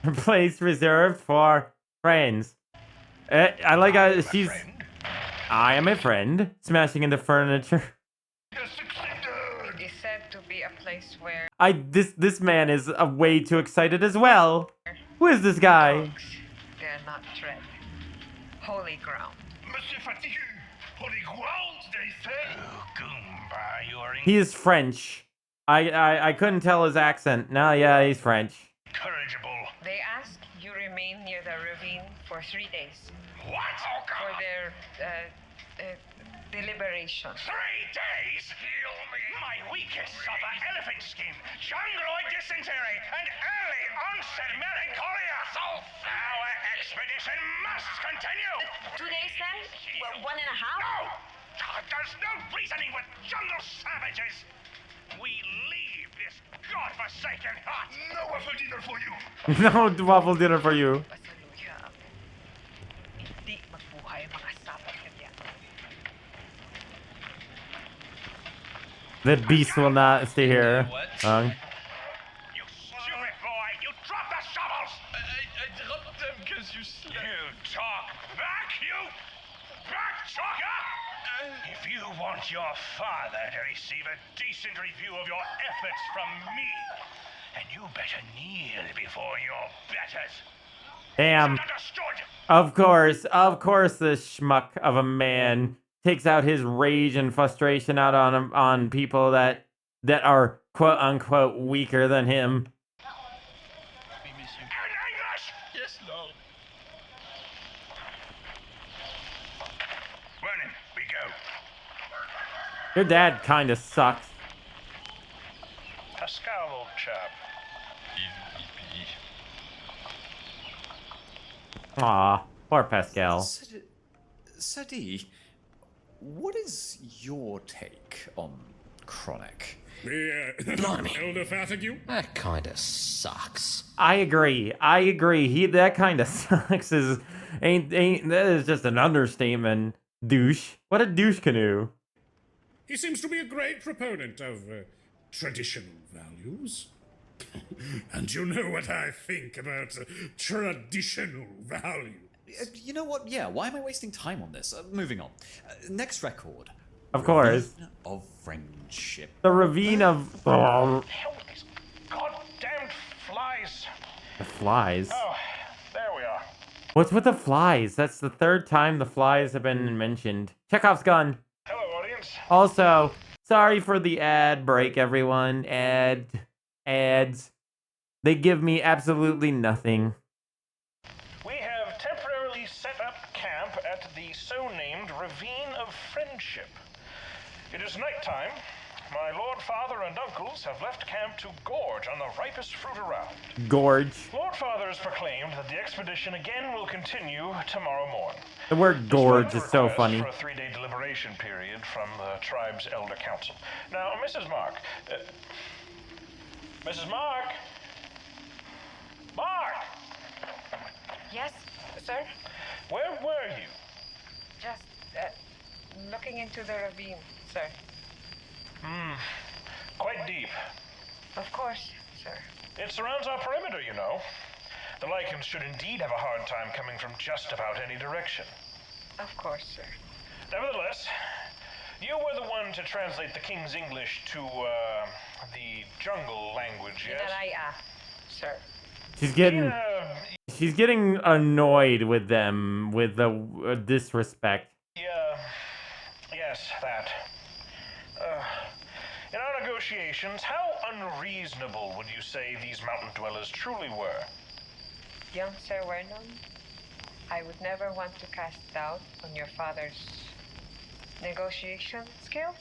[SPEAKER 1] A place reserved for friends. I like how she's... I am a friend. Smashing into furniture.
[SPEAKER 4] It is said to be a place where
[SPEAKER 1] This man is way too excited as well. Who is this guy?
[SPEAKER 4] they're not tread. Holy ground.
[SPEAKER 9] Monsieur Fatigue, holy ground, they say. Umbra, you are
[SPEAKER 1] He is French. I couldn't tell his accent. No, yeah, he's French.
[SPEAKER 9] incorrigible.
[SPEAKER 4] They ask you remain near the ravine for 3 days.
[SPEAKER 9] What? Oh,
[SPEAKER 4] For
[SPEAKER 9] God.
[SPEAKER 4] their deliberation.
[SPEAKER 9] 3 days? Heal me. My weakest suffer elephant skin, jungloid dysentery, and early onset melancholia. So our expedition must continue.
[SPEAKER 4] 2 days then? Well, 1.5?
[SPEAKER 9] No! There's no reasoning with jungle savages. We leave this godforsaken hut. No waffle dinner for you.
[SPEAKER 1] No waffle dinner for you.
[SPEAKER 4] Hindi magbuhay mga sapat kanya.
[SPEAKER 1] The beast will not stay here.
[SPEAKER 9] You stupid boy! You dropped the shovels!
[SPEAKER 11] I dropped them because you slept.
[SPEAKER 9] You talk back, you back talker! If you want your father to receive a decent review of your efforts from me, and you better kneel before your betters.
[SPEAKER 1] Damn.
[SPEAKER 9] Understood?
[SPEAKER 1] Of course, this schmuck of a man takes out his rage and frustration out on people that are quote unquote weaker than him.
[SPEAKER 11] Yes, no.
[SPEAKER 9] Vernon, we go.
[SPEAKER 1] Your dad kinda sucks.
[SPEAKER 2] Pascal, old chap.
[SPEAKER 1] Aw, poor Pascal.
[SPEAKER 6] Sadi, what is your take on Chronic?
[SPEAKER 3] Elder Fatigue?
[SPEAKER 15] That kinda sucks.
[SPEAKER 1] I agree. That kinda sucks. That is just an understatement. Douche. What a douche canoe.
[SPEAKER 3] He seems to be a great proponent of traditional values. And you know what I think about traditional values.
[SPEAKER 6] You know what? Yeah, why am I wasting time on this? Moving on. Next record.
[SPEAKER 1] Of course.
[SPEAKER 6] Ravine of friendship.
[SPEAKER 1] The ravine of...
[SPEAKER 2] Hell, these goddamn flies.
[SPEAKER 1] The flies?
[SPEAKER 2] Oh, there we are.
[SPEAKER 1] What's with the flies? That's the third time the flies have been mentioned. Chekhov's gun.
[SPEAKER 2] Hello, audience.
[SPEAKER 1] Also, sorry for the ad break, everyone. Ads. They give me absolutely nothing.
[SPEAKER 2] We have temporarily set up camp at the so-named Ravine of Friendship. It is nighttime. My lord father and uncles have left camp to gorge on the ripest fruit around.
[SPEAKER 1] Gorge.
[SPEAKER 2] Lord father has proclaimed that the expedition again will continue tomorrow morn.
[SPEAKER 1] The word gorge is so funny.
[SPEAKER 2] For a 3-day deliberation period from the tribe's elder council. Now, Mrs. Mark. Mrs. Mark? Mark!
[SPEAKER 4] Yes, sir?
[SPEAKER 2] Where were you?
[SPEAKER 4] Just looking into the ravine, sir.
[SPEAKER 2] Quite deep.
[SPEAKER 4] Of course, sir.
[SPEAKER 2] It surrounds our perimeter, you know. The Lycans should indeed have a hard time coming from just about any direction.
[SPEAKER 4] Of course, sir.
[SPEAKER 2] Nevertheless, you were the one to translate the King's English to, the jungle language, yes?
[SPEAKER 4] Sir.
[SPEAKER 1] She's getting annoyed with them, with the disrespect.
[SPEAKER 2] Yes, that. In our negotiations, how unreasonable would you say these mountain dwellers truly were?
[SPEAKER 4] Young Sir Vernon, I would never want to cast doubt on your father's negotiation skills,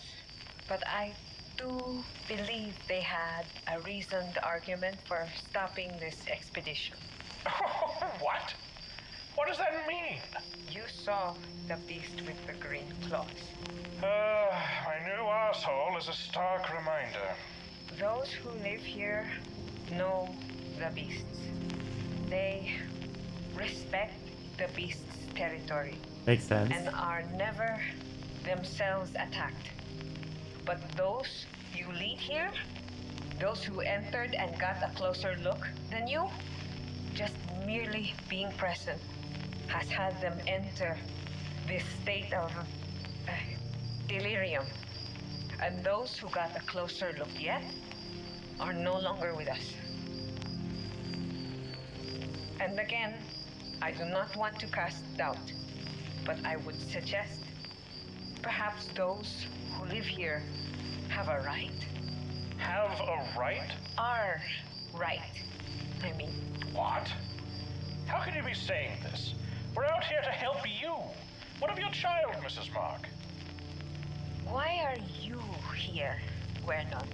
[SPEAKER 4] but I do believe they had a reasoned argument for stopping this expedition.
[SPEAKER 2] What? What does that mean?
[SPEAKER 4] You saw the beast with the green claws.
[SPEAKER 2] My new asshole is a stark reminder.
[SPEAKER 4] Those who live here know the beasts. They respect the beast's territory.
[SPEAKER 1] Makes sense.
[SPEAKER 4] And are never themselves attacked. But those you lead here, those who entered and got a closer look than you, just merely being present has had them enter this state of delirium. And those who got a closer look yet are no longer with us. And again, I do not want to cast doubt, but I would suggest perhaps those who live here have a right.
[SPEAKER 2] Have a right?
[SPEAKER 4] Our right, I mean.
[SPEAKER 2] What? How can you be saying this? We're out here to help you. What of your child, Mrs. Mark?
[SPEAKER 4] Why are you here, Vernon?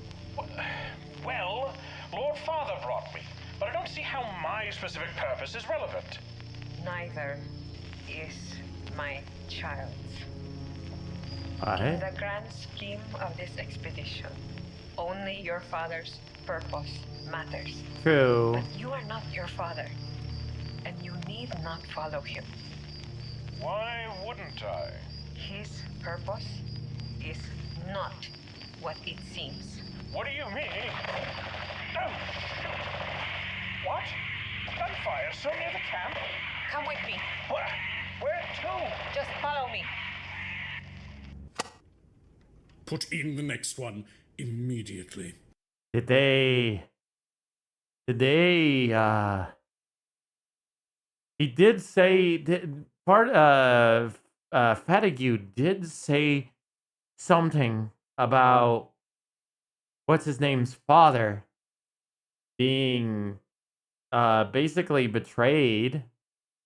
[SPEAKER 2] Well, Lord Father brought me, but I don't see how my specific purpose is relevant.
[SPEAKER 4] Neither is my child's.
[SPEAKER 1] Aye.
[SPEAKER 4] In the grand scheme of this expedition, only your father's purpose matters.
[SPEAKER 1] True.
[SPEAKER 4] But you are not your father, and you need not follow him.
[SPEAKER 2] Why wouldn't I?
[SPEAKER 4] His purpose is not what it seems.
[SPEAKER 2] What do you mean? Oh. What? Gunfire so near the camp?
[SPEAKER 4] Come with me.
[SPEAKER 2] Where to?
[SPEAKER 4] Just follow me.
[SPEAKER 3] Put in the next one immediately.
[SPEAKER 1] Did they, he did say, Fatigue did say something about, what's his name's father being, basically betrayed,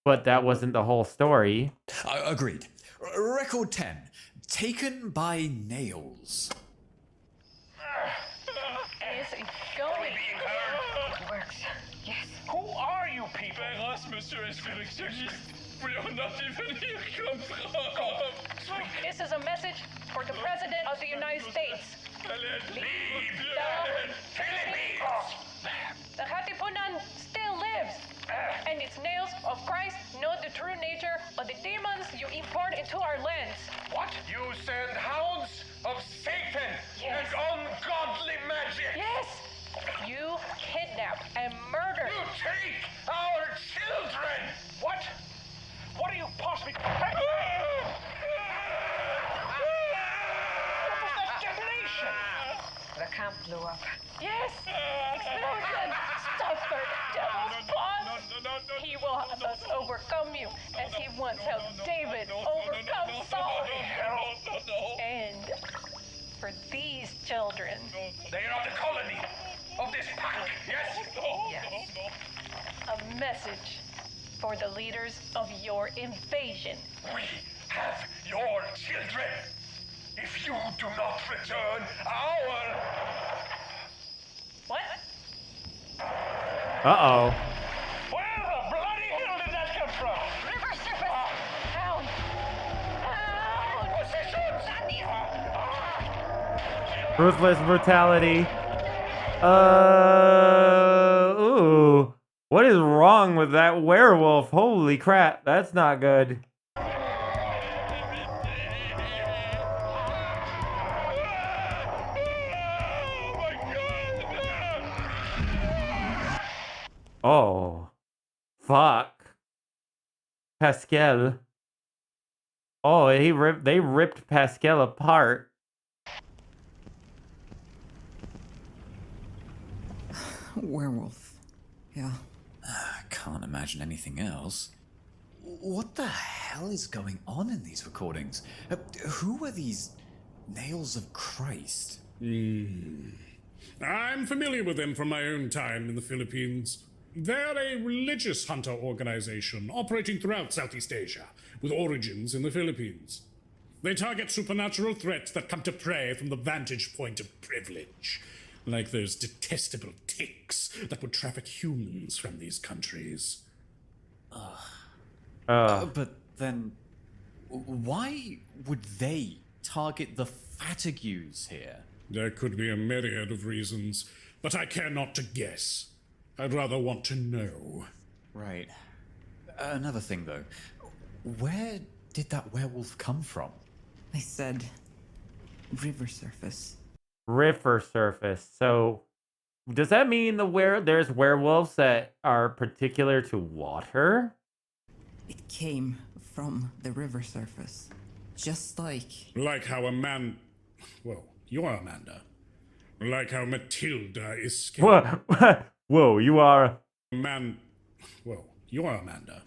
[SPEAKER 1] but that wasn't the whole story.
[SPEAKER 6] Agreed. Record 10. Taken by nails.
[SPEAKER 4] Is it going? It works. Yes.
[SPEAKER 2] Who are you people?
[SPEAKER 11] We are not even here,
[SPEAKER 16] This is a message for the President of the United States. The Katipunan still lives, and its nails of Christ know the true nature of the demons you import into our lands.
[SPEAKER 2] What? You send hounds of Satan and ungodly magic?
[SPEAKER 16] Yes! You kidnap and murder.
[SPEAKER 2] You take our children! What? What are you possibly... What was that detonation?
[SPEAKER 4] The camp blew up.
[SPEAKER 16] Yes! Explosion! Stubborn devil's boss! He will have us overcome you, as he once helped David overcome Saul. And for these children...
[SPEAKER 2] They are the colony of this pack, yes?
[SPEAKER 16] Yes. A message for the leaders of your invasion.
[SPEAKER 2] We have your children. If you do not return our...
[SPEAKER 16] What?
[SPEAKER 1] Uh-oh.
[SPEAKER 2] Where the bloody hell did that come from?
[SPEAKER 16] River serpent! Hound! Hound!
[SPEAKER 1] Ruthless brutality. Ooh. What is wrong with that werewolf? Holy crap, that's not good. Oh, fuck. Pascal. Oh, they ripped Pascal apart.
[SPEAKER 7] Werewolf. Yeah.
[SPEAKER 6] Can't imagine anything else. What the hell is going on in these recordings? Who are these nails of Christ?
[SPEAKER 3] I'm familiar with them from my own time in the Philippines. They're a religious hunter organization operating throughout Southeast Asia, with origins in the Philippines. They target supernatural threats that come to prey from the vantage point of privilege, like those detestable ticks that would traffic humans from these countries.
[SPEAKER 6] But then, why would they target the Fatigues here?
[SPEAKER 3] There could be a myriad of reasons, but I care not to guess. I'd rather want to know.
[SPEAKER 6] Right. Another thing, though. Where did that werewolf come from?
[SPEAKER 7] They said river surface.
[SPEAKER 1] River surface. So, does that mean there's werewolves that are particular to water?
[SPEAKER 7] It came from the river surface. Just like...
[SPEAKER 3] Like how a man... Well, you're Amanda. Like how Matilda escaped.
[SPEAKER 1] What? Whoa, you are...
[SPEAKER 3] Man... Well, you're Amanda.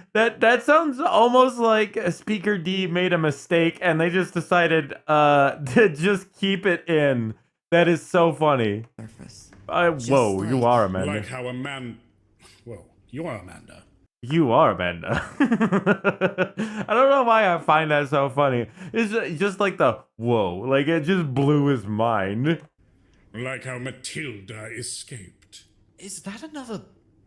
[SPEAKER 1] That sounds almost like Speaker D made a mistake and they just decided to just keep it in. That is so funny.
[SPEAKER 7] Surface.
[SPEAKER 1] Whoa,
[SPEAKER 7] like,
[SPEAKER 1] you are Amanda.
[SPEAKER 3] Like how a man... Well, you're Amanda.
[SPEAKER 1] You are Amanda. I don't know why I find that so funny. It's just like the whoa. Like it just blew his mind.
[SPEAKER 3] Like how Matilda escaped.
[SPEAKER 6] Is that another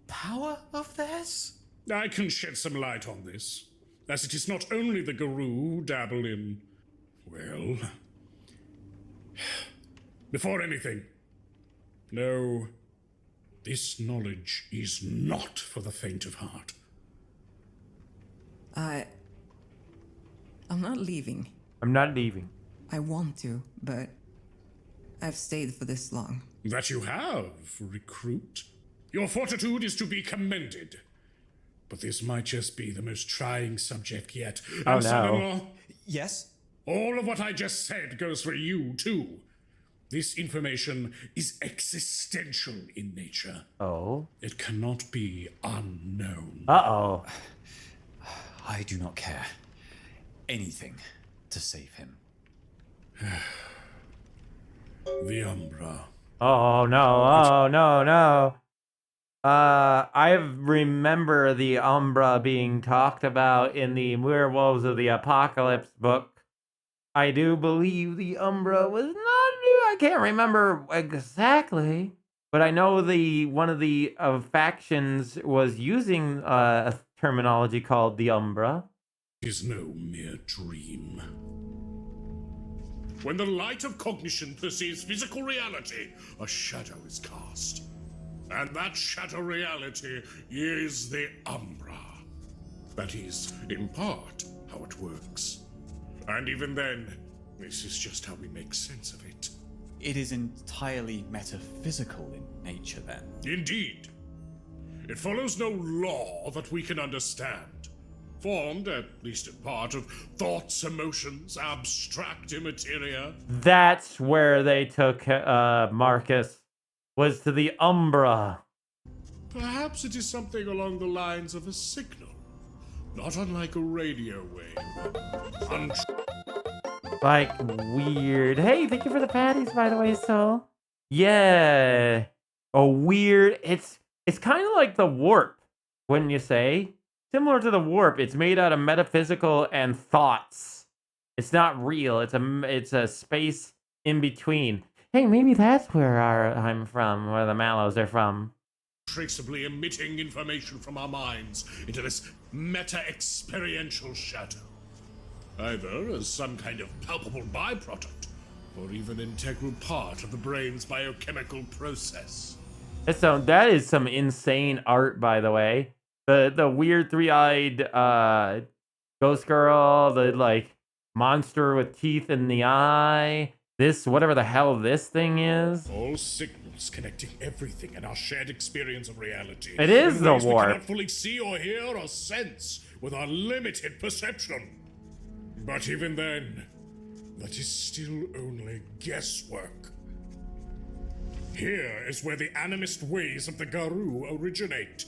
[SPEAKER 6] power of theirs?
[SPEAKER 3] I can shed some light on this, as it is not only the Guru who dabble in... Well... Before anything, no, this knowledge is not for the faint of heart.
[SPEAKER 7] I'm not leaving.
[SPEAKER 1] I'm not leaving.
[SPEAKER 7] I want to, but I've stayed for this long.
[SPEAKER 3] That you have, recruit. Your fortitude is to be commended. But this might just be the most trying subject yet.
[SPEAKER 1] Oh,
[SPEAKER 3] And son-in-law,
[SPEAKER 1] no.
[SPEAKER 6] Yes?
[SPEAKER 3] all of what I just said goes for you, too. This information is existential in nature.
[SPEAKER 1] Oh?
[SPEAKER 3] It cannot be unknown.
[SPEAKER 1] Uh-oh.
[SPEAKER 6] I do not care. Anything to save him.
[SPEAKER 3] The Umbra.
[SPEAKER 1] Oh no, oh no. I remember the Umbra being talked about in the Werewolves of the Apocalypse book. I do believe the Umbra was not new. I can't remember exactly, but I know one of the factions was using a terminology called the Umbra.
[SPEAKER 3] Is no mere dream. When the light of cognition perceives physical reality, a shadow is cast. And that shadow reality is the Umbra. That is, in part, how it works. And even then, this is just how we make sense of it.
[SPEAKER 6] It is entirely metaphysical in nature, then.
[SPEAKER 3] Indeed. It follows no law that we can understand. Formed, at least in part, of thoughts, emotions, abstract immateria.
[SPEAKER 1] That's where they took Marcus, was to the Umbra.
[SPEAKER 3] Perhaps it is something along the lines of a signal. Not unlike a radio wave.
[SPEAKER 1] Like, weird. Hey, thank you for the patties, by the way, Soul. Yeah. A weird... It's kind of like the warp, wouldn't you say? Similar to the warp, it's made out of metaphysical and thoughts. It's not real. It's a space in between. Hey, maybe that's where I'm from, where the MalOs are from.
[SPEAKER 3] Traceably emitting information from our minds into this meta-experiential shadow. Either as some kind of palpable byproduct, or even integral part of the brain's biochemical process.
[SPEAKER 1] That is some insane art, by the way. The weird three-eyed ghost girl, the like monster with teeth in the eye. This, whatever the hell this thing is.
[SPEAKER 3] All signals connecting everything in our shared experience of reality.
[SPEAKER 1] It is
[SPEAKER 3] in
[SPEAKER 1] the
[SPEAKER 3] ways we
[SPEAKER 1] warp.
[SPEAKER 3] cannot fully see or hear or sense with our limited perception. But even then, that is still only guesswork. Here is where the animist ways of the Garou originate.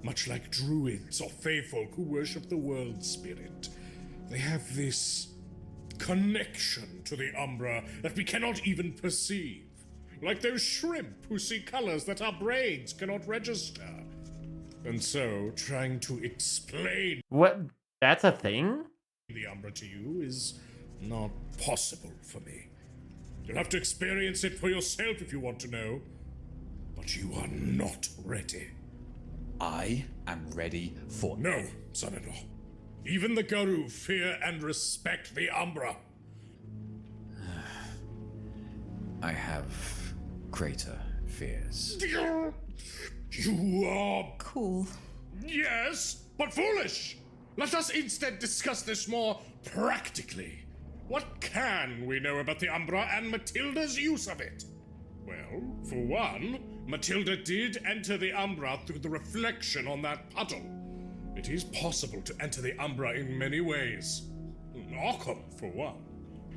[SPEAKER 3] Much like druids or feyfolk who worship the world spirit. They have this connection to the Umbra that we cannot even perceive. Like those shrimp who see colors that our brains cannot register. And so, trying to explain
[SPEAKER 1] What? That's a thing?
[SPEAKER 3] the Umbra to you is not possible for me. You'll have to experience it for yourself if you want to know. But you are not ready.
[SPEAKER 6] I am ready for...
[SPEAKER 3] No, son-in-law. Even the Garou fear and respect the Umbra.
[SPEAKER 6] I have greater fears.
[SPEAKER 3] You are...
[SPEAKER 7] Cool.
[SPEAKER 3] Yes, but foolish! Let us instead discuss this more practically. What can we know about the Umbra and Matilda's use of it? Well, for one, Matilda did enter the Umbra through the reflection on that puddle. It is possible to enter the Umbra in many ways. Arkham, for one.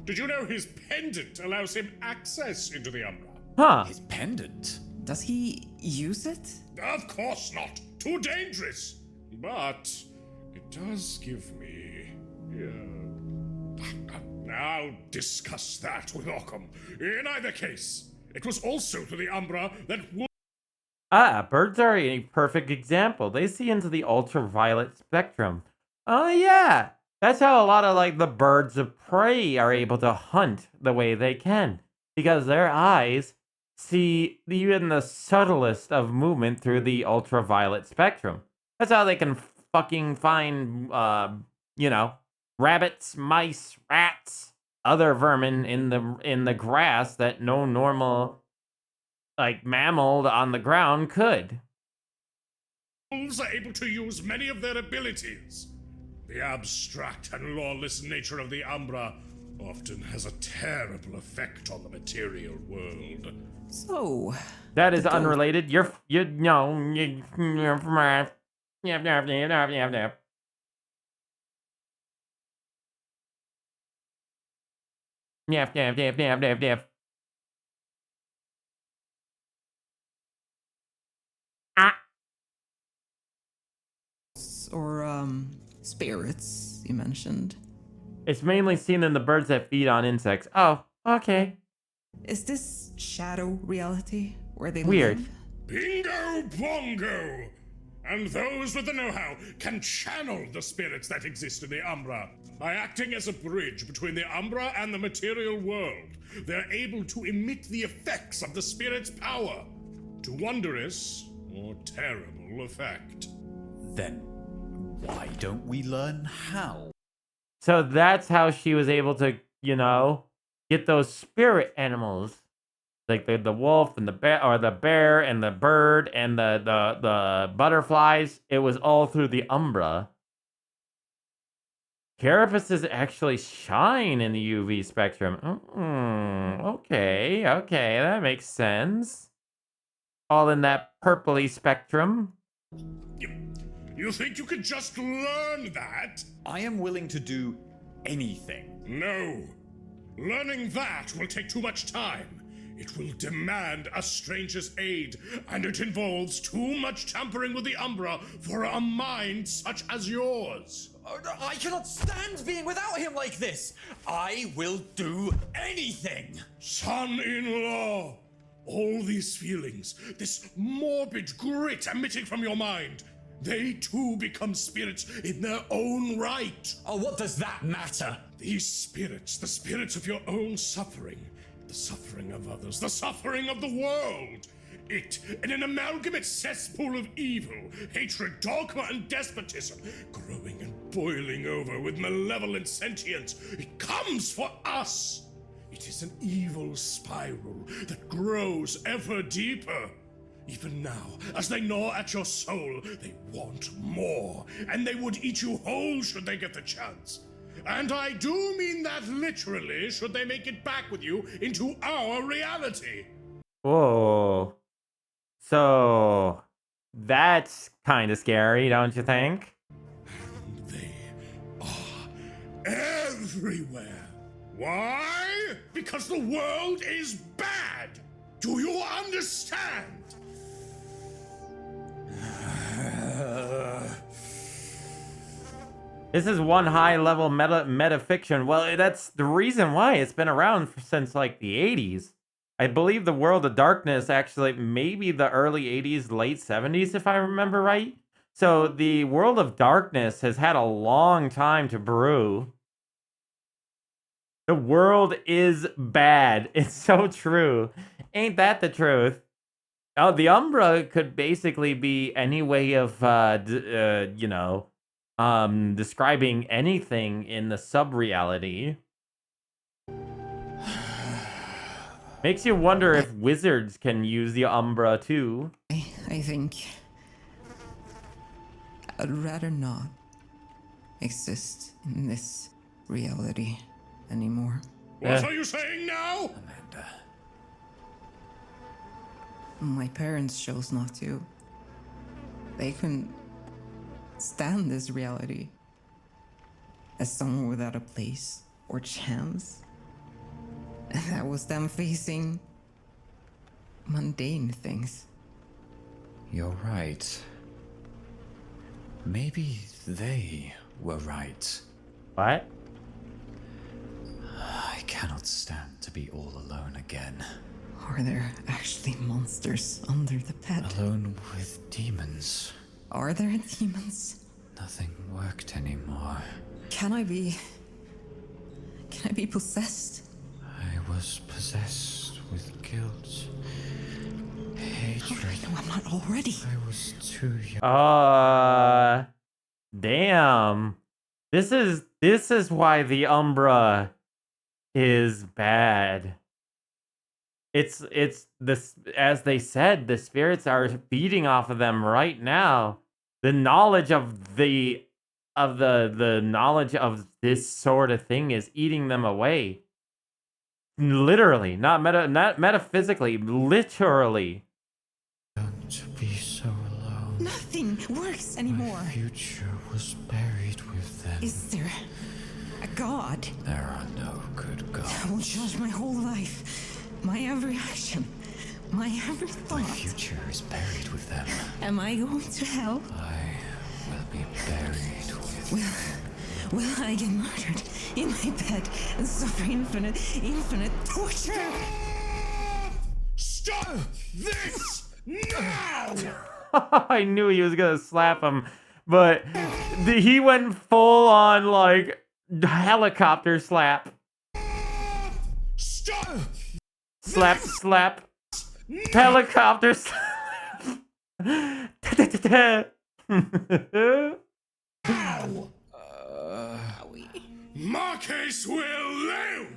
[SPEAKER 3] Did you know his pendant allows him access into the Umbra?
[SPEAKER 1] Huh.
[SPEAKER 6] His pendant?
[SPEAKER 7] Does he use it?
[SPEAKER 3] Of course not. Too dangerous. But it does give me... I'll discuss that with Arkham. In either case, it was also to the Umbra that would...
[SPEAKER 1] Ah, birds are a perfect example. They see into the ultraviolet spectrum. Oh yeah, that's how a lot of like the birds of prey are able to hunt the way they can. Because their eyes see even the subtlest of movement through the ultraviolet spectrum. That's how they can fucking find, rabbits, mice, rats, other vermin in the grass that no normal mammal on the ground could.
[SPEAKER 3] Wolves are able to use many of their abilities. The abstract and lawless nature of the Umbra often has a terrible effect on the material world.
[SPEAKER 7] So...
[SPEAKER 1] That is unrelated. Yep.
[SPEAKER 7] Or, spirits, you mentioned.
[SPEAKER 1] It's mainly seen in the birds that feed on insects. Oh, okay.
[SPEAKER 7] Is this shadow reality where they
[SPEAKER 1] Weird.
[SPEAKER 7] live?
[SPEAKER 3] Bingo bongo! And those with the know-how can channel the spirits that exist in the Umbra. By acting as a bridge between the Umbra and the material world, they're able to emit the effects of the spirit's power to wondrous or terrible effect.
[SPEAKER 6] Then, why don't we learn how?
[SPEAKER 1] So that's how she was able to, get those spirit animals. Like the wolf and the bear, or the bear and the bird and the butterflies. It was all through the Umbra. Carapaces actually shine in the UV spectrum. Okay, that makes sense. All in that purpley spectrum.
[SPEAKER 3] You think you could just learn that?
[SPEAKER 6] I am willing to do anything.
[SPEAKER 3] No. Learning that will take too much time. It will demand a stranger's aid, and it involves too much tampering with the Umbra for a mind such as yours.
[SPEAKER 6] I cannot stand being without him like this. I will do anything.
[SPEAKER 3] Son-in-law, all these feelings, this morbid grit emitting from your mind, they too become spirits in their own right.
[SPEAKER 6] Oh, what does that matter?
[SPEAKER 3] These spirits, the spirits of your own suffering, the suffering of others, the suffering of the world. It, in an amalgamate cesspool of evil, hatred, dogma, and despotism, growing and boiling over with malevolent sentience, it comes for us. It is an evil spiral that grows ever deeper. Even now, as they gnaw at your soul, they want more, and they would eat you whole should they get the chance. And I do mean that literally, should they make it back with you into our reality.
[SPEAKER 1] Whoa. So that's kind of scary, don't you think?
[SPEAKER 3] Everywhere. Why? Because the world is bad. Do you understand?
[SPEAKER 1] This is one high-level metafiction. Well, that's the reason why it's been around since like the 80s. I believe the World of Darkness actually maybe the early 80s, late 70s, if I remember right. So the World of Darkness has had a long time to brew. The world is bad. It's so true. Ain't that the truth? Oh, the Umbra could basically be any way of, you know, describing anything in the sub-reality. Makes you wonder if wizards can use the Umbra too.
[SPEAKER 7] I think I'd rather not exist in this reality anymore.
[SPEAKER 3] What are you saying now?
[SPEAKER 6] Amanda.
[SPEAKER 7] My parents chose not to. They couldn't stand this reality. As someone without a place or chance. And that was them facing mundane things.
[SPEAKER 6] You're right. Maybe they were right.
[SPEAKER 1] What?
[SPEAKER 6] I cannot stand to be all alone again.
[SPEAKER 7] Are there actually monsters under the bed?
[SPEAKER 6] Alone with demons.
[SPEAKER 7] Are there demons?
[SPEAKER 6] Nothing worked anymore.
[SPEAKER 7] Can I be possessed?
[SPEAKER 6] I was possessed with guilt, hatred.
[SPEAKER 7] How do I know I'm not already?
[SPEAKER 6] I was too young.
[SPEAKER 1] Damn. This is why the Umbra is bad. It's this, as they said, the spirits are feeding off of them right now. The knowledge of the knowledge of this sort of thing is eating them away. Literally, not metaphysically, literally.
[SPEAKER 6] Don't be so alone.
[SPEAKER 7] Nothing works anymore.
[SPEAKER 6] My future was buried with them.
[SPEAKER 7] Is there a god?
[SPEAKER 6] There are no good gods.
[SPEAKER 7] I will judge my whole life, my every action, my every thought.
[SPEAKER 6] My future is buried with them.
[SPEAKER 7] Am I going to hell?
[SPEAKER 6] I will be buried with them.
[SPEAKER 7] Will I get murdered in my bed and suffer infinite torture?
[SPEAKER 3] Stop this now!
[SPEAKER 1] I knew he was gonna slap him, but he went full on like helicopter slap.
[SPEAKER 3] Stop!
[SPEAKER 1] Slap, slap. Helicopter slap.
[SPEAKER 3] Marcus will live!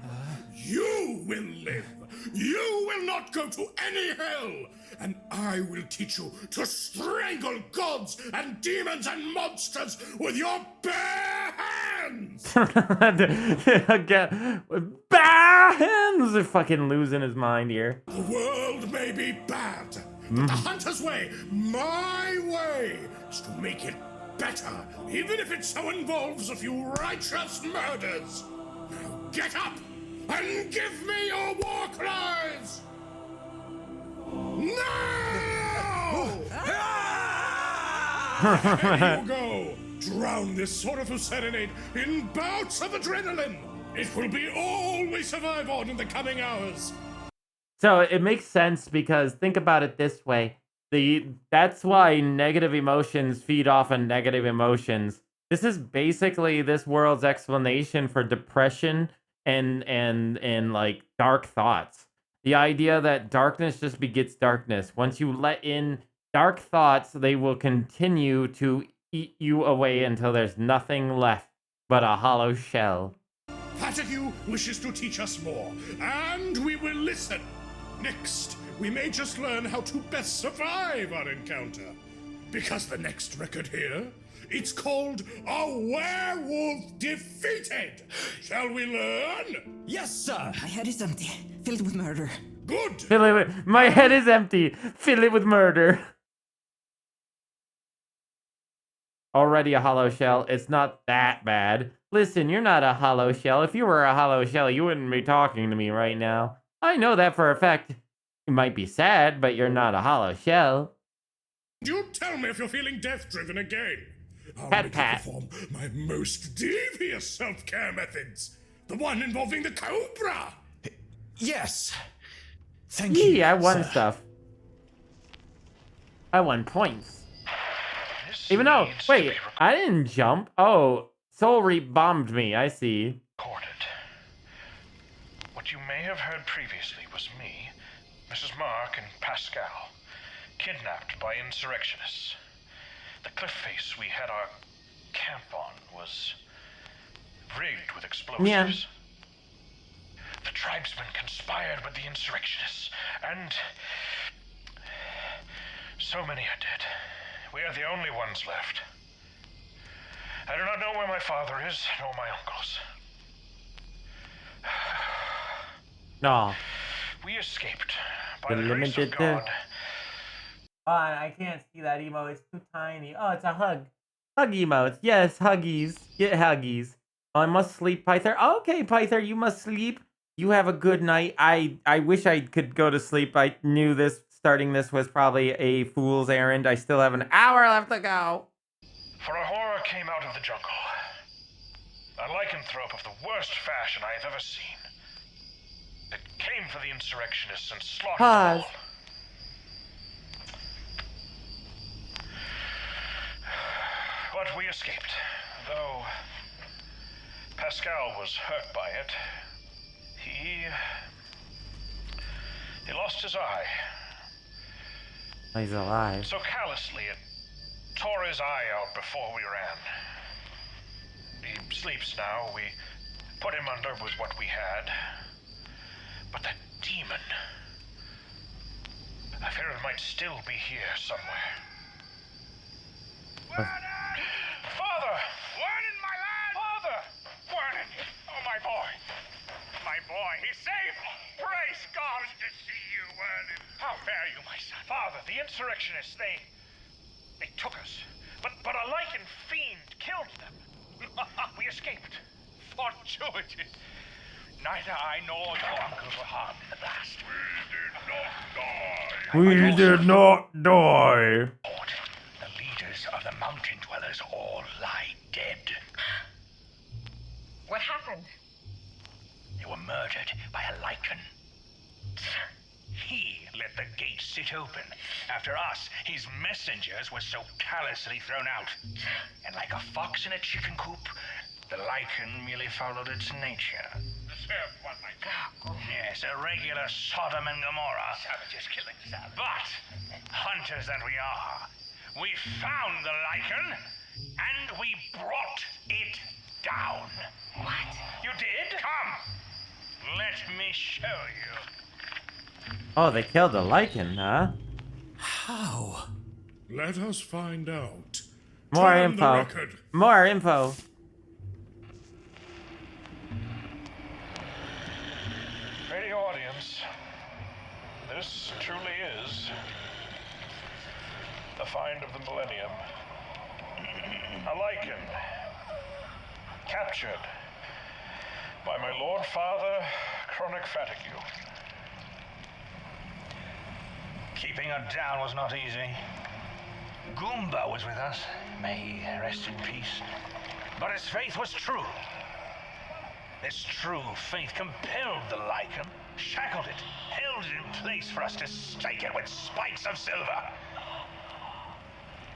[SPEAKER 3] You will live! You will not go to any hell! And I will teach you to strangle gods and demons and monsters with your bare hands!
[SPEAKER 1] Again, with bare hands! They're fucking losing his mind here.
[SPEAKER 3] The world may be bad, but the hunter's way, my way, is to make it better, even if it so involves a few righteous murders. Now get up and give me your war cries! Now! Here you go! Drown this sort of serenade in bouts of adrenaline! It will be all we survive on in the coming hours!
[SPEAKER 1] So it makes sense because think about it this way. That's why negative emotions feed off on negative emotions. This is basically this world's explanation for depression and like dark thoughts. The idea that darkness just begets darkness. Once you let in dark thoughts, they will continue to eat you away until there's nothing left but a hollow shell.
[SPEAKER 3] Patrick wishes to teach us more, and we will listen. Next, we may just learn how to best survive our encounter. Because the next record here, it's called A Werewolf Defeated. Shall we learn?
[SPEAKER 6] Yes, sir.
[SPEAKER 7] My head is empty, filled with murder.
[SPEAKER 3] Good.
[SPEAKER 1] Fill it with, my head is empty. Fill it with murder. Already a hollow shell. It's not that bad. Listen, you're not a hollow shell. If you were a hollow shell, you wouldn't be talking to me right now. I know that for a fact. You might be sad, but you're not a hollow shell.
[SPEAKER 3] You tell me if you're feeling death-driven again. I'll
[SPEAKER 1] Pat
[SPEAKER 3] make
[SPEAKER 1] pat.
[SPEAKER 3] you perform my most devious self-care methods. The one involving the cobra.
[SPEAKER 6] Yes. Thank you.
[SPEAKER 1] Yeah, I won
[SPEAKER 6] sir.
[SPEAKER 1] stuff. I won points. Even though, wait, I didn't jump. Oh, Soul Reap bombed me. I see.
[SPEAKER 2] Recorded. What you may have heard previously was me, Mrs. Mark, and Pascal, kidnapped by insurrectionists. The cliff face we had our camp on was rigged with explosives.
[SPEAKER 1] Yeah.
[SPEAKER 2] The tribesmen conspired with the insurrectionists, and so many are dead. We are the only ones left. I do not know where my father is, nor my uncles.
[SPEAKER 1] No.
[SPEAKER 2] We escaped by
[SPEAKER 1] The
[SPEAKER 2] the grace
[SPEAKER 1] limited
[SPEAKER 2] of God.
[SPEAKER 1] Oh, I can't see that emo. It's too tiny. Oh, it's a hug. Hug emotes. Yes, huggies. Get huggies. Oh, I must sleep, Pyther. Okay, Pyther, you must sleep. You have a good night. I wish I could go to sleep. I knew this. Starting this was probably a fool's errand. I still have an hour left to go.
[SPEAKER 2] For a horror came out of the jungle. A lycanthrope of the worst fashion I have ever seen. It came for the insurrectionists and slaughtered them
[SPEAKER 1] Pause.
[SPEAKER 2] all. But we escaped, though Pascal was hurt by it. He lost his eye.
[SPEAKER 1] He's alive.
[SPEAKER 2] So callously, it tore his eye out before we ran. He sleeps now. We put him under with what we had. But that demon, I fear it might still be here somewhere. Father!
[SPEAKER 9] Werner, my lad!
[SPEAKER 2] Father!
[SPEAKER 9] Werner! Oh, my boy! My boy, he's safe! Praise God! Good to see you, Werner. How fare you, my son?
[SPEAKER 2] Father, the insurrectionists, they took us. But a lichen fiend killed them. We escaped.
[SPEAKER 9] Fortuitous. Neither I nor your uncle were harmed in the blast.
[SPEAKER 1] We did not die.
[SPEAKER 9] The leaders of the mountain dwellers all lie dead.
[SPEAKER 4] What happened?
[SPEAKER 9] They were murdered by a lichen. He let the gate sit open. After us, his messengers were so callously thrown out. And like a fox in a chicken coop, the lichen merely followed its nature. Yes, a regular Sodom and Gomorrah. Savages killing savages. But, hunters that we are, we found the lichen, and we brought it down.
[SPEAKER 4] What?
[SPEAKER 9] You did? Come! Let me show you.
[SPEAKER 1] Oh, they killed the lichen, huh?
[SPEAKER 6] How?
[SPEAKER 3] Let us find out.
[SPEAKER 1] More
[SPEAKER 3] Turn the
[SPEAKER 1] info.
[SPEAKER 3] record.
[SPEAKER 1] More info.
[SPEAKER 2] Radio audience, this truly is the find of the millennium. A lichen captured by my Lord Father, Chronic Fatigue.
[SPEAKER 9] Keeping her down was not easy. Goomba was with us. May he rest in peace. But his faith was true. This true faith compelled the lichen, shackled it, held it in place for us to stake it with spikes of silver.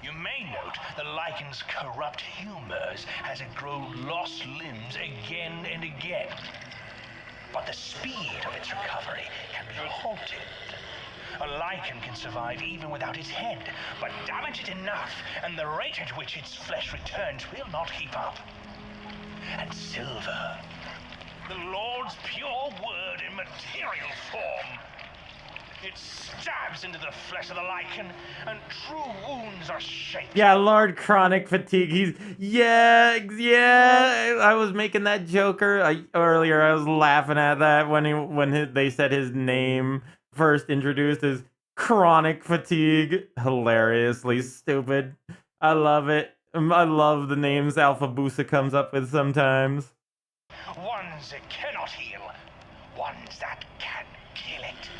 [SPEAKER 9] You may note the lichen's corrupt humors as it grows lost limbs again and again. But the speed of its recovery can be halted. A lichen can survive even without its head, but damage it enough, and the rate at which its flesh returns will not keep up. And silver, the Lord's pure word in material form, It stabs into the flesh of the lichen, and true wounds are shaped.
[SPEAKER 1] Yeah, Lord Chronic Fatigue. He's yeah. I was making that earlier. I was laughing at that when they said his name first introduced as Chronic Fatigue. Hilariously stupid. I love it. I love the names Alpha Boosa comes up with sometimes.
[SPEAKER 9] Ones that cannot heal, ones that can kill it.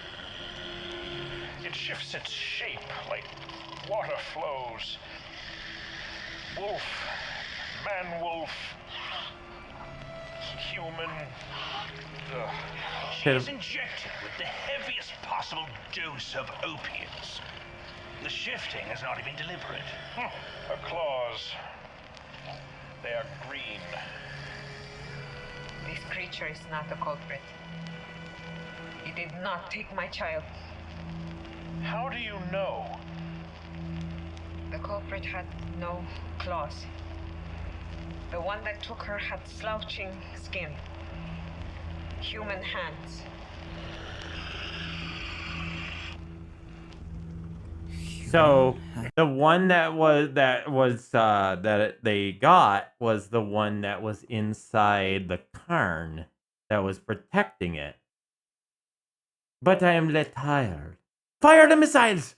[SPEAKER 2] It shifts its shape like water flows. Wolf, man-wolf, human.
[SPEAKER 9] She is injected with the heaviest possible dose of opiates. The shifting has not been deliberate.
[SPEAKER 2] Her claws, they are green.
[SPEAKER 4] This creature is not the culprit. He did not take my child.
[SPEAKER 2] How do you know?
[SPEAKER 4] The culprit had no claws. The one that took her had slouching skin. Human hands.
[SPEAKER 1] So the one that they got was the one that was inside the cairn that was protecting it. But I am tired. Fire the missiles!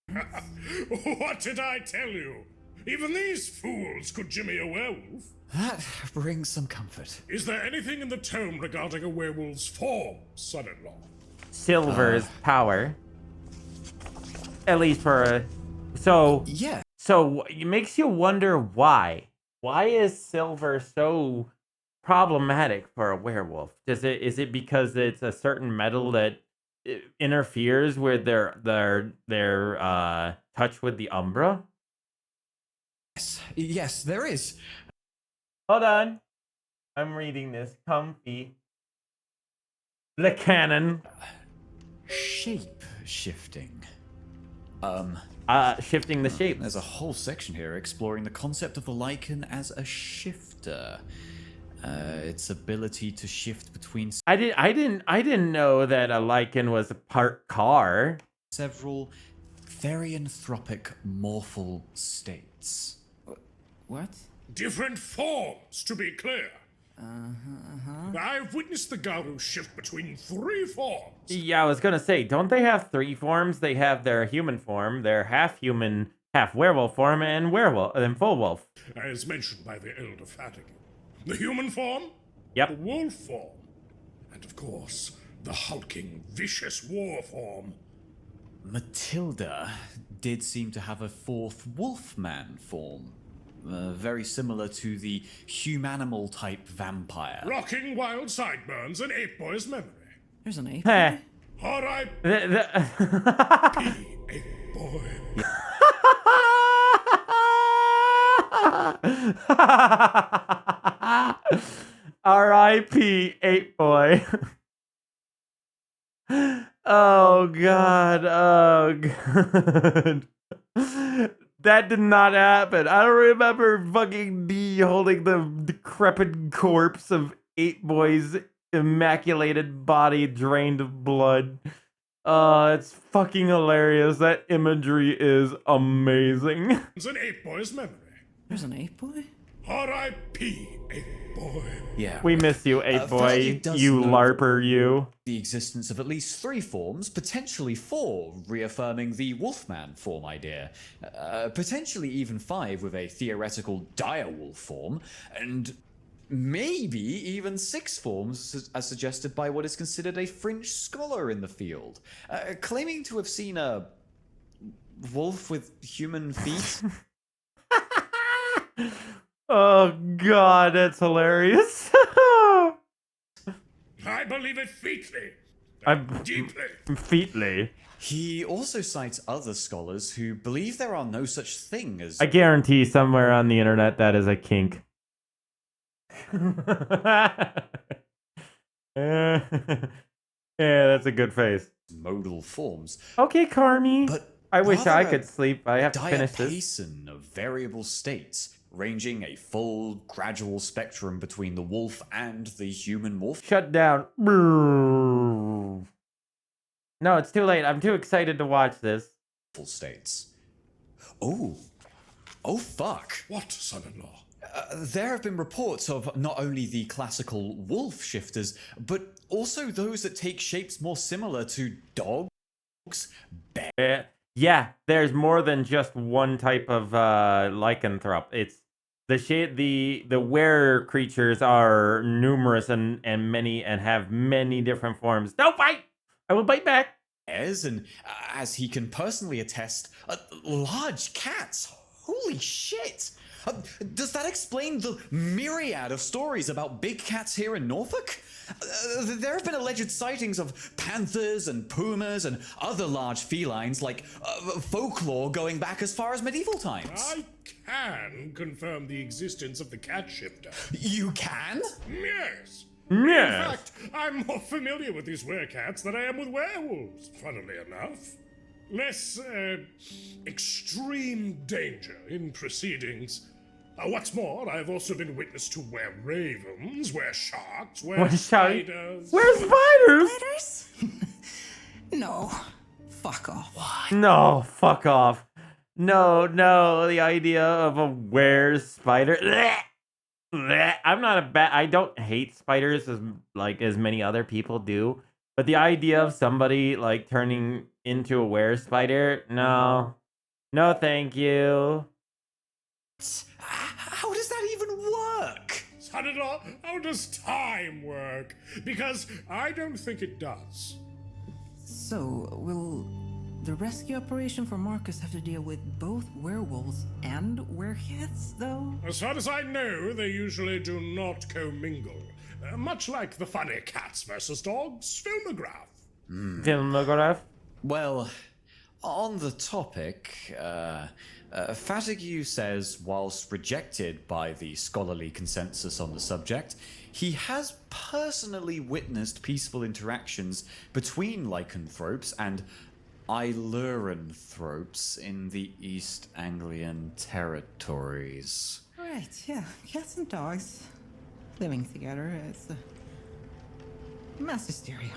[SPEAKER 3] What did I tell you? Even these fools could jimmy a werewolf.
[SPEAKER 6] That brings some comfort.
[SPEAKER 3] Is there anything in the tome regarding a werewolf's form, son-in-law?
[SPEAKER 1] Silver's power. At least for a... So...
[SPEAKER 6] Yeah.
[SPEAKER 1] So it makes you wonder why. Why is silver so problematic for a werewolf? Is it because it's a certain metal that interferes with their touch with the Umbra?
[SPEAKER 6] Yes, there is.
[SPEAKER 1] Hold on. I'm reading this. Comfy. The canon.
[SPEAKER 6] Shape shifting.
[SPEAKER 1] Shifting the shape.
[SPEAKER 6] There's a whole section here exploring the concept of the lichen as a shifter. Its ability to shift between
[SPEAKER 1] I didn't know that a lichen was a part car.
[SPEAKER 6] Several therianthropic morphal states. What?
[SPEAKER 3] Different forms, to be clear. I've witnessed the Garu shift between 3 forms.
[SPEAKER 1] Yeah, I was gonna say, don't they have 3 forms? They have their human form, their half-human, half-werewolf form, and full wolf.
[SPEAKER 3] As mentioned by the Elder Fatigue. The human form?
[SPEAKER 1] Yep.
[SPEAKER 3] The wolf form. And of course, the hulking, vicious war form.
[SPEAKER 6] Matilda did seem to have a 4th wolfman form. Very similar to the humanimal type vampire.
[SPEAKER 3] Rocking wild sideburns and Ape Boy's memory.
[SPEAKER 7] There's an ape.
[SPEAKER 1] Heh.
[SPEAKER 3] R.I.P. Ape Boy.
[SPEAKER 1] R.I.P. Ape Boy. Oh god. Oh god. That did not happen. I don't remember fucking D holding the decrepit corpse of Ape Boy's immaculated body drained of blood. It's fucking hilarious. That imagery is amazing.
[SPEAKER 3] It's an Ape Boy's memory.
[SPEAKER 7] There's an ape boy?
[SPEAKER 3] R.I.P. Ape Boy.
[SPEAKER 6] Yeah.
[SPEAKER 1] We miss you, Ape Boy. You LARPer, you.
[SPEAKER 6] The existence of at least 3 forms, potentially 4, reaffirming the Wolfman form idea. Potentially even 5 with a theoretical direwolf form, and maybe even 6 forms as suggested by what is considered a fringe scholar in the field, claiming to have seen a wolf with human feet.
[SPEAKER 1] Oh god, that's hilarious.
[SPEAKER 3] I believe it featly. Deeply.
[SPEAKER 1] Featly.
[SPEAKER 6] He also cites other scholars who believe there are no such thing as...
[SPEAKER 1] I guarantee somewhere on the internet that is a kink. Yeah, that's a good face.
[SPEAKER 6] Modal forms.
[SPEAKER 1] Okay, Carmi.
[SPEAKER 6] But
[SPEAKER 1] I wish I
[SPEAKER 6] rather
[SPEAKER 1] could sleep. I have to finish this.
[SPEAKER 6] diapason of variable states, ranging a full, gradual spectrum between the wolf and the human morph.
[SPEAKER 1] Shut down. No, it's too late. I'm too excited to watch this.
[SPEAKER 6] States. Oh. Oh, fuck.
[SPEAKER 3] What, son-in-law?
[SPEAKER 6] There have been reports of not only the classical wolf shifters, but also those that take shapes more similar to dogs, bears.
[SPEAKER 1] Yeah, there's more than just one type of lycanthrope. It's the were creatures are numerous and many and have many different forms. Don't bite! I will bite back.
[SPEAKER 6] And as he can personally attest, large cats. Holy shit! Does that explain the myriad of stories about big cats here in Norfolk? There have been alleged sightings of panthers and pumas and other large felines, like folklore going back as far as medieval times.
[SPEAKER 3] I can confirm the existence of the cat shifter.
[SPEAKER 6] You can?
[SPEAKER 3] Yes.
[SPEAKER 1] Yes.
[SPEAKER 3] In fact, I'm more familiar with these werecats than I am with werewolves, funnily enough. Less, extreme danger in proceedings. What's more, I've also been witness to were-ravens, were-sharks, were-spiders...
[SPEAKER 7] Were-spiders? No. Fuck off.
[SPEAKER 1] No, fuck off. No, the idea of a were-spider... I'm not a bad... I don't hate spiders as many other people do. But the idea of somebody, like, turning into a were-spider... No. No, thank you.
[SPEAKER 6] How does that even work?
[SPEAKER 3] Son-in-law, how does time work? Because I don't think it does.
[SPEAKER 7] So, will the rescue operation for Marcus have to deal with both werewolves and werecats, though?
[SPEAKER 3] As far as I know, they usually do not commingle. Much like the funny cats versus dogs filmograph.
[SPEAKER 1] Filmograph?
[SPEAKER 6] Well, on the topic, Fatigue says, whilst rejected by the scholarly consensus on the subject, he has personally witnessed peaceful interactions between lycanthropes and Iluranthropes in the East Anglian territories.
[SPEAKER 7] Right, yeah. Cats and dogs living together. It's mass hysteria.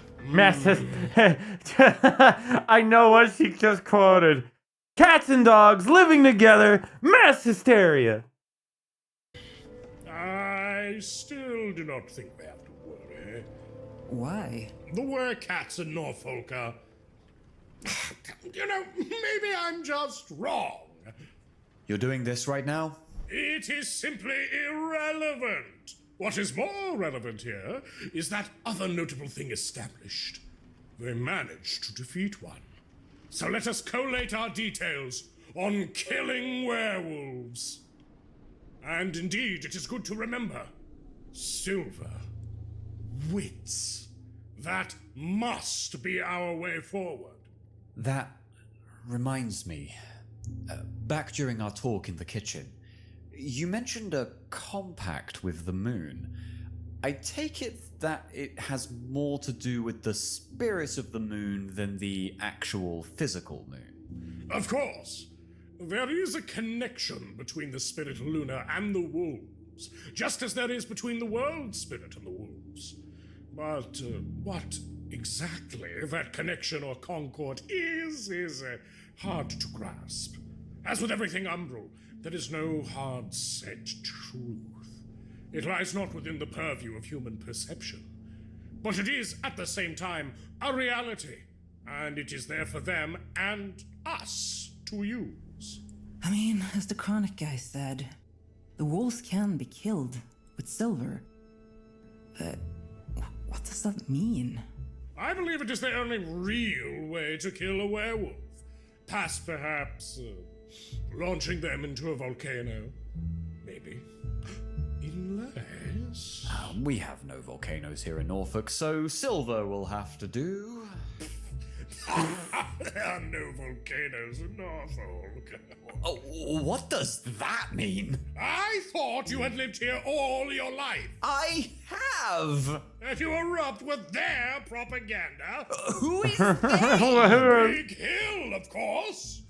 [SPEAKER 1] I know what she just quoted. Cats and dogs living together, mass hysteria.
[SPEAKER 3] I still do not think we have to worry.
[SPEAKER 7] Why?
[SPEAKER 3] The werecats in Norfolk are... You know, maybe I'm just wrong.
[SPEAKER 6] You're doing this right now?
[SPEAKER 3] It is simply irrelevant. What is more relevant here is that other notable thing established. They managed to defeat one. So let us collate our details on killing werewolves. And indeed, it is good to remember. Silver. Wits. That must be our way forward.
[SPEAKER 6] That reminds me. Back during our talk in the kitchen, you mentioned a compact with the moon. I take it that it has more to do with the spirit of the moon than the actual physical moon.
[SPEAKER 3] Of course. There is a connection between the spirit Luna and the wolves, just as there is between the world spirit and the wolves. But what exactly that connection or concord is hard to grasp. As with everything Umbral, there is no hard set truth. It lies not within the purview of human perception, but it is, at the same time, a reality, and it is there for them and us to use.
[SPEAKER 7] I mean, as the Chronic guy said, the wolves can be killed with silver. What does that mean?
[SPEAKER 3] I believe it is the only real way to kill a werewolf. Past, perhaps, launching them into a volcano. Maybe. Unless...
[SPEAKER 6] We have no volcanoes here in Norfolk, so silver will have to do.
[SPEAKER 3] There are no volcanoes in Norfolk.
[SPEAKER 6] Oh, what does that mean?
[SPEAKER 3] I thought you had lived here all your life.
[SPEAKER 6] I have!
[SPEAKER 3] And you erupt with their propaganda.
[SPEAKER 6] Who is they?
[SPEAKER 3] Big Hill, of course.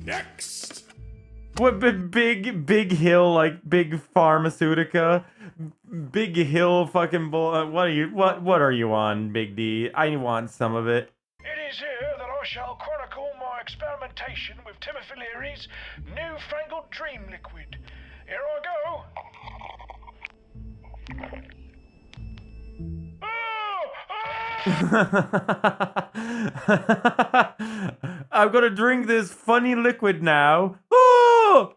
[SPEAKER 3] Next.
[SPEAKER 1] What big hill, like big pharmaceutica? Big Hill fucking bull. What are you on, Big D? I want some of it.
[SPEAKER 2] It is here that I shall chronicle my experimentation with Timothy Leary's newfangled dream liquid. Here I go.
[SPEAKER 1] I'm gonna drink this funny liquid now. Oh!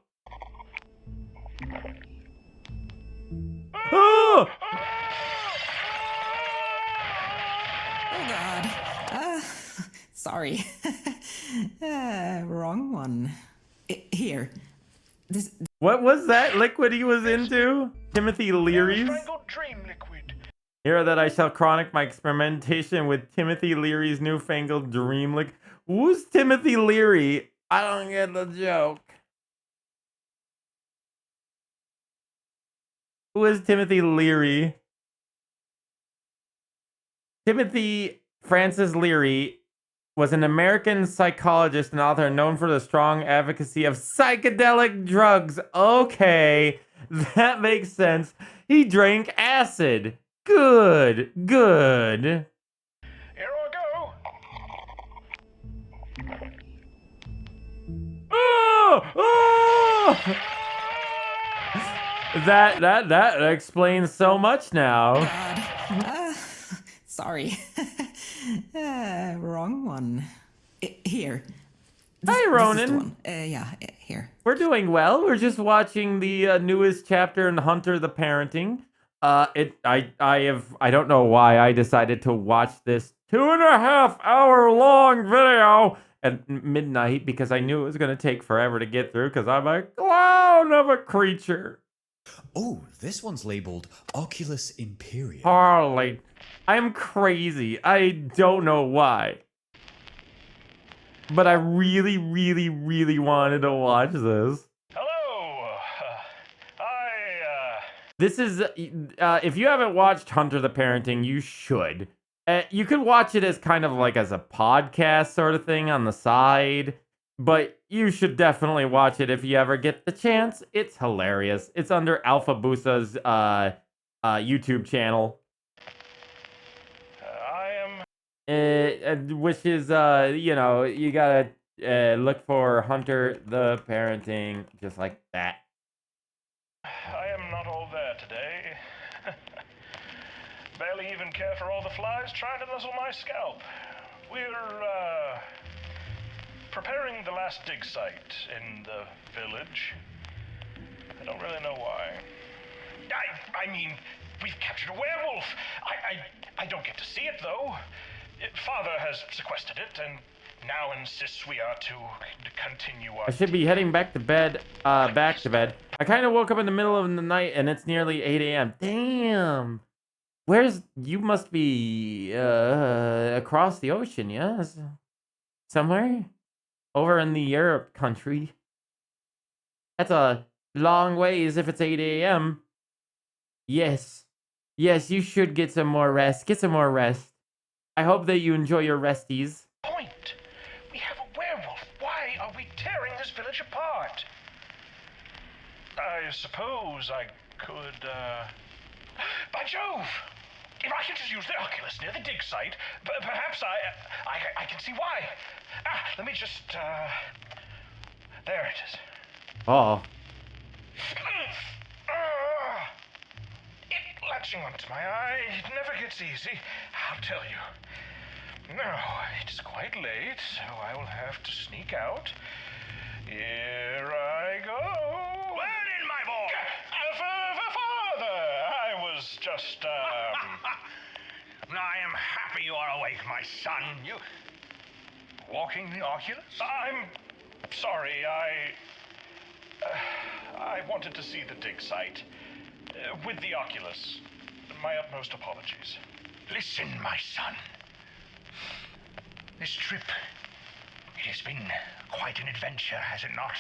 [SPEAKER 1] Oh!
[SPEAKER 7] Oh god. Sorry. Wrong one. Here. This.
[SPEAKER 1] What was that liquid he was into? Timothy Leary's?
[SPEAKER 2] Newfangled dream liquid.
[SPEAKER 1] Here that I shall chronic my experimentation with Timothy Leary's newfangled dream liquid. Who's Timothy Leary? I don't get the joke. Who is Timothy Leary? Timothy Francis Leary was an American psychologist and author known for the strong advocacy of psychedelic drugs. Okay, that makes sense. He drank acid. Good, good.
[SPEAKER 2] Here I go.
[SPEAKER 1] Oh! Oh! That explains so much now.
[SPEAKER 7] God. Sorry. Wrong one. Here.
[SPEAKER 1] Hi, Ronan.
[SPEAKER 7] This is the one. Yeah, here.
[SPEAKER 1] We're doing well. We're just watching the newest chapter in Hunter the Parenting. I don't know why I decided to watch this 2.5 hour long video at midnight because I knew it was gonna take forever to get through because I'm a clown of a creature.
[SPEAKER 6] Oh, this one's labeled Oculus Imperium.
[SPEAKER 1] Harley, I'm crazy. I don't know why. But I really, really, really wanted to watch this.
[SPEAKER 2] Hello.
[SPEAKER 1] This is, if you haven't watched Hunter the Parenting, you should. You could watch it as kind of like as a podcast sort of thing on the side. But you should definitely watch it if you ever get the chance. It's hilarious. It's under Alpha Busa's YouTube channel. Which is, you know, you gotta look for Hunter the Parenting, just like that.
[SPEAKER 2] I am not all there today. Barely even care for all the flies trying to nuzzle my scalp. We're, preparing the last dig site in the village. I don't really know why. I mean, we've captured a werewolf. I don't get to see it, though. Father has sequestered it and now insists we are to continue our...
[SPEAKER 1] I should be heading back to bed, I kind of woke up in the middle of the night and it's nearly 8 a.m. Damn. You must be, across the ocean, yes? Somewhere? Over in the Europe country. That's a long ways if it's 8 a.m. Yes. Yes, you should get some more rest. Get some more rest. I hope that you enjoy your resties.
[SPEAKER 2] Point! We have a werewolf. Why are we tearing this village apart? I suppose I could, By Jove! If I can just use the Oculus near the dig site, perhaps I can see why. Let me just, there it is.
[SPEAKER 1] Oh.
[SPEAKER 2] It latching onto my eye, it never gets easy, I'll tell you. Now, it's quite late, so I will have to sneak out. Here I go.
[SPEAKER 9] Word in, my boy!
[SPEAKER 2] Father, I was just,
[SPEAKER 9] I am happy you are awake, my son. You... walking the Oculus?
[SPEAKER 2] I'm sorry, I wanted to see the dig site. With the Oculus. My utmost apologies.
[SPEAKER 9] Listen, my son. This trip, it has been quite an adventure, has it not?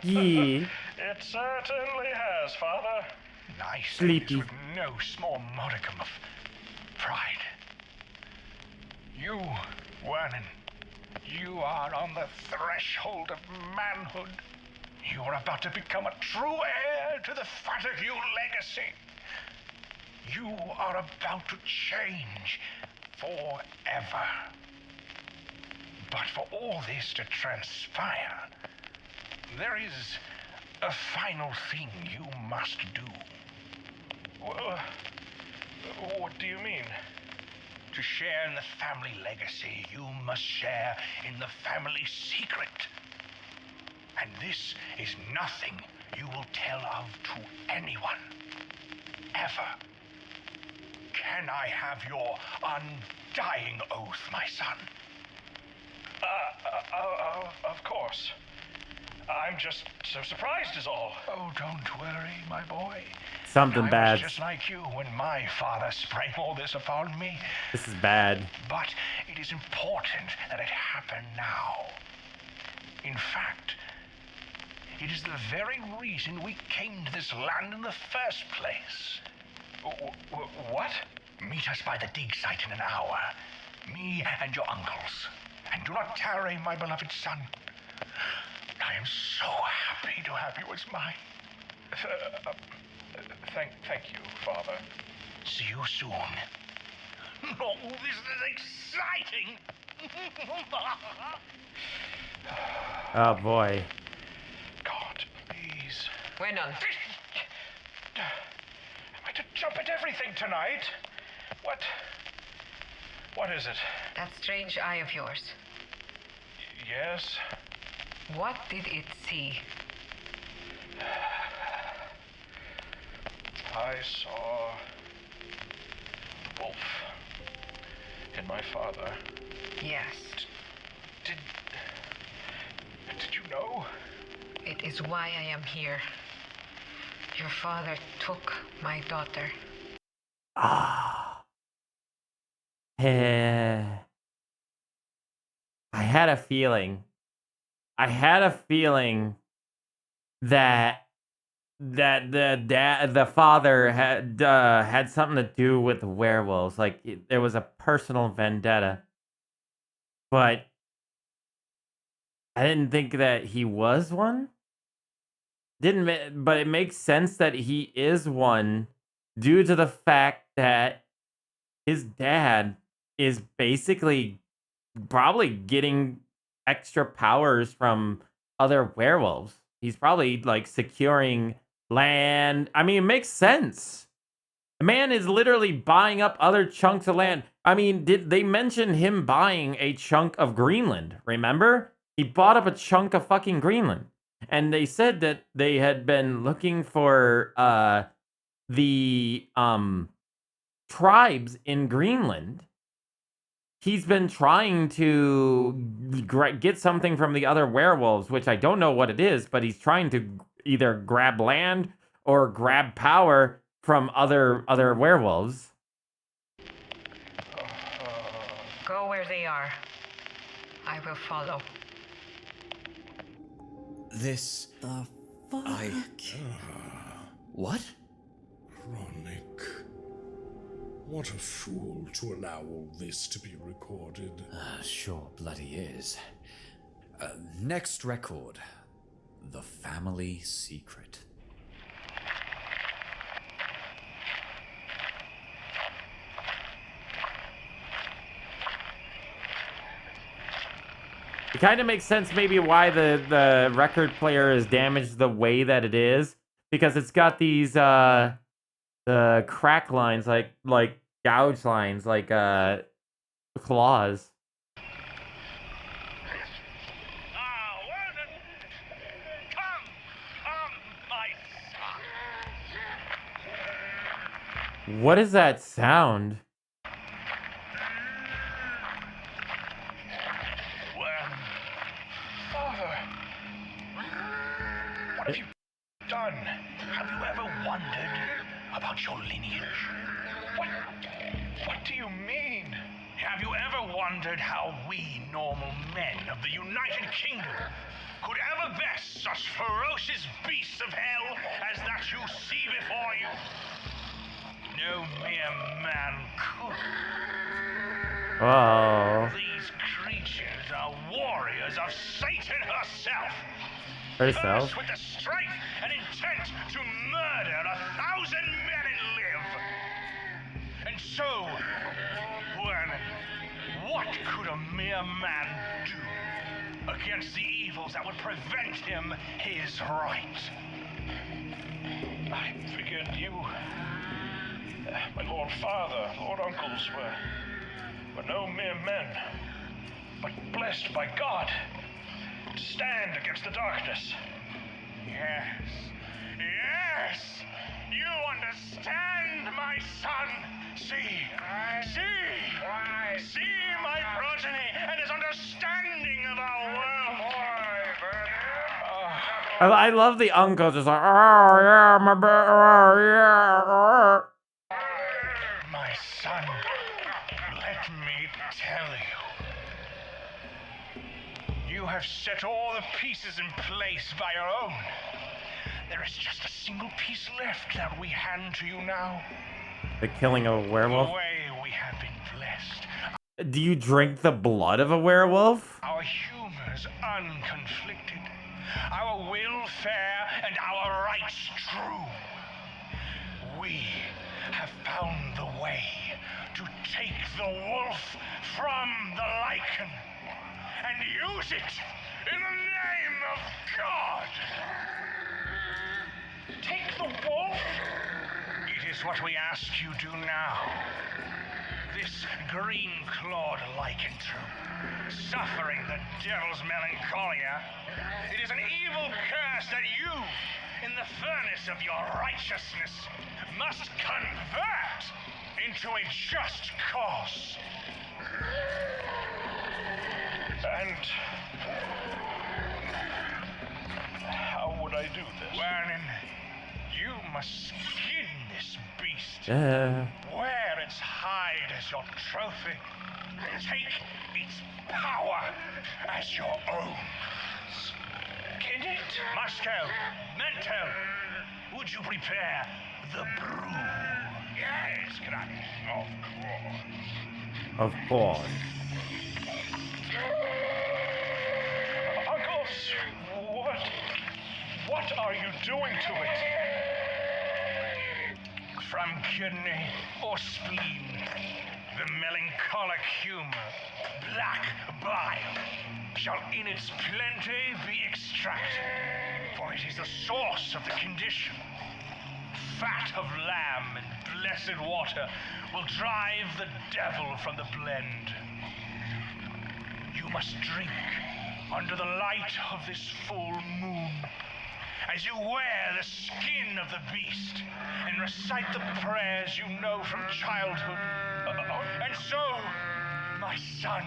[SPEAKER 1] Yeah.
[SPEAKER 2] It certainly has, Father.
[SPEAKER 9] I say
[SPEAKER 1] Sleepy.
[SPEAKER 9] this with no small modicum of pride. You, Wernan, you are on the threshold of manhood. You are about to become a true heir to the Fatague legacy. You are about to change
[SPEAKER 2] forever. But for all this to transpire, there is a final thing you must do. What do you mean? To share in the family legacy, you must share in the family secret. And this is nothing you will tell of to anyone. Ever. Can I have your undying oath, my son? Of course. I'm just so surprised is all. Oh, don't worry, my boy.
[SPEAKER 1] Something
[SPEAKER 2] I
[SPEAKER 1] bad.
[SPEAKER 2] was just like you when my father sprang all this upon me.
[SPEAKER 1] This is bad.
[SPEAKER 2] But it is important that it happen now. In fact, it is the very reason we came to this land in the first place. What? Meet us by the dig site in an hour. Me and your uncles. And do not tarry, my beloved son. I am so happy to have you as mine. Thank you, Father. See you soon. Oh, this is exciting!
[SPEAKER 1] Oh boy.
[SPEAKER 2] God, please.
[SPEAKER 4] We're done.
[SPEAKER 2] Am I to jump at everything tonight? What is it?
[SPEAKER 4] That strange eye of yours.
[SPEAKER 2] Yes?
[SPEAKER 4] What did it see?
[SPEAKER 2] I saw the wolf in my father.
[SPEAKER 4] Yes.
[SPEAKER 2] Did you know?
[SPEAKER 4] It is why I am here. Your father took my daughter.
[SPEAKER 1] Ah. I had a feeling. I had a feeling that the father had something to do with the werewolves. Like there was a personal vendetta, but I didn't think that he was one. But it makes sense that he is one due to the fact that his dad is basically probably getting extra powers from other werewolves. He's probably like securing land. I mean, it makes sense. The man is literally buying up other chunks of land. I mean, did they mention him buying a chunk of Greenland? Remember? He bought up a chunk of fucking Greenland. And they said that they had been looking for the tribes in Greenland. He's been trying to get something from the other werewolves, which I don't know what it is, but he's trying to either grab land or grab power from other werewolves.
[SPEAKER 4] Go where they are. I will follow.
[SPEAKER 6] This...
[SPEAKER 7] The fuck?
[SPEAKER 6] What?
[SPEAKER 3] Chronic. What a fool to allow all this to be recorded.
[SPEAKER 6] Sure bloody is. Next record. The family secret.
[SPEAKER 1] It kind of makes sense maybe why the record player is damaged the way that it is, because it's got these the crack lines, like gouge lines, like claws. What is that sound?
[SPEAKER 2] Father, what have you done? Have you ever wondered about your lineage? What do you mean? Have you ever wondered how we normal men of the United Kingdom could ever best such ferocious beasts of hell as that you see before you? No mere man could.
[SPEAKER 1] Oh.
[SPEAKER 2] These creatures are warriors of Satan herself.
[SPEAKER 1] Herself?
[SPEAKER 2] Cursed with the strength and intent to murder 1,000 men and live. And so, when
[SPEAKER 9] mere man do against the evils that would prevent him his right?
[SPEAKER 2] I figured you, my Lord Father, Lord Uncles, were no mere men, but blessed by God to stand against the darkness.
[SPEAKER 9] Yes, yes, you understand, my son. See my progeny and his understanding of our world.
[SPEAKER 1] I love the uncle just like, oh yeah, my yeah.
[SPEAKER 9] My son, let me tell you. You have set all the pieces in place by your own. There is just a single piece left that we hand to you now.
[SPEAKER 1] The killing of a werewolf?
[SPEAKER 9] The way we have been blessed.
[SPEAKER 1] Do you drink the blood of a werewolf?
[SPEAKER 9] Our humors unconflicted. Our will fair and our rights true. We have found the way to take the wolf from the lichen and use it in the name of God. Take the wolf? It is what we ask you do now. This green-clawed lycanthrope, suffering the devil's melancholia, it is an evil curse that you, in the furnace of your righteousness, must convert into a just cause.
[SPEAKER 2] And how would I do this?
[SPEAKER 9] Wernin, you must skin this beast. Wear its hide as your trophy. Take its power as your own. Skin it? Moscow, Mento, would you prepare the brew? Yes, gratis.
[SPEAKER 1] Of course.
[SPEAKER 2] Uncles, what are you doing to it?
[SPEAKER 9] From kidney or spleen, the melancholic humor, black bile, shall in its plenty be extracted, for it is the source of the condition. Fat of lamb and blessed water will drive the devil from the blend. You must drink under the light of this full moon, as you wear the skin of the beast and recite the prayers you know from childhood. And so, my son,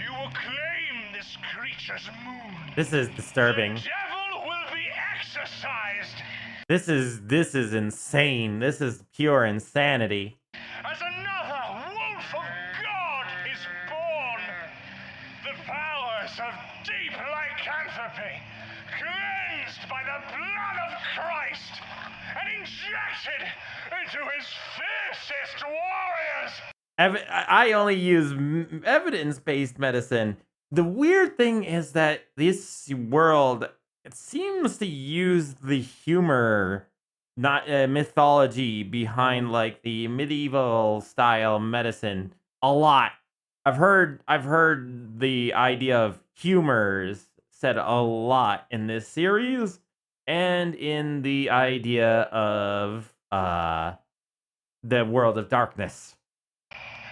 [SPEAKER 9] you will claim this creature's moon.
[SPEAKER 1] This is disturbing.
[SPEAKER 9] The devil will be exorcised.
[SPEAKER 1] This is insane. This is pure insanity.
[SPEAKER 9] As another wolf of God is born, the powers of deep lycanthropy, cleansed by the blood of Christ and injected into his fiercest warriors.
[SPEAKER 1] I only use evidence-based medicine. The weird thing is that this world, it seems to use the humor, not mythology behind like the medieval style medicine a lot. I've heard the idea of humors said a lot in this series and in the idea of the world of darkness.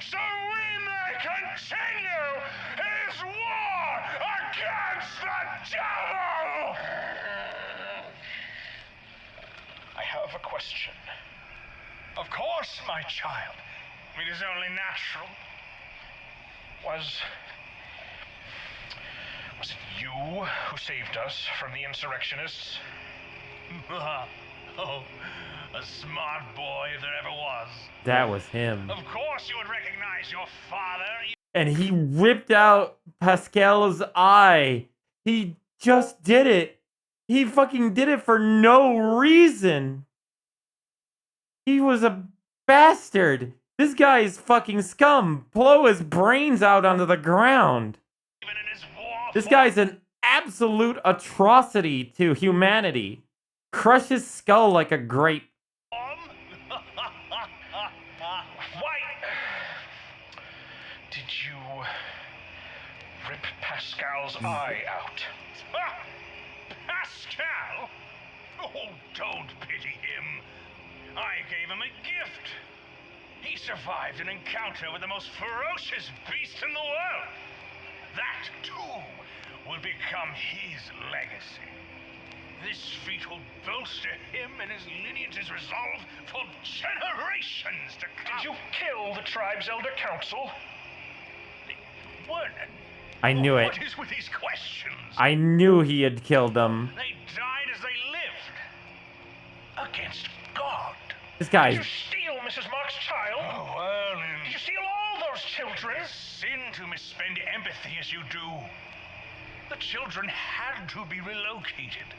[SPEAKER 9] So we may continue his war against the devil!
[SPEAKER 2] I have a question.
[SPEAKER 9] Of course, my child. It is only natural.
[SPEAKER 2] Was it you who saved us from the insurrectionists?
[SPEAKER 9] Oh, a smart boy if there ever was.
[SPEAKER 1] That was him.
[SPEAKER 9] Of course you would recognize your father.
[SPEAKER 1] And he ripped out Pascal's eye. He just did it. He fucking did it for no reason. He was a bastard. This guy is fucking scum. Blow his brains out onto the ground. This guy's an absolute atrocity to humanity. Crush his skull like a grape.
[SPEAKER 2] Why did you Pascal's eye out.
[SPEAKER 9] Ah, Pascal? Oh, don't pity him. I gave him a gift. He survived an encounter with the most ferocious beast in the world. That, too, will become his legacy. This feat will bolster him and his lineage's resolve for generations to come.
[SPEAKER 2] Did you kill the tribe's elder council?
[SPEAKER 9] What?
[SPEAKER 1] I knew it.
[SPEAKER 9] What is with these questions?
[SPEAKER 1] I knew he had killed them.
[SPEAKER 9] They died as they lived. Against God.
[SPEAKER 1] This guy.
[SPEAKER 2] Did you steal Mrs. Mark's child?
[SPEAKER 9] Oh, well,
[SPEAKER 2] Did you steal all those children?
[SPEAKER 9] sin to misspend empathy as you do. The children had to be relocated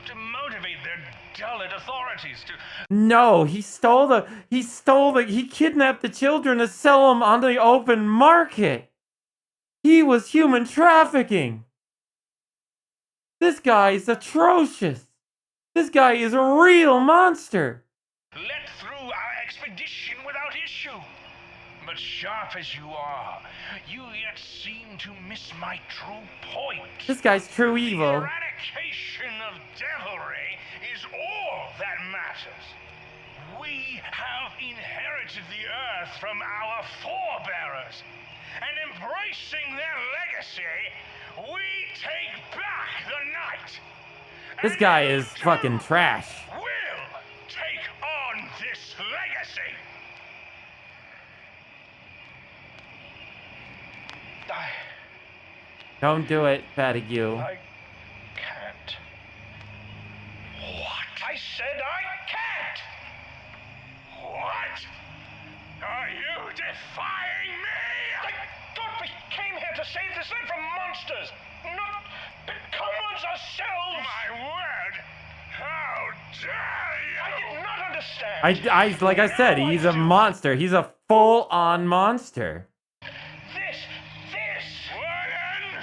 [SPEAKER 9] to motivate their dullard authorities to...
[SPEAKER 1] No, he kidnapped the children to sell them on the open market. He was human trafficking. This guy is atrocious. This guy is a real monster.
[SPEAKER 9] let through our expedition without issue. But sharp as you are, you yet seem to miss my true point.
[SPEAKER 1] This guy's true evil.
[SPEAKER 9] The eradication of devilry is all that matters. We have inherited the earth from our forebearers, and embracing their legacy, we take back the night.
[SPEAKER 1] This guy is fucking trash.
[SPEAKER 9] We'll take on this legacy.
[SPEAKER 1] Don't do it, Fatigue.
[SPEAKER 2] I can't. What? I said I can't!
[SPEAKER 9] What? Are you defying me?
[SPEAKER 2] I thought we came here to save this land from monsters, not become ones ourselves!
[SPEAKER 9] My word! How dare you!
[SPEAKER 2] I did not understand!
[SPEAKER 1] Like I said, he's a monster. He's a full-on monster.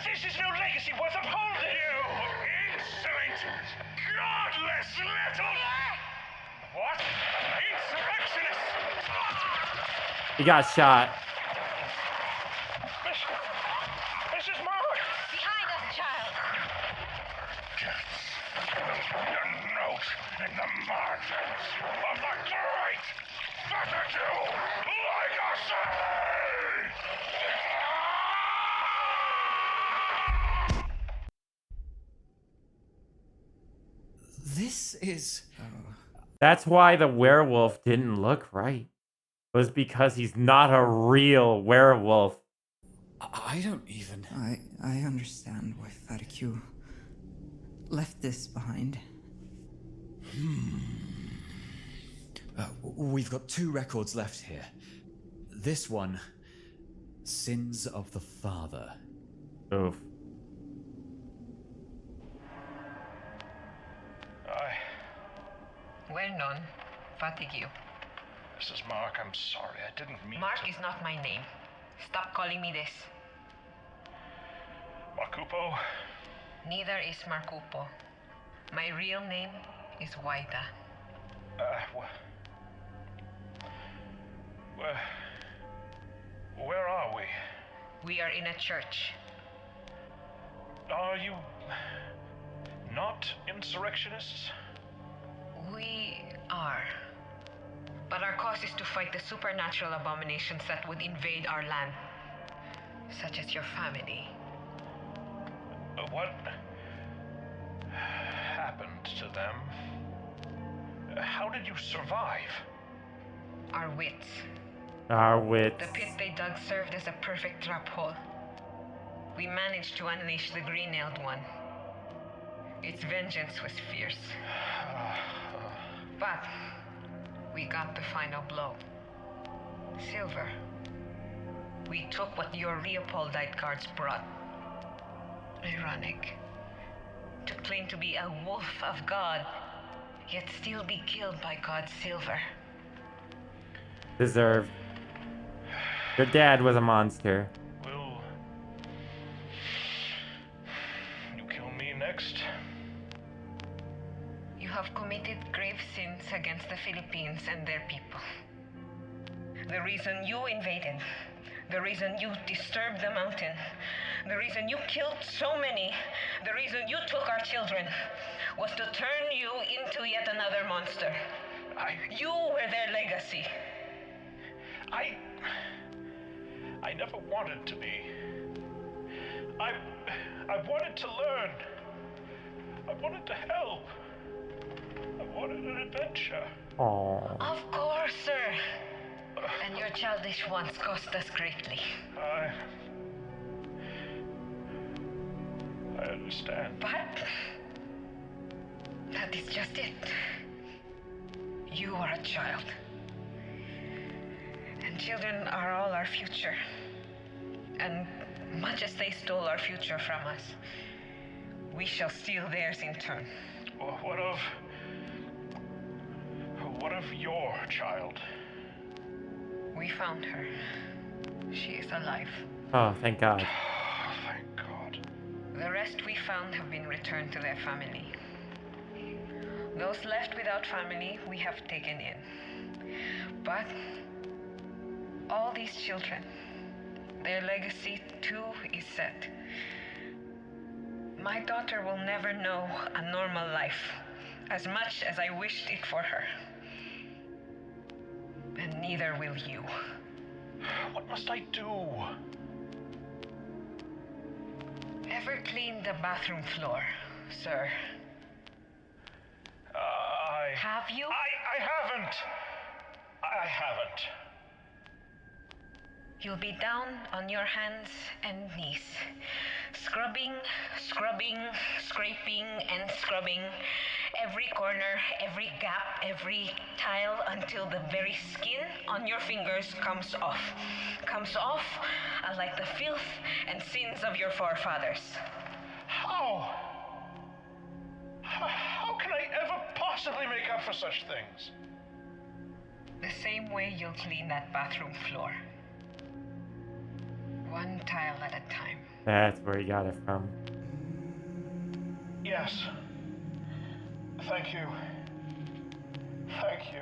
[SPEAKER 2] This is no legacy worth upholding!
[SPEAKER 9] You insolent, godless little... What? Insurrectionist!
[SPEAKER 1] He got shot.
[SPEAKER 2] Mrs. Mark!
[SPEAKER 5] Behind us, child!
[SPEAKER 9] Your note in the margins of the great Fatigue Legacy!
[SPEAKER 6] This is...
[SPEAKER 1] That's why the werewolf didn't look right. It was because he's not a real werewolf.
[SPEAKER 6] I don't even...
[SPEAKER 7] I understand why Fatigue left this behind.
[SPEAKER 6] We've got 2 records left here. This one, Sins of the Father.
[SPEAKER 1] Oof.
[SPEAKER 4] Well known. Fatigue.
[SPEAKER 2] Mrs. Mark, I'm sorry. I didn't mean
[SPEAKER 4] Mark
[SPEAKER 2] to...
[SPEAKER 4] is not my name. Stop calling me this.
[SPEAKER 2] Marcupo?
[SPEAKER 4] Neither is Marcupo. My real name is Waida.
[SPEAKER 2] Where are we?
[SPEAKER 4] We are in a church.
[SPEAKER 2] Are you not insurrectionists?
[SPEAKER 4] We are. But our cause is to fight the supernatural abominations that would invade our land. Such as your family.
[SPEAKER 2] What happened to them? How did you survive?
[SPEAKER 4] Our wits.
[SPEAKER 1] Our wits.
[SPEAKER 4] The pit they dug served as a perfect trap hole. We managed to unleash the green-nailed one. Its vengeance was fierce. But we got the final blow. Silver. We took what your Leopoldite guards brought. Ironic. To claim to be a wolf of God, yet still be killed by God's silver.
[SPEAKER 1] Deserved. Your dad was a monster.
[SPEAKER 2] Will you kill me next?
[SPEAKER 4] You have committed grave sins against the Philippines and their people. The reason you invaded, The reason you disturbed the mountain, the reason you killed so many, the reason you took our children, was to turn you into yet another monster. You were their legacy.
[SPEAKER 2] I never wanted to be. I wanted to learn. I wanted to help. I wanted an adventure.
[SPEAKER 1] Aww.
[SPEAKER 4] Of course, sir. And your childish wants cost us greatly.
[SPEAKER 2] I understand.
[SPEAKER 4] But that is just it. You are a child. And children are all our future. And much as they stole our future from us, we shall steal theirs in turn.
[SPEAKER 2] Well, what of your child?
[SPEAKER 4] We found her. She is alive.
[SPEAKER 1] Oh, thank God.
[SPEAKER 2] Thank God.
[SPEAKER 4] The rest we found have been returned to their family. Those left without family, we have taken in. But all these children, their legacy too is set. My daughter will never know a normal life, as much as I wished it for her. And neither will you.
[SPEAKER 2] What must I do?
[SPEAKER 4] Ever cleaned the bathroom floor, sir? Have you?
[SPEAKER 2] I haven't. I haven't.
[SPEAKER 4] You'll be down on your hands and knees, scrubbing, scraping, and scrubbing every corner, every gap, every tile until the very skin on your fingers comes off. Comes off like the filth and sins of your forefathers.
[SPEAKER 2] How? How can I ever possibly make up for such things?
[SPEAKER 4] The same way you'll clean that bathroom floor. One tile at a time.
[SPEAKER 1] That's where he got it from.
[SPEAKER 2] Yes. Thank you. Thank you.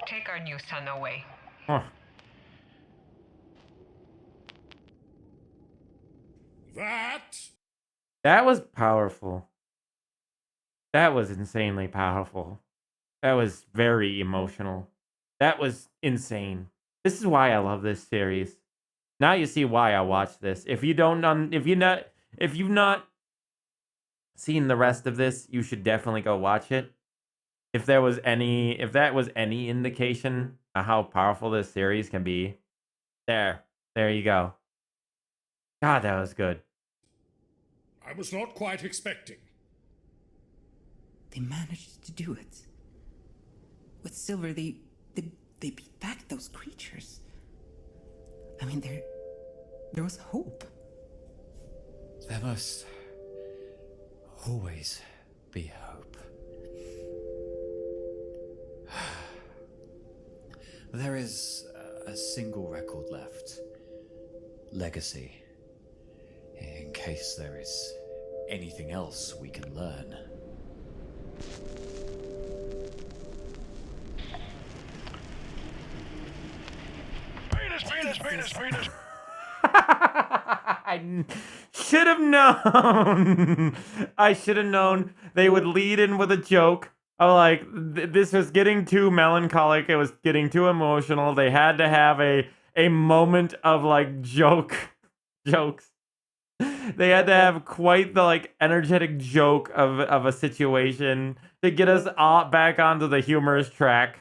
[SPEAKER 4] Take our new son away.
[SPEAKER 1] Huh. That was powerful. That was insanely powerful. That was very emotional. That was insane. This is why I love this series. Now you see why I watched this. If you've not seen the rest of this, you should definitely go watch it. If that was any indication of how powerful this series can be, there you go. God, that was good.
[SPEAKER 3] I was not quite expecting.
[SPEAKER 7] They managed to do it. With Silver, they beat back those creatures. I mean, there was hope.
[SPEAKER 6] There must always be hope. There is a single record left. Legacy. In case there is anything else we can learn.
[SPEAKER 2] Penis.
[SPEAKER 1] I should have known. I should have known they would lead in with a joke. Oh, like, this was getting too melancholic. It was getting too emotional. They had to have a moment of, like, jokes. They had to have quite the, like, energetic joke of a situation to get us all back onto the humorous track.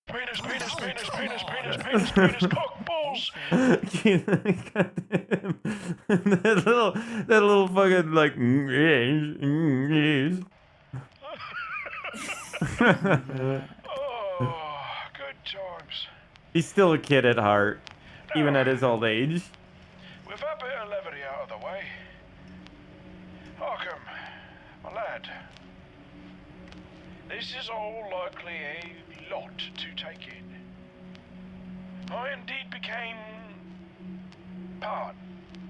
[SPEAKER 2] Penis, cock balls.
[SPEAKER 1] that little fucking, like,
[SPEAKER 2] Oh, good times.
[SPEAKER 1] He's still a kid at heart, even at his old age.
[SPEAKER 2] With that bit of levity out of the way, Arkham, my lad, this is all likely a lot to take in. I indeed became part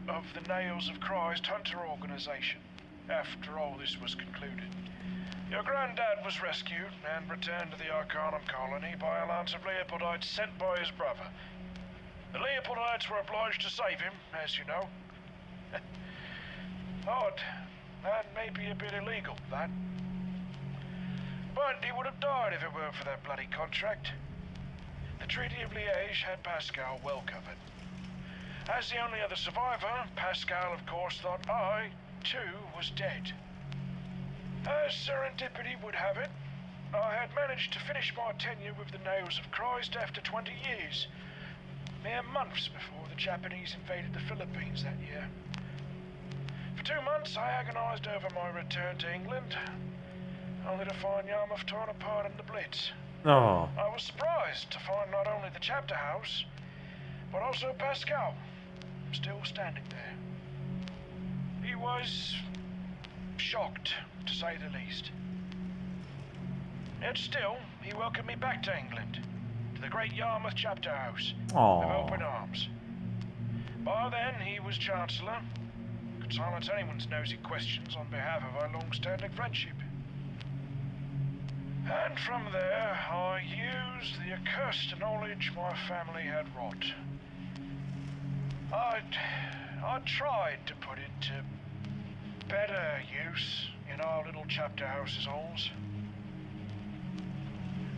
[SPEAKER 2] of the Nails of Christ Hunter organization after all this was concluded. Your granddad was rescued and returned to the Arcanum colony by a lance of Leopoldites sent by his brother. The Leopoldites were obliged to save him, as you know. Odd, and maybe a bit illegal, that. But he would have died if it weren't for that bloody contract. The Treaty of Liège had Pascal well covered. As the only other survivor, Pascal, of course, thought I, too, was dead. As serendipity would have it, I had managed to finish my tenure with the Nails of Christ after 20 years, mere months before the Japanese invaded the Philippines that year. For 2 months, I agonized over my return to England, only to find Yarmouth torn apart in the Blitz.
[SPEAKER 1] Oh.
[SPEAKER 2] I was surprised to find not only the chapter house, but also Pascal, still standing there. He was shocked, to say the least. Yet still, he welcomed me back to England, to the great Yarmouth chapter house with open arms. By then, he was Chancellor, could silence anyone's nosy questions on behalf of our long-standing friendship. And from there, I used the accursed knowledge my family had wrought. I tried to put it to better use in our little chapter house's halls.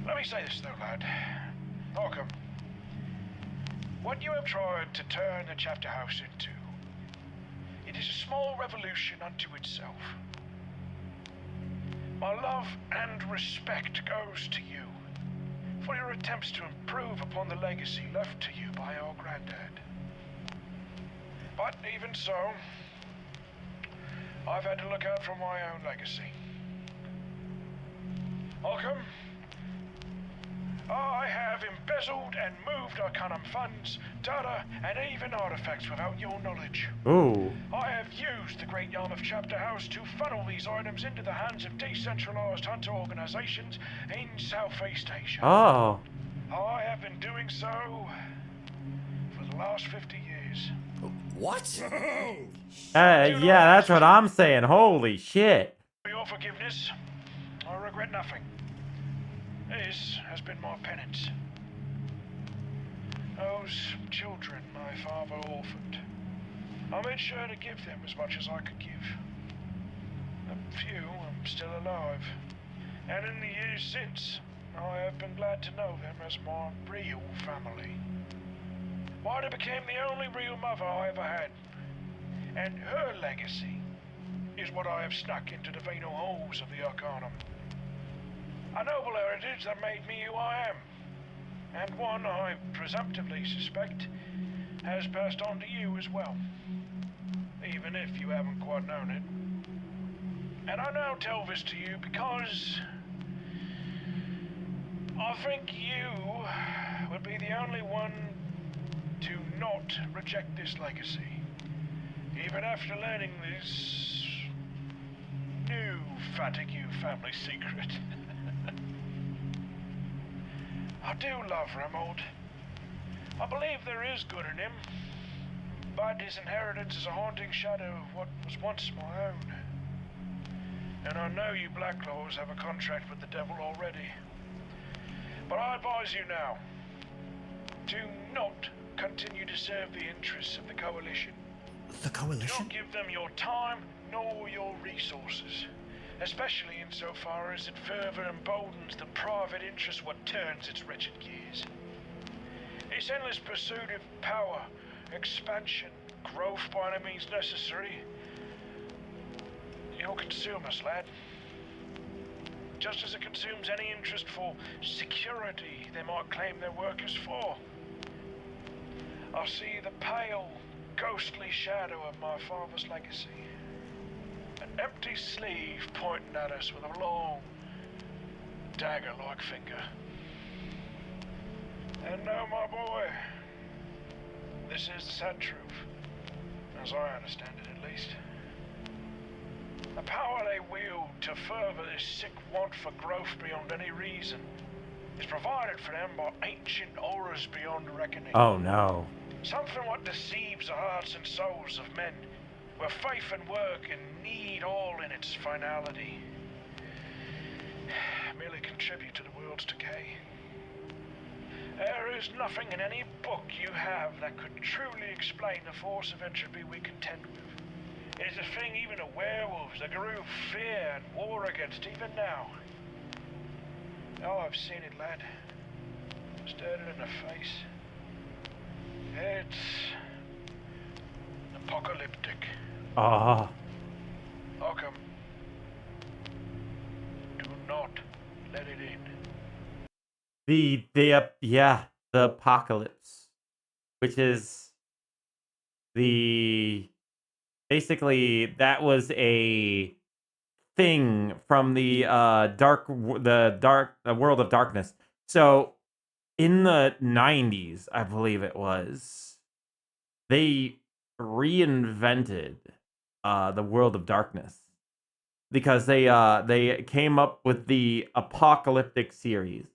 [SPEAKER 2] Let me say this though, lad. Welcome. What you have tried to turn the chapter house into, it is a small revolution unto itself. My love and respect goes to you for your attempts to improve upon the legacy left to you by your granddad. But even so, I've had to look out for my own legacy. Malcolm, I have embezzled and moved Arcanum funds, data, and even artifacts without your knowledge.
[SPEAKER 1] Ooh.
[SPEAKER 2] I have used the Great Yarmouth Chapter House to funnel these items into the hands of decentralized hunter organizations in Southeast Asia.
[SPEAKER 1] Oh.
[SPEAKER 2] I have been doing so for the last 50 years.
[SPEAKER 6] What?
[SPEAKER 1] Yeah, that's what I'm saying. Holy shit.
[SPEAKER 2] For your forgiveness, I regret nothing. This has been my penance. Those children my father orphaned, I made sure to give them as much as I could give. A few are still alive, and in the years since, I have been glad to know them as my real family. Wida became the only real mother I ever had, and her legacy is what I have snuck into the venal halls of the Arcanum. A noble heritage that made me who I am, and one I presumptively suspect has passed on to you as well, even if you haven't quite known it. And I now tell this to you because I think you would be the only one to not reject this legacy, even after learning this new fatigue family secret. I do love Remold. I believe there is good in him, but his inheritance is a haunting shadow of what was once my own. And I know you Blacklaws have a contract with the devil already. But I advise you now, do not continue to serve the interests of the Coalition.
[SPEAKER 6] The Coalition?
[SPEAKER 2] Do not give them your time nor your resources, especially insofar as it further emboldens the private interest what turns its wretched gears. Its endless pursuit of power, expansion, growth by any means necessary, it'll consume us, lad. Just as it consumes any interest for security they might claim their workers for. I see the pale, ghostly shadow of my father's legacy. An empty sleeve pointing at us with a long, dagger-like finger. And now, my boy, this is the sad truth, as I understand it at least. The power they wield to further this sick want for growth beyond any reason is provided for them by ancient horrors beyond reckoning.
[SPEAKER 1] Oh no.
[SPEAKER 2] Something what deceives the hearts and souls of men, where faith and work and need all in its finality. merely contribute to the world's decay. There is nothing in any book you have that could truly explain the force of entropy we contend with. It is a thing even the werewolves, the grew fear and war against even now. Oh, I've seen it, lad. Stared it in the face. It's apocalyptic.
[SPEAKER 1] Ah.
[SPEAKER 2] Welcome. Do not let it in.
[SPEAKER 1] The apocalypse, which is basically that was a thing from the world of darkness. So in the 90s, I believe it was, they reinvented the world of darkness because they came up with the apocalyptic series.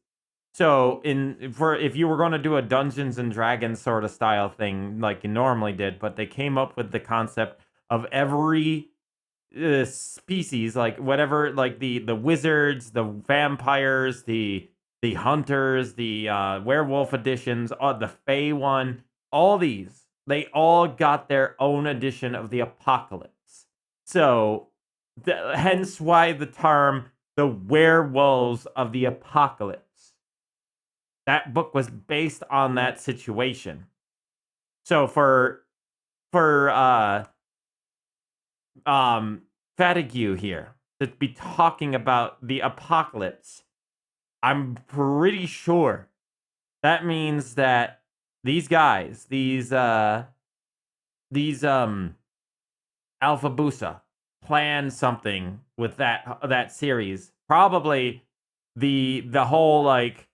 [SPEAKER 1] So if you were going to do a Dungeons and Dragons sort of style thing like you normally did, but they came up with the concept of every species, like whatever, like the wizards, the vampires, the hunters, the werewolf editions, the Fey one, all these, they all got their own edition of the apocalypse. So hence why the term the werewolves of the apocalypse. That book was based on that situation. So for Fatigue here to be talking about the apocalypse, I'm pretty sure that means that these guys, these Alpha Busa, planned something with that series. Probably the whole like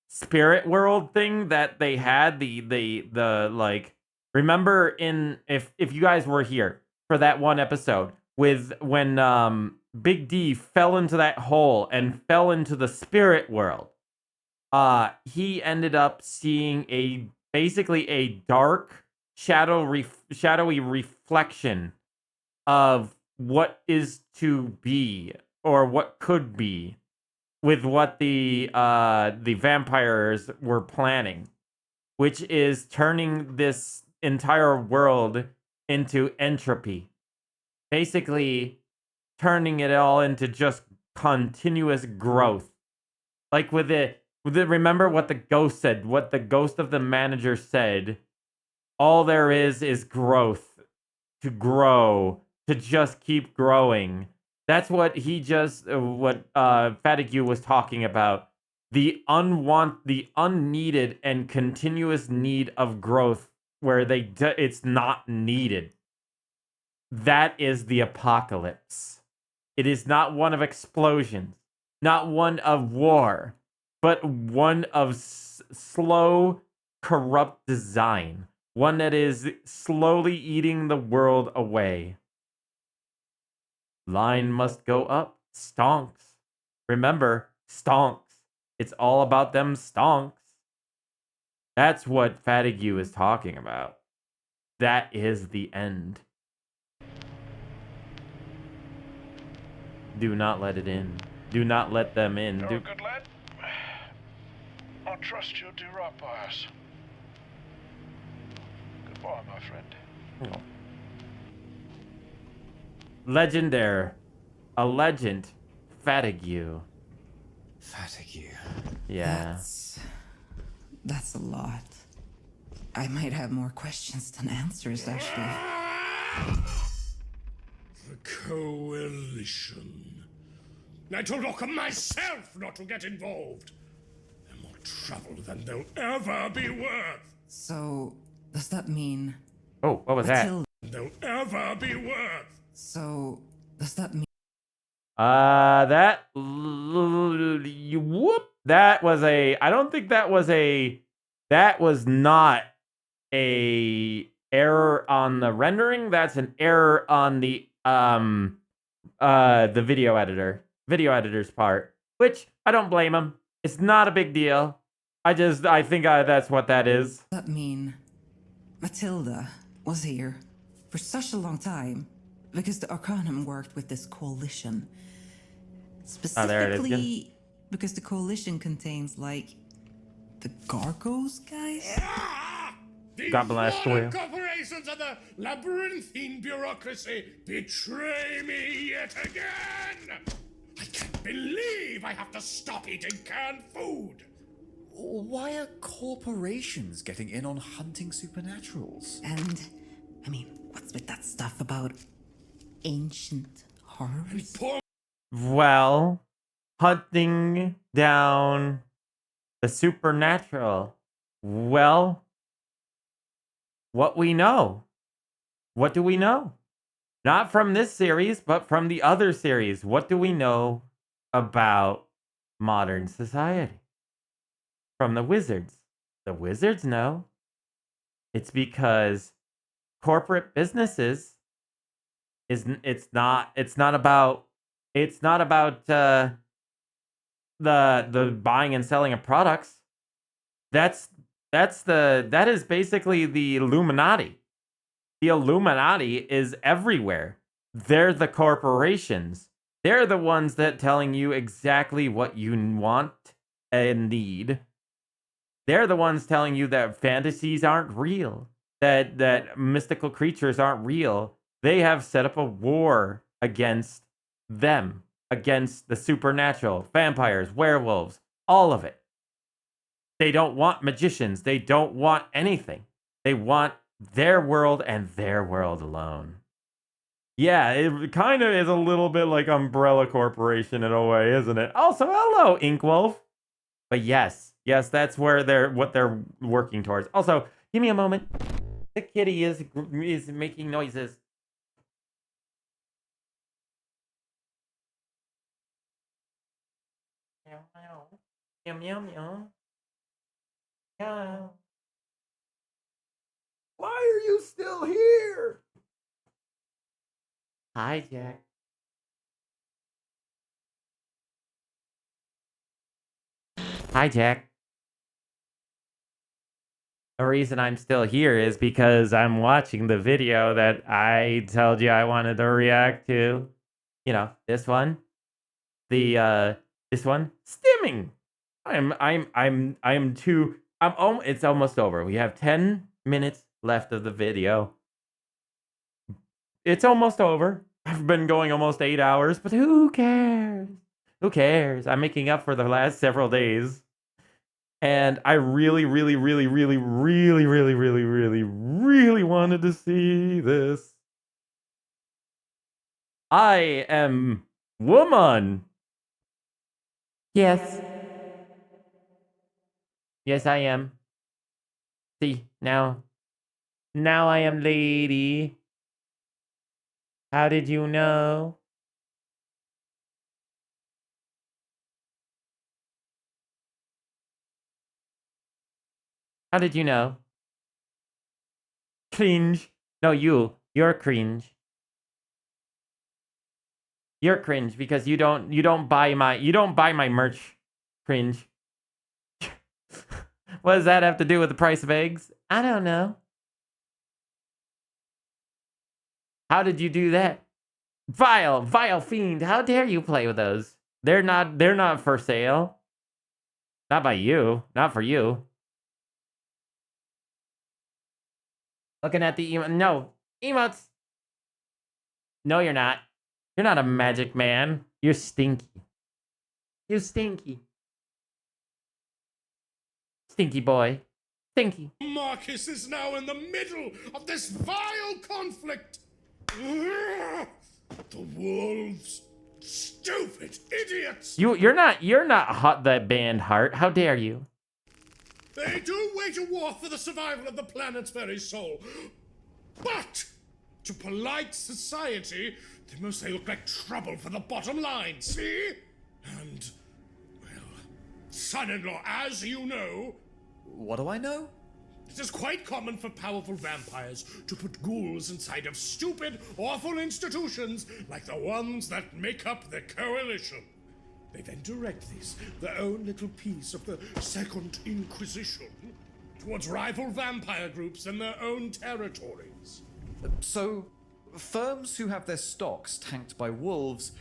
[SPEAKER 1] spirit world thing that they had, the like, remember if you guys were here for that one episode with when Big D fell into that hole and fell into the spirit world, he ended up seeing basically a dark shadowy reflection of what is to be or what could be with what the vampires were planning, which is turning this entire world into entropy. Basically, turning it all into just continuous growth. Like remember what the ghost said, what the ghost of the manager said, all there is growth, to grow, to just keep growing. That's what Fatigue was talking about. The unneeded and continuous need of growth where it's not needed. That is the apocalypse. It is not one of explosions, not one of war, but one of slow, corrupt design. One that is slowly eating the world away. Line must go up. Stonks. Remember, stonks. It's all about them stonks. That's what Fatigue is talking about. That is the end. Do not let it in. Do not let them in.
[SPEAKER 2] You're a good lad. I trust you'll do right by us. Goodbye, my friend.
[SPEAKER 1] Oh. Legendary. A legend. Fatigue.
[SPEAKER 7] Fatigue.
[SPEAKER 1] Yeah.
[SPEAKER 7] That's a lot. I might have more questions than answers, actually.
[SPEAKER 3] The Coalition. I told Occam myself not to get involved. They're more trouble than they'll ever be worth.
[SPEAKER 7] So, does that mean...
[SPEAKER 1] Oh, what was that?
[SPEAKER 3] They'll ever be worth.
[SPEAKER 7] So, does that mean...
[SPEAKER 1] That was I don't think that was not a error on the rendering. That's an error on the video editor's part, which I don't blame him. It's not a big deal. I think that's what that is.
[SPEAKER 7] Does that mean Matilda was here for such a long time because the Arcanum worked with this coalition?
[SPEAKER 1] Oh, there it is.
[SPEAKER 7] Specifically because the coalition contains, like, the Gargos guys?
[SPEAKER 3] The
[SPEAKER 1] God bless
[SPEAKER 3] water
[SPEAKER 1] Will.
[SPEAKER 3] corporations of the labyrinthine bureaucracy betray me yet again! I can't believe I have to stop eating canned food!
[SPEAKER 6] Why are corporations getting in on hunting supernaturals?
[SPEAKER 7] And, I mean, what's with that stuff about ancient horrors?
[SPEAKER 1] Well, hunting down the supernatural. Well, what we know. What do we know? Not from this series, but from the other series. What do we know about modern society? From the wizards. The wizards know. It's because corporate businesses it's not about the buying and selling of products. That is basically the Illuminati. The Illuminati is everywhere. They're the corporations. They're the ones that telling you exactly what you want and need. They're the ones telling you that fantasies aren't real, that mystical creatures aren't real. They have set up a war against them, against the supernatural, vampires, werewolves, all of it. They don't want magicians. They don't want anything. They want their world and their world alone. Yeah, it kind of is a little bit like Umbrella Corporation in a way, isn't it? Also, hello, Inkwolf. But yes, that's where what they're working towards. Also, give me a moment. The kitty is making noises. Meow meow meow meow. Meow. Why are you still here? Hi, Jack. Hi, Jack. The reason I'm still here is because I'm watching the video that I told you I wanted to react to. You know, this one. This one. Stimming. It's almost over. We have 10 minutes left of the video. It's almost over. I've been going almost 8 hours, but who cares? Who cares? I'm making up for the last several days. And I really wanted to see this. I am woman. Yes. Yes, I am. See, now I am lady. How did you know? How did you know? Cringe. No, you're cringe. You're cringe because you don't buy my merch. Cringe. What does that have to do with the price of eggs? I don't know. How did you do that? Vile fiend. How dare you play with those? They're not for sale. Not by you. Not for you. Looking at the emote. No. Emotes. No, you're not. You're not a magic man. You're stinky. You're stinky. Stinky boy. Stinky.
[SPEAKER 3] Marcus is now in the middle of this vile conflict. The wolves. Stupid idiots.
[SPEAKER 1] You're not hot that band Heart. How dare you?
[SPEAKER 3] They do wage a war for the survival of the planet's very soul. But to polite society, they look like trouble for the bottom line, see? And, well, son-in-law, as you know...
[SPEAKER 6] What do I know?
[SPEAKER 3] It is quite common for powerful vampires to put ghouls inside of stupid, awful institutions like the ones that make up the Coalition. They then direct these, their own little piece of the Second Inquisition, towards rival vampire groups in their own territories.
[SPEAKER 6] So, firms who have their stocks tanked by wolves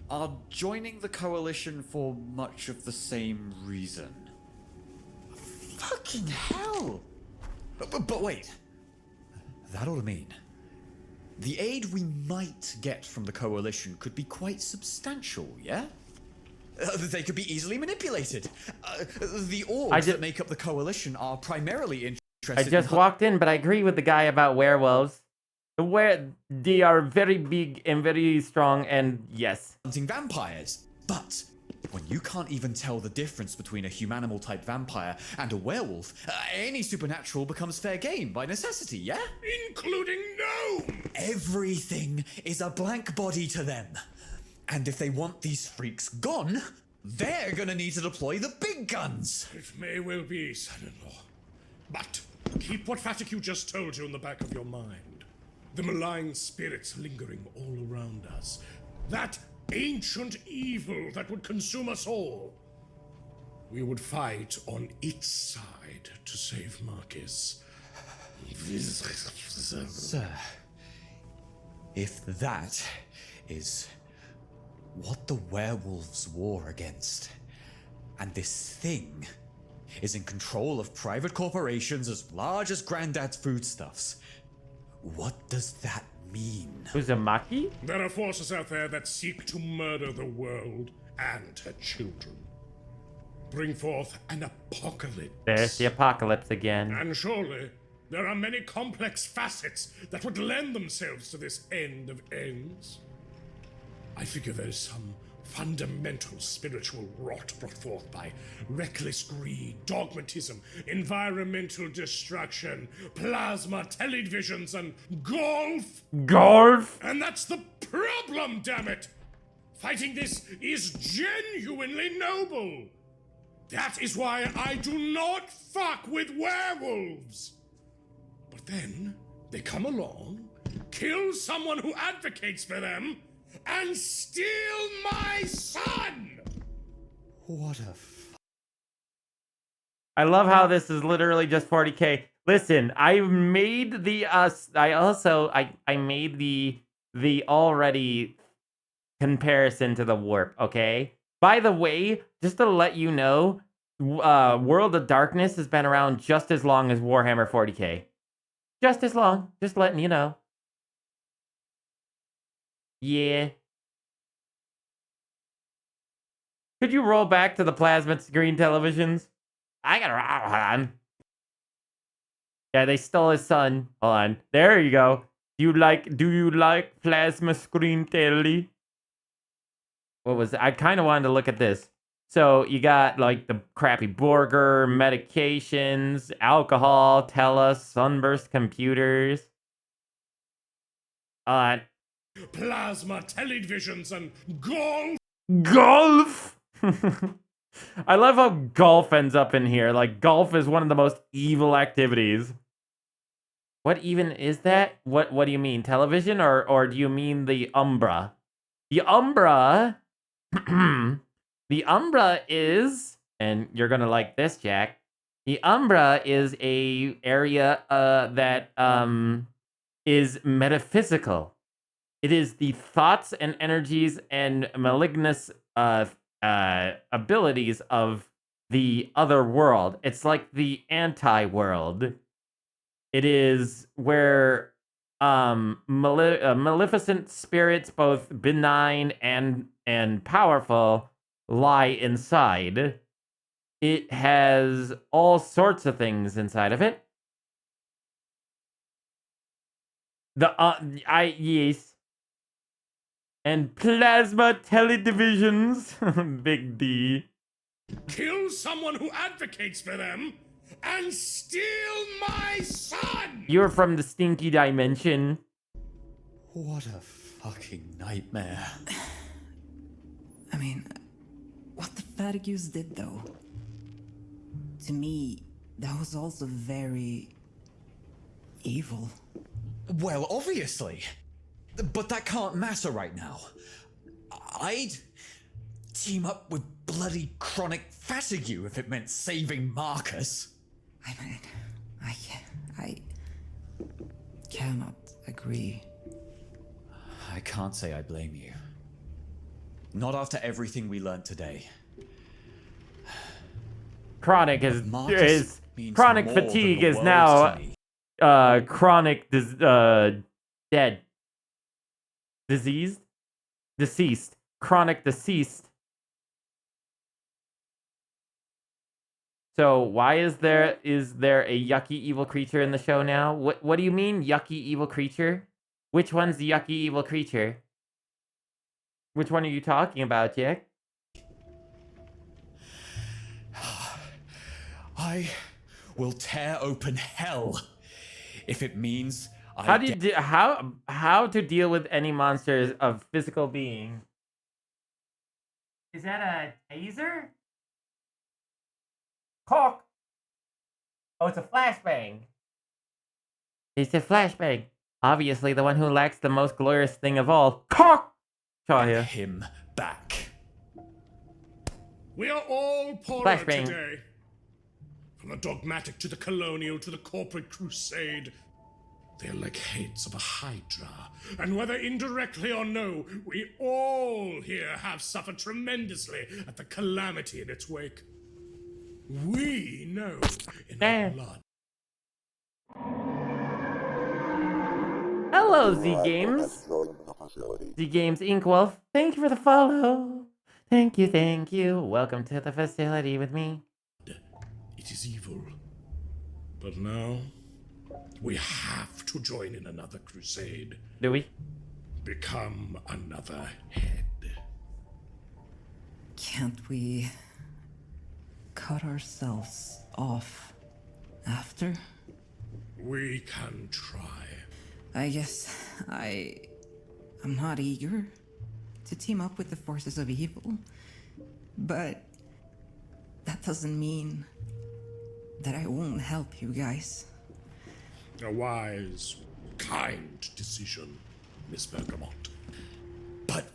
[SPEAKER 6] are joining the coalition for much of the same reason. Fucking hell! But wait. That ought to mean the aid we might get from the coalition could be quite substantial, yeah? They could be easily manipulated. The orgs that make up the coalition are primarily interested
[SPEAKER 1] I just walked in, but I agree with the guy about werewolves. They are very big and very strong, and yes.
[SPEAKER 6] Hunting vampires. But when you can't even tell the difference between a humanimal type vampire and a werewolf, any supernatural becomes fair game by necessity, yeah?
[SPEAKER 3] Including gnome!
[SPEAKER 6] Everything is a blank body to them. And if they want these freaks gone, they're gonna need to deploy the big guns.
[SPEAKER 3] It may well be, son-in-law. But keep what Fatigue just told you in the back of your mind. The malign spirits lingering all around us. That ancient evil that would consume us all. We would fight on its side to save Marcus.
[SPEAKER 6] Sir, if that is what the werewolves war against, and this thing is in control of private corporations as large as Granddad's foodstuffs, what does that mean?
[SPEAKER 1] Uzumaki?
[SPEAKER 3] There are forces out there that seek to murder the world and her children. Bring forth an apocalypse.
[SPEAKER 1] There's the apocalypse again.
[SPEAKER 3] And surely there are many complex facets that would lend themselves to this end of ends. I figure there is some fundamental spiritual rot brought forth by reckless greed, dogmatism, environmental destruction, plasma, televisions, and golf.
[SPEAKER 1] Golf?
[SPEAKER 3] And that's the problem, damn it! Fighting this is genuinely noble. That is why I do not fuck with werewolves. But then they come along, kill someone who advocates for them, and steal my son!
[SPEAKER 6] What a
[SPEAKER 1] I love how this is literally just 40k. Listen, I made the I made the already comparison to the warp, okay? By the way, just to let you know, World of Darkness has been around just as long as Warhammer 40k. Just as long, just letting you know. Yeah. Could you roll back to the plasma screen televisions? I gotta hold on. Yeah, they stole his son. Hold on. There you go. Do you like plasma screen telly? What was it? I kind of wanted to look at this. So you got like the crappy burger, medications, alcohol, tele, sunburst computers.
[SPEAKER 3] Plasma, televisions, and golf.
[SPEAKER 1] Golf. I love how golf ends up in here. Like, golf is one of the most evil activities. What even is that? What do you mean? Television or do you mean the Umbra? The Umbra the Umbra is, and you're gonna like this, Jack. The Umbra is a area that is metaphysical. It is the thoughts and energies and malignous abilities of the other world. It's like the anti-world. It is where maleficent spirits, both benign and powerful, lie inside. It has all sorts of things inside of it. Yes. And plasma teledivisions. Big D.
[SPEAKER 3] Kill someone who advocates for them and steal my son!
[SPEAKER 1] You're from the stinky dimension.
[SPEAKER 6] What a fucking nightmare.
[SPEAKER 7] I mean, what the Fatigues did though, to me, that was also very evil.
[SPEAKER 6] Well, obviously. But that can't matter right now. I'd team up with bloody chronic fatigue if it meant saving Marcus.
[SPEAKER 7] I mean, I cannot agree.
[SPEAKER 6] I can't say I blame you. Not after everything we learned today.
[SPEAKER 1] Chronic
[SPEAKER 6] Marcus means
[SPEAKER 1] chronic
[SPEAKER 6] more than
[SPEAKER 1] fatigue
[SPEAKER 6] the
[SPEAKER 1] is
[SPEAKER 6] world
[SPEAKER 1] now
[SPEAKER 6] to me.
[SPEAKER 1] chronic dead. Deceased. Chronic deceased. So why is there a yucky evil creature in the show now? What do you mean yucky evil creature? Which one's the yucky evil creature? Which one are you talking about, Jack?
[SPEAKER 6] I will tear open hell if it means
[SPEAKER 1] How to deal with any monsters of physical being? Is that a taser? Cock. Oh, it's a flashbang. It's a flashbang. Obviously, the one who lacks the most glorious thing of all. Cock.
[SPEAKER 6] Get him back.
[SPEAKER 3] We are all poorer
[SPEAKER 1] Flashbang.
[SPEAKER 3] today. From the dogmatic to the colonial to the corporate crusade. They're like heads of a hydra. And whether indirectly or no, we all here have suffered tremendously at the calamity in its wake. We know in our blood.
[SPEAKER 1] Hello, Z Games. Z Games Inkwolf. Thank you for the follow. Thank you. Welcome to the facility with me.
[SPEAKER 3] It is evil. But now, we have to join in another crusade.
[SPEAKER 1] Do we?
[SPEAKER 3] Become another head.
[SPEAKER 7] Can't we cut ourselves off after?
[SPEAKER 3] We can try.
[SPEAKER 7] I guess I'm not eager to team up with the forces of evil, but that doesn't mean that I won't help you guys.
[SPEAKER 3] A wise, kind decision, Miss Bergamot.
[SPEAKER 6] But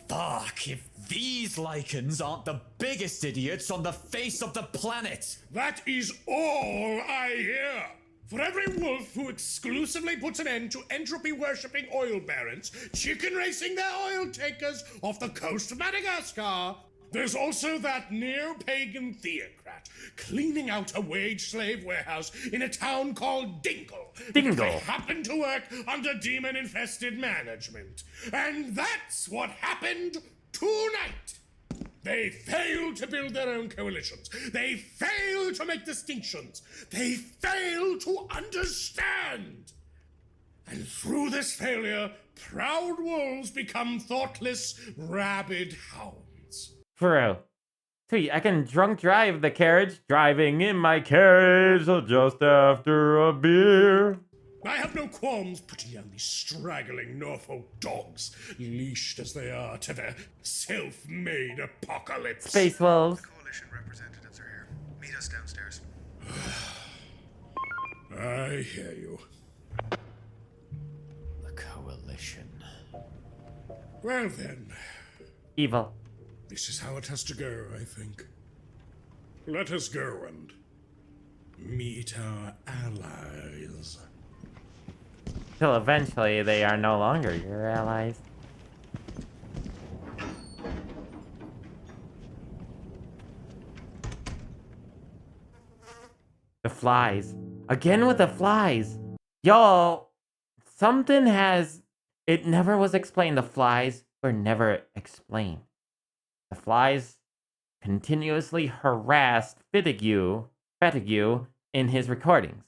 [SPEAKER 6] fuck if these lichens aren't the biggest idiots on the face of the planet!
[SPEAKER 3] That is all I hear! For every wolf who exclusively puts an end to entropy-worshipping oil barons, chicken racing their oil tankers off the coast of Madagascar, there's also that neo-pagan theocrat cleaning out a wage slave warehouse in a town called Dingle.
[SPEAKER 1] Dingle.
[SPEAKER 3] They happen to work under demon-infested management. And that's what happened tonight. They failed to build their own coalitions. They failed to make distinctions. They failed to understand. And through this failure, proud wolves become thoughtless, rabid hounds.
[SPEAKER 1] For real. Sweet, I can drunk drive the carriage, driving in my carriage just after a beer.
[SPEAKER 3] I have no qualms putting down these straggling Norfolk dogs, leashed as they are to their self-made apocalypse.
[SPEAKER 1] Space wolves.
[SPEAKER 17] Coalition representatives are here. Meet us downstairs.
[SPEAKER 3] I hear you.
[SPEAKER 6] The coalition.
[SPEAKER 3] Well then.
[SPEAKER 1] Evil.
[SPEAKER 3] This is how it has to go, I think. Let us go and meet our allies.
[SPEAKER 1] Till eventually they are no longer your allies. The flies. Again with the flies. Y'all, something has... It never was explained. The flies were never explained. The flies continuously harassed Fatigue in his recordings.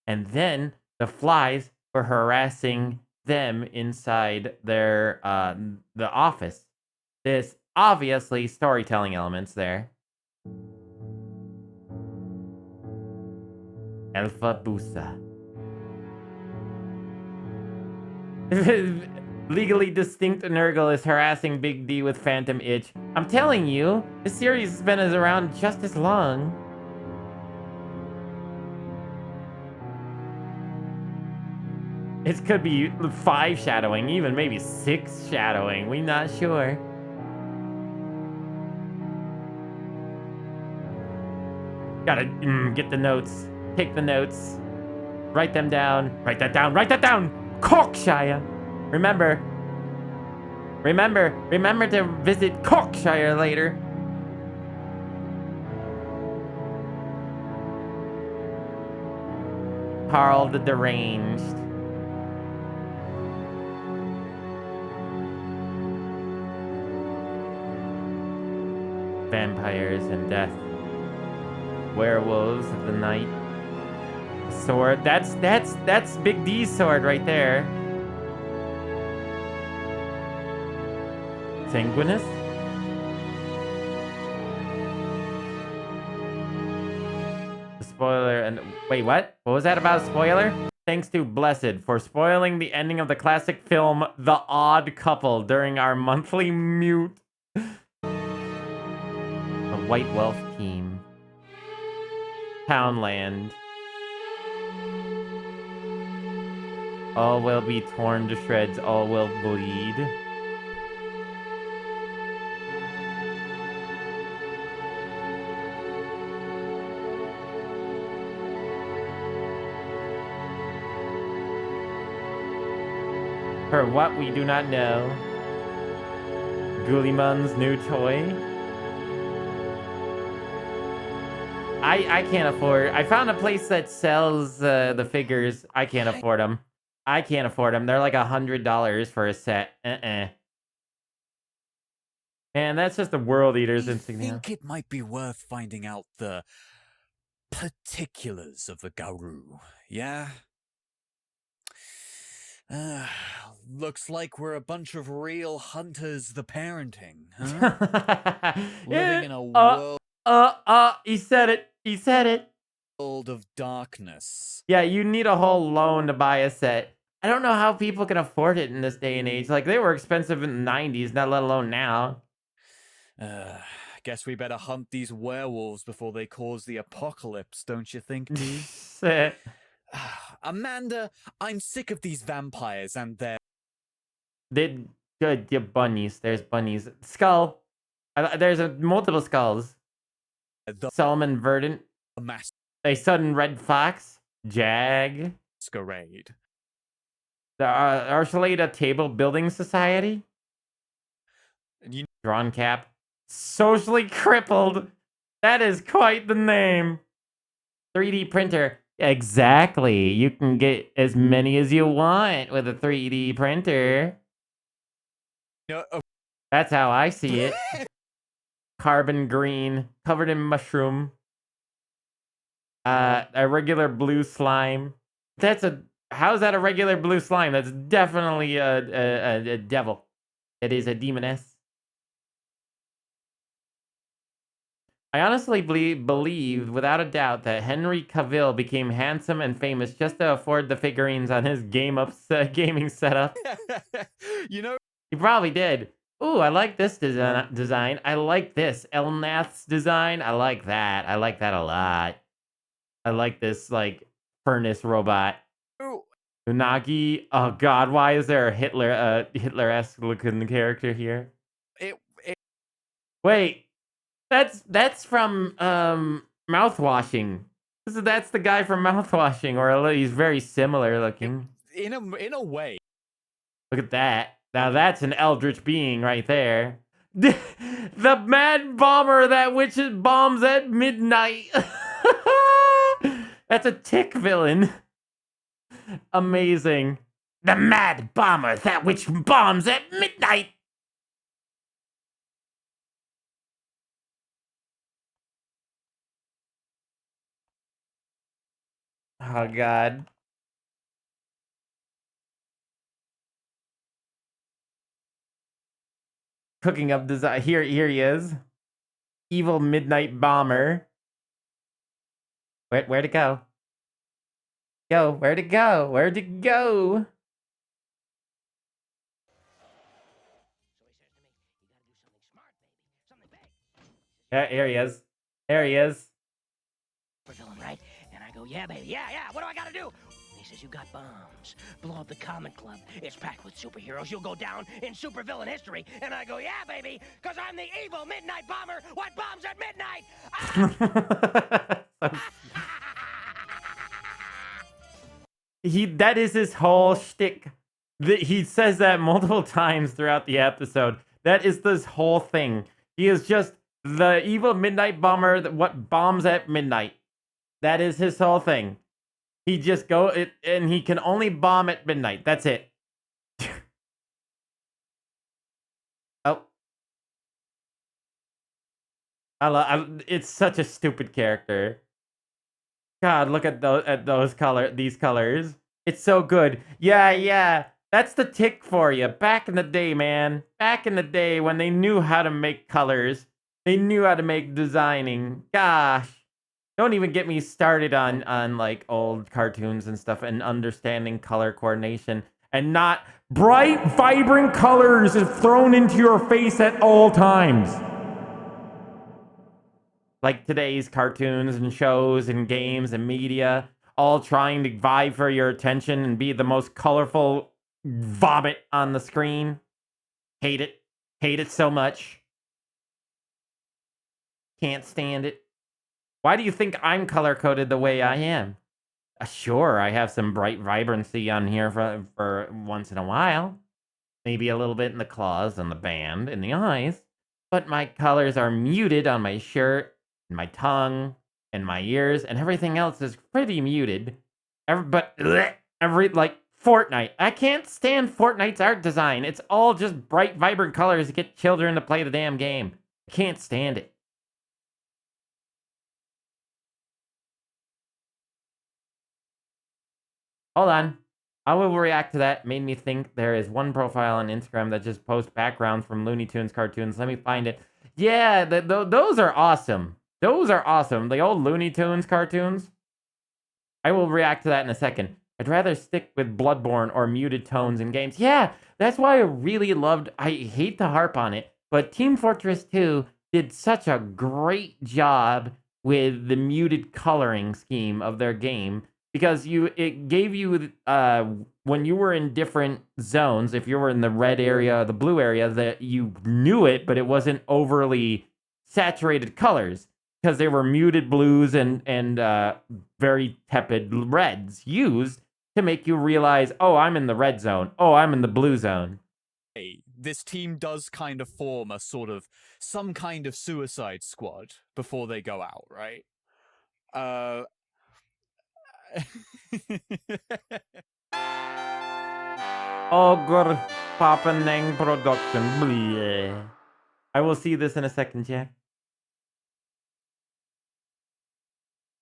[SPEAKER 1] And then the flies were harassing them inside their the office. There's obviously storytelling elements there. Alpha Busa. Legally distinct Nurgle is harassing Big D with Phantom Itch. I'm telling you, this series has been around just as long. It could be 5 shadowing, even maybe 6 shadowing. We're not sure. Gotta get the notes. Take the notes. Write them down. Write that down. Write that down! Cockshire! Remember Remember to visit Corkshire later. Carl the Deranged. Vampires and death. Werewolves of the night. Sword. That's Big D's sword right there. Sanguinus? The spoiler and wait, what? What was that about spoiler? Thanks to Blessed for spoiling the ending of the classic film The Odd Couple during our monthly mute. The White Wolf team. Townland. All will be torn to shreds, all will bleed. For what we do not know. Gulimun's new toy. I can't afford. I found a place that sells the figures. I can't afford them. I can't afford them. They're like $100 for a set. Man, that's just the World Eater's insignia.
[SPEAKER 18] I think it might be worth finding out the particulars of the Garou, yeah? Looks like we're a bunch of real hunters the parenting, huh? Living in a world...
[SPEAKER 1] He said it. He said it.
[SPEAKER 18] World of darkness.
[SPEAKER 1] Yeah, you need a whole loan to buy a set. I don't know how people can afford it in this day and age. Like, they were expensive in the 90s, not let alone now.
[SPEAKER 18] Guess we better hunt these werewolves before they cause the apocalypse, don't you think, D? Amanda, I'm sick of these vampires and their...
[SPEAKER 1] Good, yeah, bunnies. There's bunnies. Skull. There's multiple skulls. Solomon Verdant. A sudden red fox. Jag.
[SPEAKER 18] Masquerade.
[SPEAKER 1] The Archaeology Table Building Society. Drawn cap. Socially crippled. That is quite the name. 3D printer. Exactly. You can get as many as you want with a 3D printer. That's how I see it. Carbon green, covered in mushroom. A regular blue slime. How's that a regular blue slime? That's definitely a devil. It is a demoness. I honestly believe, without a doubt, that Henry Cavill became handsome and famous just to afford the figurines on his gaming setup.
[SPEAKER 18] You know,
[SPEAKER 1] he probably did. Ooh, I like this design. I like this. Elnath's design. I like that. I like that a lot. I like this, like, furnace robot. Unagi. Oh, God. Why is there a Hitler-esque looking character here? Wait. That's from, Mouthwashing. That's the guy from Mouthwashing, or he's very similar looking.
[SPEAKER 18] In a way.
[SPEAKER 1] Look at that. Now that's an eldritch being right there. The mad bomber that which bombs at midnight. That's a tick villain. Amazing. The mad bomber that which bombs at midnight. Oh, God. Cooking up design. Here he is. Evil midnight bomber. Where'd it go? Where'd it go? Where'd it go? Yeah, here he is. There he is.
[SPEAKER 19] Villain, right? And I go, yeah, baby, yeah, what do I gotta do? And he says, you got bombs. Blow up the Comet Club. It's packed with superheroes. You'll go down in supervillain history. And I go, yeah, baby, because I'm the evil midnight bomber. What bombs at midnight?
[SPEAKER 1] That is his whole shtick. He says that multiple times throughout the episode. That is this whole thing. He is just the evil midnight bomber that what bombs at midnight. That is his whole thing. He just and he can only bomb at midnight. That's it. Oh. It's such a stupid character. God, look at these colors. It's so good. Yeah. That's the tick for you. Back in the day, man. Back in the day when they knew how to make colors. They knew how to make designing. Gosh. Don't even get me started on like old cartoons and stuff and understanding color coordination and not bright, vibrant colors thrown into your face at all times. Like today's cartoons and shows and games and media, all trying to vie for your attention and be the most colorful vomit on the screen. Hate it. Hate it so much. Can't stand it. Why do you think I'm color-coded the way I am? Sure, I have some bright vibrancy on here for once in a while. Maybe a little bit in the claws and the band and the eyes. But my colors are muted on my shirt, and my tongue, and my ears, and everything else is pretty muted. Like Fortnite. I can't stand Fortnite's art design. It's all just bright, vibrant colors to get children to play the damn game. I can't stand it. Hold on. I will react to that. Made me think there is one profile on Instagram that just posts backgrounds from Looney Tunes cartoons. Let me find it. Yeah, those are awesome. Those are awesome. The old Looney Tunes cartoons. I will react to that in a second. I'd rather stick with Bloodborne or muted tones in games. Yeah, that's why I really loved... I hate to harp on it, but Team Fortress 2 did such a great job with the muted coloring scheme of their game. Because it gave you, when you were in different zones, if you were in the red area, the blue area, that you knew it, but it wasn't overly saturated colors. Because they were muted blues and very tepid reds used to make you realize, oh, I'm in the red zone. Oh, I'm in the blue zone.
[SPEAKER 6] This team does kind of form some kind of suicide squad before they go out, right?
[SPEAKER 1] Ogre Papanang Production. Bleh. I will see this in a second, Jack.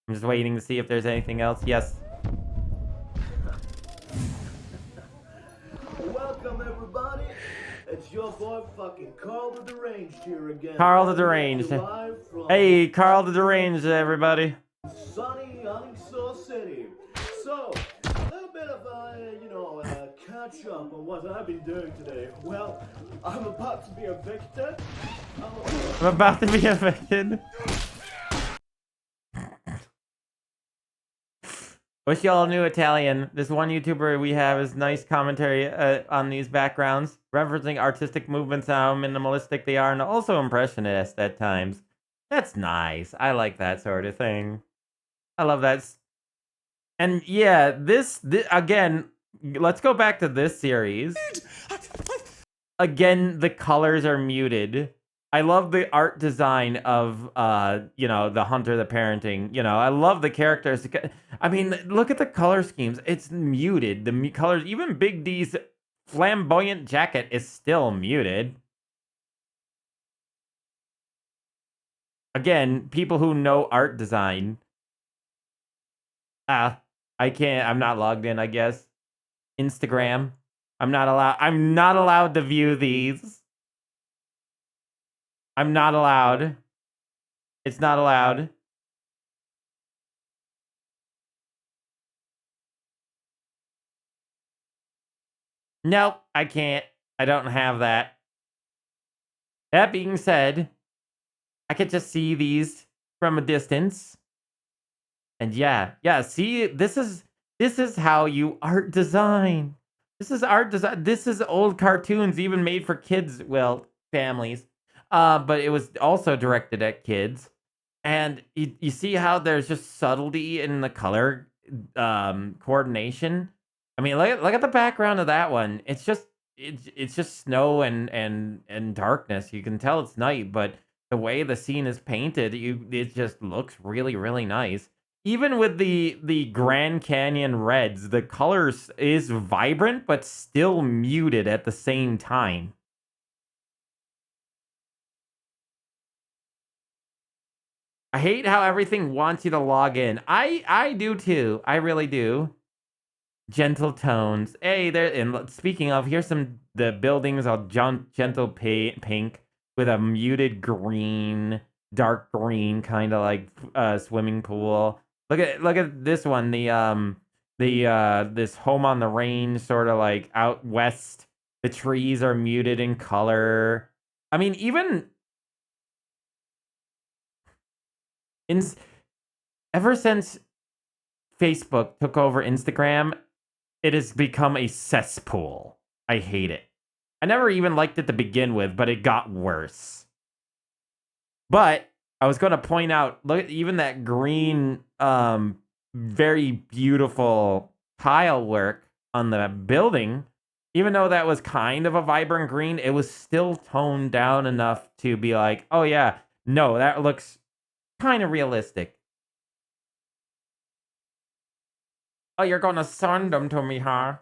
[SPEAKER 1] I'm just waiting to see if there's anything else. Yes.
[SPEAKER 20] Welcome, everybody. It's your boy, fucking Carl the Deranged here again.
[SPEAKER 1] Carl the Deranged. Hey, Carl the Deranged, everybody.
[SPEAKER 20] Sunny Unexhaw City. So, a little bit of catch up on what I've been doing today. Well, I'm about to be evicted.
[SPEAKER 1] I'm about to be evicted. Wish y'all knew Italian. This one YouTuber we have is nice commentary on these backgrounds, referencing artistic movements, how minimalistic they are, and also impressionist at times. That's nice. I like that sort of thing. I love that. And yeah, this again, let's go back to this series. Again, the colors are muted. I love the art design of, the hunter, the parenting. I love the characters. I mean, look at the color schemes. It's muted. The colors, even Big D's flamboyant jacket is still muted. Again, people who know art design. I can't. I'm not logged in, I guess. Instagram. I'm not allowed to view these. I'm not allowed. It's not allowed. Nope, I can't. I don't have that. That being said, I could just see these from a distance. And yeah, see, this is how you art design. This is art design. This is old cartoons, even made for kids, well, families. But it was also directed at kids. And you see how there's just subtlety in the color coordination. I mean, look at the background of that one. It's just snow and darkness. You can tell it's night, but the way the scene is painted, it just looks really, really nice. Even with the Grand Canyon reds, the colors is vibrant but still muted at the same time. I hate how everything wants you to log in. I do too. I really do. Gentle tones. Hey, there. And speaking of, here's the buildings are gentle pink with a muted green, dark green, kind of like swimming pool. Look at this one. This home on the range, sort of like out west. The trees are muted in color. I mean, even ever since Facebook took over Instagram, it has become a cesspool. I hate it. I never even liked it to begin with, but it got worse. But I was going to point out, look, even that green, very beautiful tile work on the building, even though that was kind of a vibrant green, it was still toned down enough to be like, oh yeah, no, that looks kind of realistic. Oh, you're going to send them to me, huh?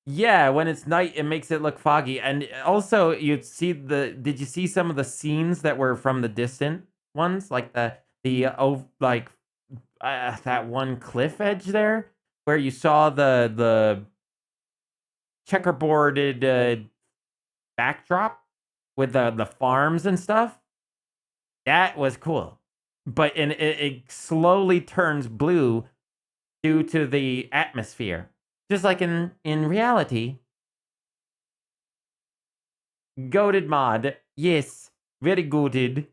[SPEAKER 1] Yeah, when it's night, it makes it look foggy. And also, you'd see did you see some of the scenes that were from the distant ones? Like that one cliff edge there, where you saw the checkerboarded backdrop with the farms and stuff. That was cool. But it slowly turns blue due to the atmosphere. Just like in reality. Goated mod. Yes. Very goated.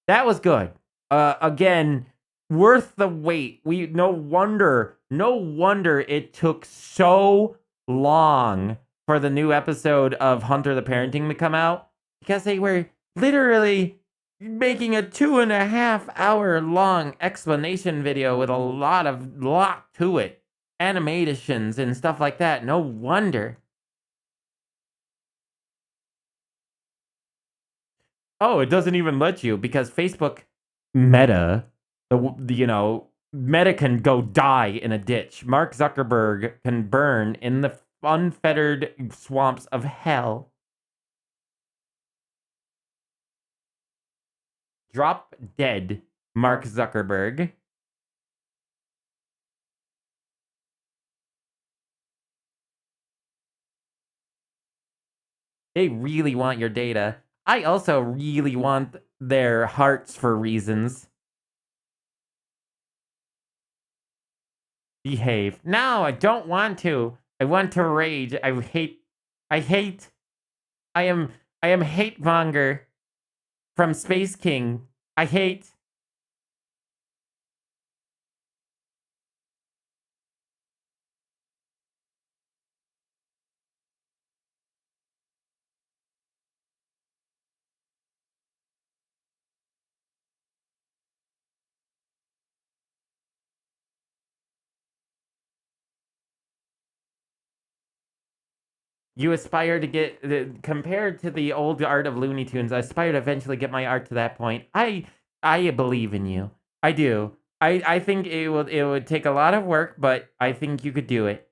[SPEAKER 1] That was good. Again, worth the wait. No wonder it took so long for the new episode of Hunter the Parenting to come out. Because they were literally making a 2.5 hour long explanation video with a lot to it. Animations and stuff like that. No wonder. Oh, it doesn't even let you because Facebook Meta, Meta can go die in a ditch. Mark Zuckerberg can burn in the unfettered swamps of hell. Drop dead, Mark Zuckerberg. They really want your data. I also really want their hearts for reasons. Behave. No, I don't want to. I want to rage. I am hate monger from Space King. I hate. You aspire to get compared to the old art of Looney Tunes. I aspire to eventually get my art to that point. I believe in you. I do. I think it would take a lot of work, but I think you could do it.